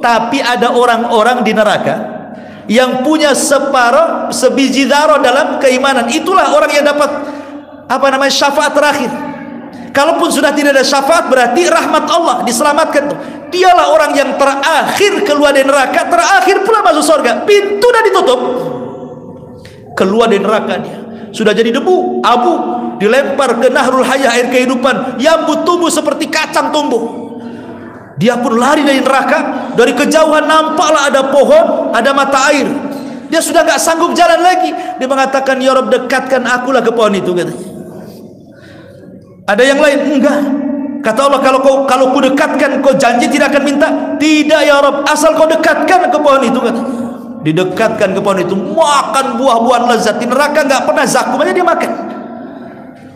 Tapi ada orang-orang di neraka yang punya separuh sebiji zarah dalam keimanan. Itulah orang yang dapat syafaat terakhir. Kalaupun sudah tidak ada syafaat, berarti rahmat Allah, diselamatkan tuh. Dialah orang yang terakhir keluar dari neraka, terakhir pula masuk surga. Pintu dah ditutup, keluar dari neraka dia sudah jadi debu, abu, dilempar ke Nahrul Hayah, air kehidupan yang tumbuh seperti kacang tumbuh. Dia pun lari dari neraka. Dari kejauhan nampaklah ada pohon, ada mata air. Dia sudah gak sanggup jalan lagi. Dia mengatakan, ya Rabb, dekatkan akulah ke pohon itu, katanya. Ada yang lain? Enggak. Kata Allah, kalau ku dekatkan, kau janji tidak akan minta? Tidak ya Rabb, asal kau dekatkan ke pohon itu, katanya. Didekatkan ke pohon itu, makan buah-buahan lezat. Di neraka nggak pernah zakum aja dia makan.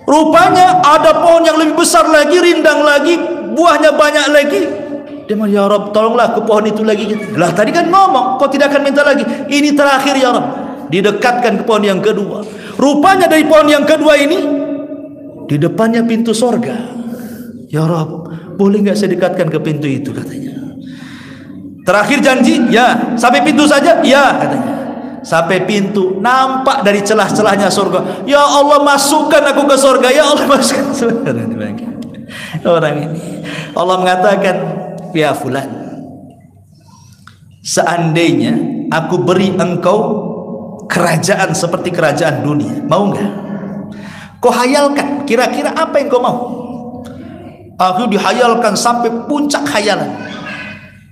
Rupanya ada pohon yang lebih besar lagi, rindang lagi, buahnya banyak lagi. Dia bilang, ya Rabb, tolonglah ke pohon itu lagi. Lah tadi kan ngomong kau tidak akan minta lagi, ini terakhir ya Rabb. Didekatkan ke pohon yang kedua. Rupanya dari pohon yang kedua ini, di depannya pintu sorga. Ya Rabb, boleh nggak saya dekatkan ke pintu itu, katanya. Terakhir janji, ya. Sampai pintu saja, ya, katanya. Sampai pintu, nampak dari celah-celahnya surga. Ya Allah, masukkan aku ke surga. Ya Allah, masukkan. Orang ini, Allah mengatakan, ya fulan, seandainya aku beri engkau kerajaan seperti kerajaan dunia, mau enggak? Kau hayalkan, kira-kira apa yang kau mau? Akhirnya dihayalkan sampai puncak khayalan.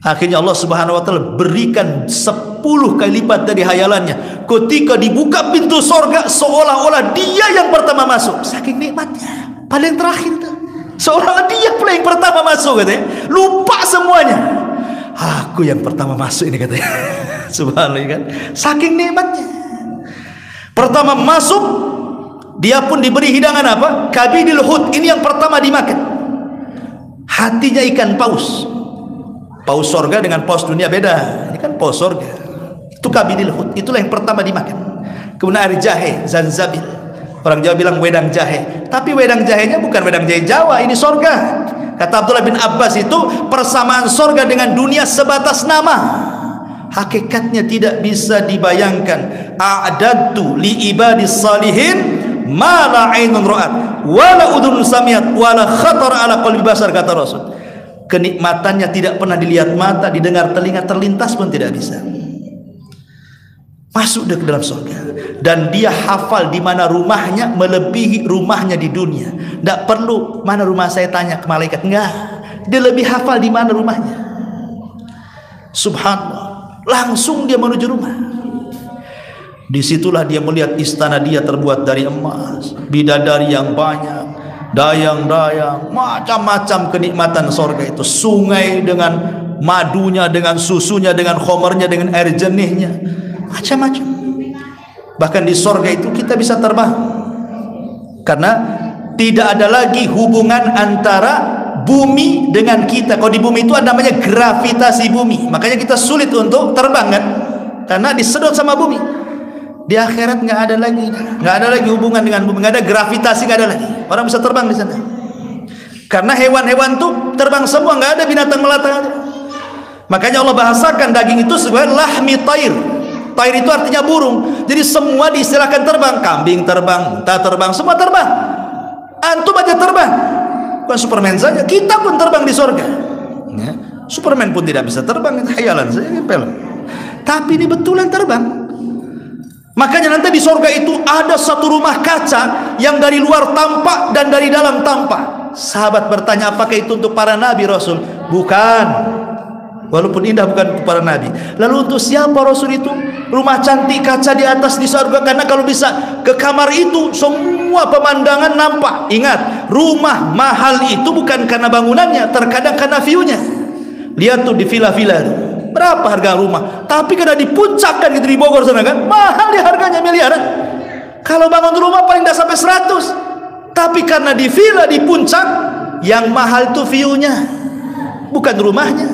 Akhirnya Allah Subhanahu wa taala berikan 10 kali lipat dari hayalannya. Ketika dibuka pintu sorga, seolah-olah dia yang pertama masuk. Saking nikmatnya, paling terakhir tuh. Seolah-olah dia pula yang pertama masuk katanya. Lupa semuanya. Aku yang pertama masuk ini katanya. Subhanallah kan. Saking nikmatnya. Pertama masuk, dia pun diberi hidangan apa? Kabidil hut. Ini yang pertama dimakan. Hatinya ikan paus. Paus sorga dengan paus dunia beda. Ini kan paus sorga. Itu kabidil hut. Itulah yang pertama dimakan. Kemudian air jahe, zanzabil. Orang Jawa bilang wedang jahe. Tapi wedang jahenya bukan wedang jahe Jawa. Ini sorga. Kata Abdullah bin Abbas itu persamaan sorga dengan dunia sebatas nama. Hakikatnya tidak bisa dibayangkan. A'dadtu li ibadis salihin ma la ainun ra'at wala udhun samiat wala khatar ala qalbi basar, kata Rasul. Kenikmatannya tidak pernah dilihat mata, didengar telinga, terlintas pun tidak bisa. Masuk ke dalam surga dan dia hafal di mana rumahnya melebihi rumahnya di dunia. Tidak perlu mana rumah saya tanya ke malaikat, enggak. Dia lebih hafal di mana rumahnya. Subhanallah, langsung dia menuju rumah. Disitulah dia melihat istana dia terbuat dari emas, bidadari yang banyak, dayang-dayang, macam-macam kenikmatan sorga itu. Sungai dengan madunya, dengan susunya, dengan khomernya, dengan air jernihnya, macam-macam. Bahkan di sorga itu kita bisa terbang, karena tidak ada lagi hubungan antara bumi dengan kita. Kalau di bumi itu ada namanya gravitasi bumi, makanya kita sulit untuk terbang kan, karena disedot sama bumi. Di akhirat nggak ada lagi hubungan dengan bumi, nggak ada gravitasi, nggak ada lagi. Orang bisa terbang di sana. Karena hewan-hewan tuh terbang semua, nggak ada binatang melata. Makanya Allah bahasakan daging itu sebagai lahmi tair. Tair itu artinya burung. Jadi semua diistilahkan terbang. Kambing terbang, unta terbang, semua terbang. Antum aja terbang. Bukan Superman saja, kita pun terbang di surga. Ya. Superman pun tidak bisa terbang, itu khayalan saja, film. Tapi ini betulan terbang. Makanya nanti di surga itu ada satu rumah kaca yang dari luar tampak dan dari dalam tampak. Sahabat bertanya, apakah itu untuk para nabi Rasul? Bukan. Walaupun indah, bukan untuk para nabi. Lalu untuk siapa Rasul itu? Rumah cantik kaca di atas di surga. Karena kalau bisa ke kamar itu semua pemandangan nampak. Ingat, rumah mahal itu bukan karena bangunannya, terkadang karena view-nya. Lihat tuh di villa-villa itu, berapa harga rumah? Tapi karena di puncak kan gitu, di Bogor sana kan, mahal ya harganya, miliaran. Kalau bangun rumah paling tidak sampai 100. Tapi karena di villa di puncak, yang mahal itu view-nya, bukan rumahnya.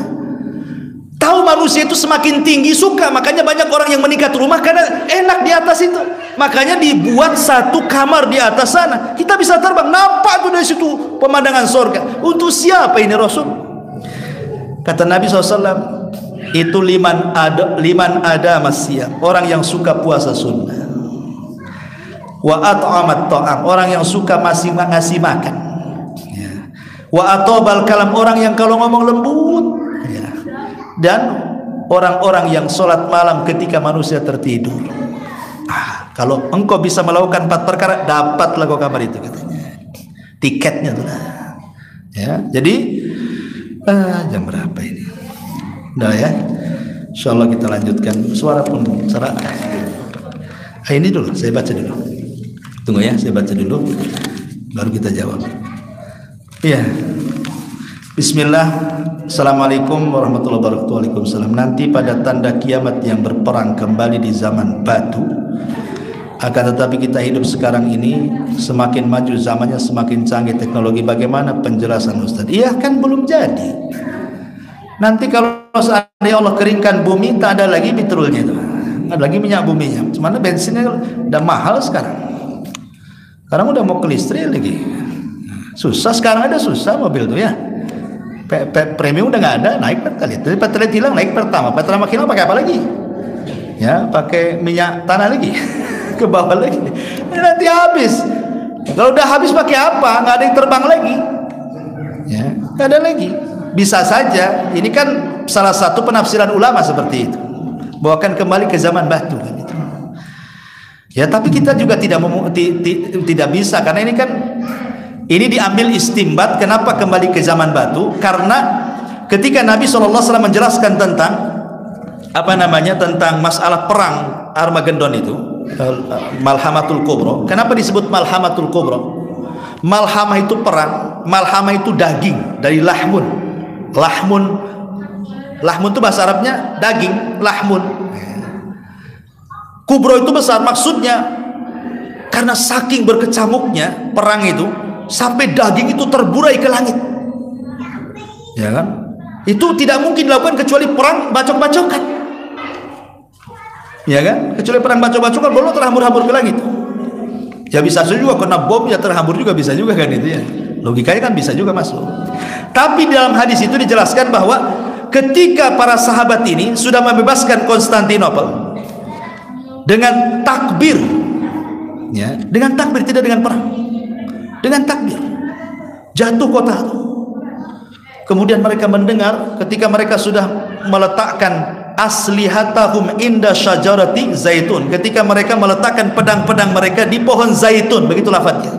Tahu manusia itu semakin tinggi suka, makanya banyak orang yang menikah rumah karena enak di atas itu. Makanya dibuat satu kamar di atas sana. Kita bisa terbang, nampak tuh dari situ pemandangan surga. Untuk siapa ini Rasul? Kata Nabi SAW, itu liman ada masyam, orang yang suka puasa sunnah. Wa at'amat ta'am, orang yang suka masih ngasih makan. Ya. Wa atobal kalam, orang yang kalau ngomong lembut. Ya. Dan orang-orang yang sholat malam ketika manusia tertidur. Kalau engkau bisa melakukan 4 perkara, dapatlah kau kamar itu katanya. Tiketnya tuh. Ya, jadi jam berapa ini? Udah ya. Insyaallah kita lanjutkan. Suara pun serak. Ini dulu, saya baca dulu. Tunggu ya, saya baca dulu, baru kita jawab. Iya. Bismillah. Assalamualaikum warahmatullahi wabarakatuh. Waalaikumsalam. Nanti pada tanda kiamat yang berperang kembali di zaman batu. Akan tetapi kita hidup sekarang ini semakin maju zamannya, semakin canggih teknologi. Bagaimana penjelasan Ustaz? Iya kan belum jadi. Nanti kalau seandainya Allah keringkan bumi, tak ada lagi petrolnya itu, nggak ada lagi minyak buminya. Cuman bensinnya udah mahal sekarang. Sekarang udah mau ke listrik lagi. Susah sekarang, ada susah mobil tuh ya. Premium udah nggak ada, naik kali. Tapi Pertalite hilang, naik pertama. Pertama hilang pakai apa lagi? Ya pakai minyak tanah lagi. Ke bawah lagi. Ini nanti habis. Kalau udah habis pakai apa? Nggak ada yang terbang lagi. Ya, nggak ada lagi. Bisa saja. Ini kan salah satu penafsiran ulama seperti itu. Bawakan kembali ke zaman batu. Gitu. Ya, tapi kita juga tidak bisa karena Ini diambil istimbat. Kenapa kembali ke zaman batu? Karena ketika Nabi SAW menjelaskan tentang tentang masalah perang Armageddon itu, Malhamatul Kubra. Kenapa disebut Malhamatul Kubra? Malhamah itu perang, malhamah itu daging dari lahmun. Lahmun itu bahasa Arabnya daging, lahmun. Kubra itu besar, maksudnya karena saking berkecamuknya perang itu sampai daging itu terburai ke langit. Ya kan? Itu tidak mungkin dilakukan kecuali perang bacok-bacokan. Ya kan? Kecuali perang bacok-bacokan baru terhambur-hambur ke langit. Ya bisa juga kena bom ya terhambur juga, bisa juga kan itu ya. Logikanya kan bisa juga masuk. Tapi dalam hadis itu dijelaskan bahwa ketika para sahabat ini sudah membebaskan Konstantinopel dengan takbir, ya, dengan takbir, tidak dengan perang, dengan takbir, jatuh kota itu. Kemudian mereka mendengar ketika mereka sudah meletakkan aslihatahum inda syajarati zaitun, ketika mereka meletakkan pedang-pedang mereka di pohon zaitun, begitu lafadznya.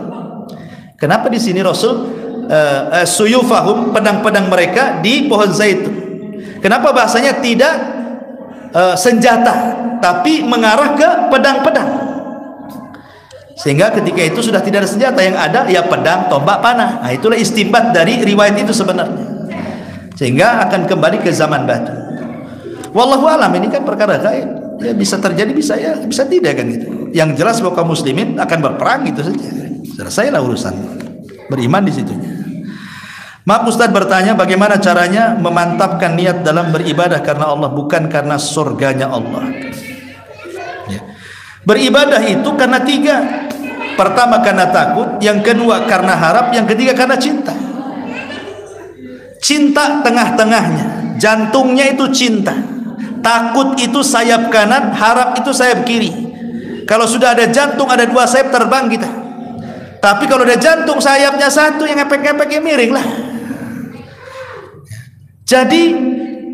Kenapa di sini Rasul suyufahum, pedang-pedang mereka di pohon zaitun? Kenapa bahasanya tidak senjata tapi mengarah ke pedang-pedang? Sehingga ketika itu sudah tidak ada senjata, yang ada ya pedang, tombak, panah. Nah, itulah istimbat dari riwayat itu sebenarnya. Sehingga akan kembali ke zaman batu. Wallahu alam, ini kan perkara gaib. Ya bisa terjadi, bisa ya, bisa tidak kan gitu. Yang jelas bahwa kaum muslimin akan berperang itu saja. Selesailah urusan. Beriman di situnya. Maaf Ustaz bertanya, bagaimana caranya memantapkan niat dalam beribadah karena Allah, bukan karena surganya Allah. Ya. Beribadah itu karena tiga. Pertama karena takut, yang kedua karena harap, yang ketiga karena cinta. Cinta tengah-tengahnya, jantungnya itu cinta. Takut itu sayap kanan, harap itu sayap kiri. Kalau sudah ada jantung, ada dua sayap, terbang kita. Tapi kalau ada jantung sayapnya satu, yang ngepek-ngepek ya miring lah. Jadi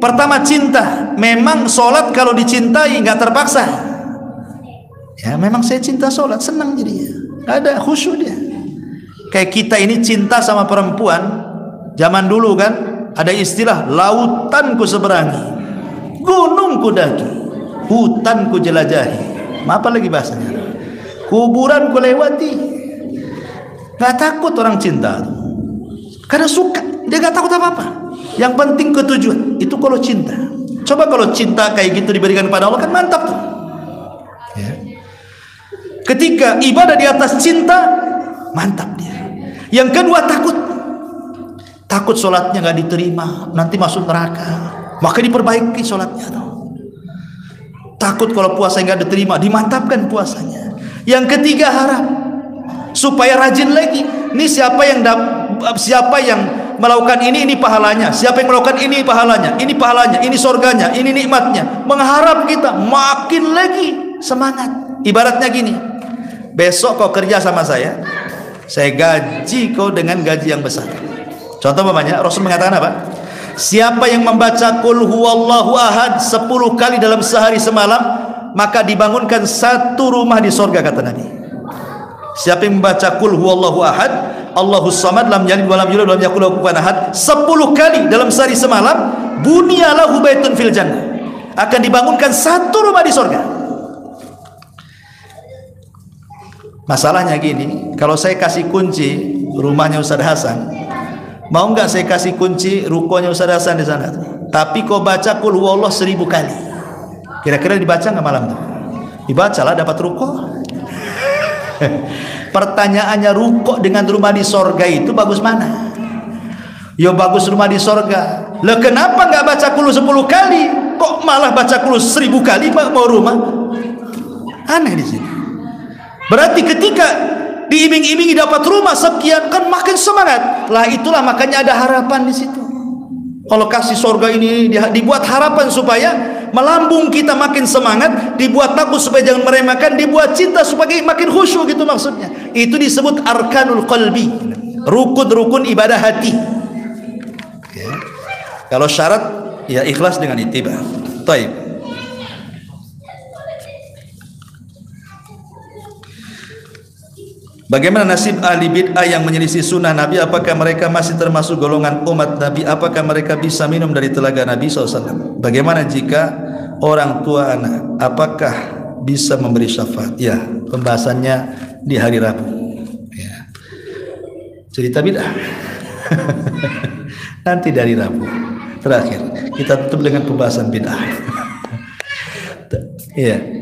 pertama cinta. Memang sholat kalau dicintai nggak terpaksa. Ya memang saya cinta sholat, senang jadinya. Ada khusyuk dia. Kayak kita ini cinta sama perempuan. Zaman dulu kan ada istilah lautan ku seberangi, gunung ku daki, hutan ku jelajahi. Apa lagi bahasanya? Kuburan ku lewati. Gak takut orang cinta, karena suka. Dia gak takut apa-apa. Yang penting ketujuan. Itu kalau cinta. Coba kalau cinta kayak gitu diberikan kepada Allah, kan mantap tuh. Ya. Ketika ibadah di atas cinta, mantap dia. Yang kedua takut. Takut sholatnya gak diterima, nanti masuk neraka, maka diperbaiki sholatnya tuh. Takut kalau puasa gak diterima, dimantapkan puasanya. Yang ketiga harap supaya rajin lagi. Ini siapa yang melakukan ini pahalanya, siapa yang melakukan ini pahalanya, ini pahalanya, ini surganya, ini nikmatnya. Mengharap kita makin lagi semangat. Ibaratnya gini, besok kau kerja sama saya gaji kau dengan gaji yang besar. Contoh umpamanya Rasul mengatakan apa? Siapa yang membaca Qul huwallahu ahad 10 kali dalam sehari semalam, maka dibangunkan satu rumah di surga, kata Nabi. Siapa yang membaca Qul huwallahu ahad, Allahus samad, lam yalid wa lam yulad wa lam yakul lahu kufuwan ahad 10 kali dalam sehari semalam, bunyalahu baitun fil jannah, akan dibangunkan satu rumah di surga. Masalahnya gini, kalau saya kasih kunci rumahnya Ustaz Hasan, mau nggak saya kasih kunci rukonya Ustaz Hasan di sana? Tapi kau baca Qul huwallah 1000 kali. Kira-kira dibaca nggak malam tuh? Dibacalah, dapat ruko. Pertanyaannya, ruko dengan rumah di sorga itu bagus mana? Ya bagus rumah di sorga. Lah kenapa nggak baca Qul 10 kali? Kok malah baca Qul 1000 kali mau rumah? Aneh di sini. Berarti ketika diiming-imingi dapat rumah sekian, kan makin semangat. Lah itulah makanya ada harapan di situ. Kalau kasih surga ini dibuat harapan supaya melambung kita makin semangat, dibuat takut supaya jangan meremehkan, dibuat cinta supaya makin khusyuk, gitu maksudnya. Itu disebut arkanul qalbi, rukun-rukun ibadah hati. Okay. Kalau syarat ya ikhlas dengan ittiba. Baik. Bagaimana nasib ahli bid'ah yang menyelisih sunnah Nabi? Apakah mereka masih termasuk golongan umat Nabi? Apakah mereka bisa minum dari telaga Nabi SAW? Bagaimana jika orang tua anak? Apakah bisa memberi syafaat? Ya, pembahasannya di hari Rabu. Ya. Cerita bid'ah nanti dari Rabu. Terakhir kita tutup dengan pembahasan bid'ah. Iya.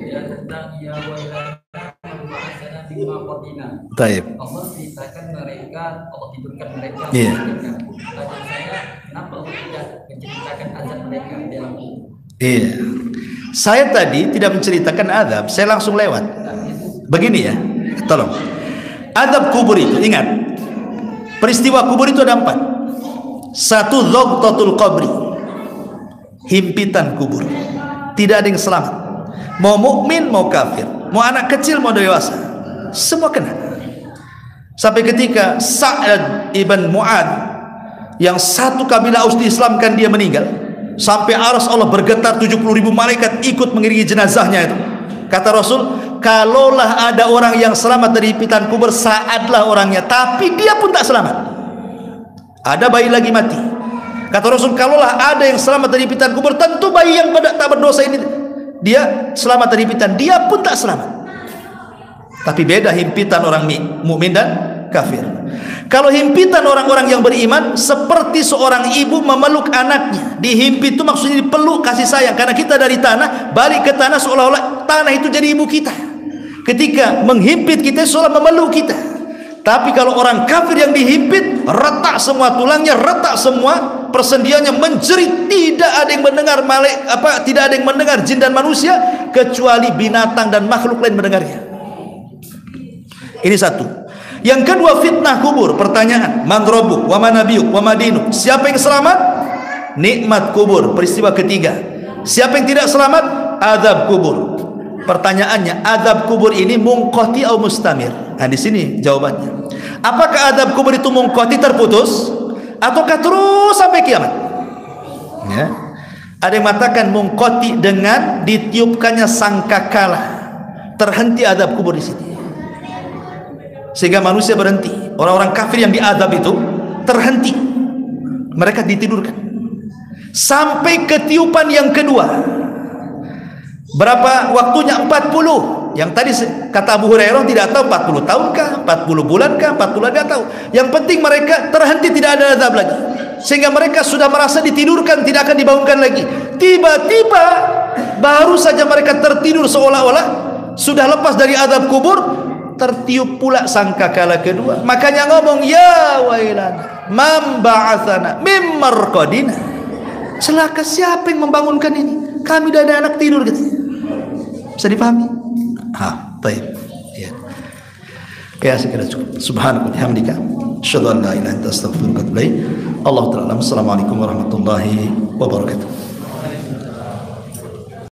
Taib. Allah ceritakan mereka, Allah tidurkan mereka. Iya. Tanya saya, kenapa Allah tidak menceritakan azab mereka dalam kubur? Iya. Saya tadi tidak menceritakan azab, saya langsung lewat. Begini ya, tolong. Azab kubur itu, ingat, peristiwa kubur itu ada 4. Satu, dhaqtatul qabri, himpitan kubur. Tidak ada yang selamat. Mau mukmin, mau kafir, mau anak kecil, mau dewasa, semua kena. Sampai ketika Sa'ad ibn Mu'ad yang satu kabilah Aus diislamkan, dia meninggal. Sampai arsy Allah bergetar, 70.000 malaikat ikut mengiringi jenazahnya itu. Kata Rasul, kalaulah ada orang yang selamat dari himpitan kubur, Sa'adlah orangnya. Tapi dia pun tak selamat. Ada bayi lagi mati. Kata Rasul, kalaulah ada yang selamat dari himpitan kubur, tentu bayi yang tak berdosa ini dia selamat dari himpitan, dia pun tak selamat. Tapi beda himpitan orang mukmin dan kafir. Kalau himpitan orang-orang yang beriman seperti seorang ibu memeluk anaknya. Dihimpit itu maksudnya dipeluk, kasih sayang. Karena kita dari tanah balik ke tanah, seolah-olah tanah itu jadi ibu kita. Ketika menghimpit kita, seolah memeluk kita. Tapi kalau orang kafir yang dihimpit, retak semua tulangnya, retak semua persendiannya, menjerit. Tidak ada yang mendengar tidak ada yang mendengar jin dan manusia, kecuali binatang dan makhluk lain mendengarnya. Ini satu. Yang kedua, fitnah kubur. Pertanyaan, man rabbuk wa man nabiyuk wa madinuk? Siapa yang selamat? Nikmat kubur. Peristiwa ketiga. Siapa yang tidak selamat? Azab kubur. Pertanyaannya, azab kubur ini munqati atau mustamir? Nah, di sini jawabannya. Apakah azab kubur itu munqati, terputus, ataukah terus sampai kiamat? Ya. Ada yang mengatakan munqati dengan ditiupkannya sangkakala. Terhenti azab kubur di sini. Sehingga manusia berhenti. Orang-orang kafir yang diazab itu terhenti. Mereka ditidurkan sampai ketiupan yang kedua. Berapa waktunya? 40. Yang tadi kata Abu Hurairah tidak tahu 40 tahunkah, 40 bulankah, 40 tidak tahu. Yang penting mereka terhenti, tidak ada azab lagi. Sehingga mereka sudah merasa ditidurkan, tidak akan dibangunkan lagi. Tiba-tiba baru saja mereka tertidur, seolah-olah sudah lepas dari azab kubur, tertiup pula sangkakala kedua. Makanya ngomong, ya wailana man ba'atsana mim marqadina. Celaka siapa yang membangunkan ini? Kami dah ada anak tidur gitu. Bisa dipahami? Baik. Ya. Ya, segera cukup. Subhanallah bihamdika, asyhadu an la ilaha illa anta, astaghfiruka wa atubu ilaik. Allahu ta'ala. Assalamualaikum warahmatullahi wabarakatuh.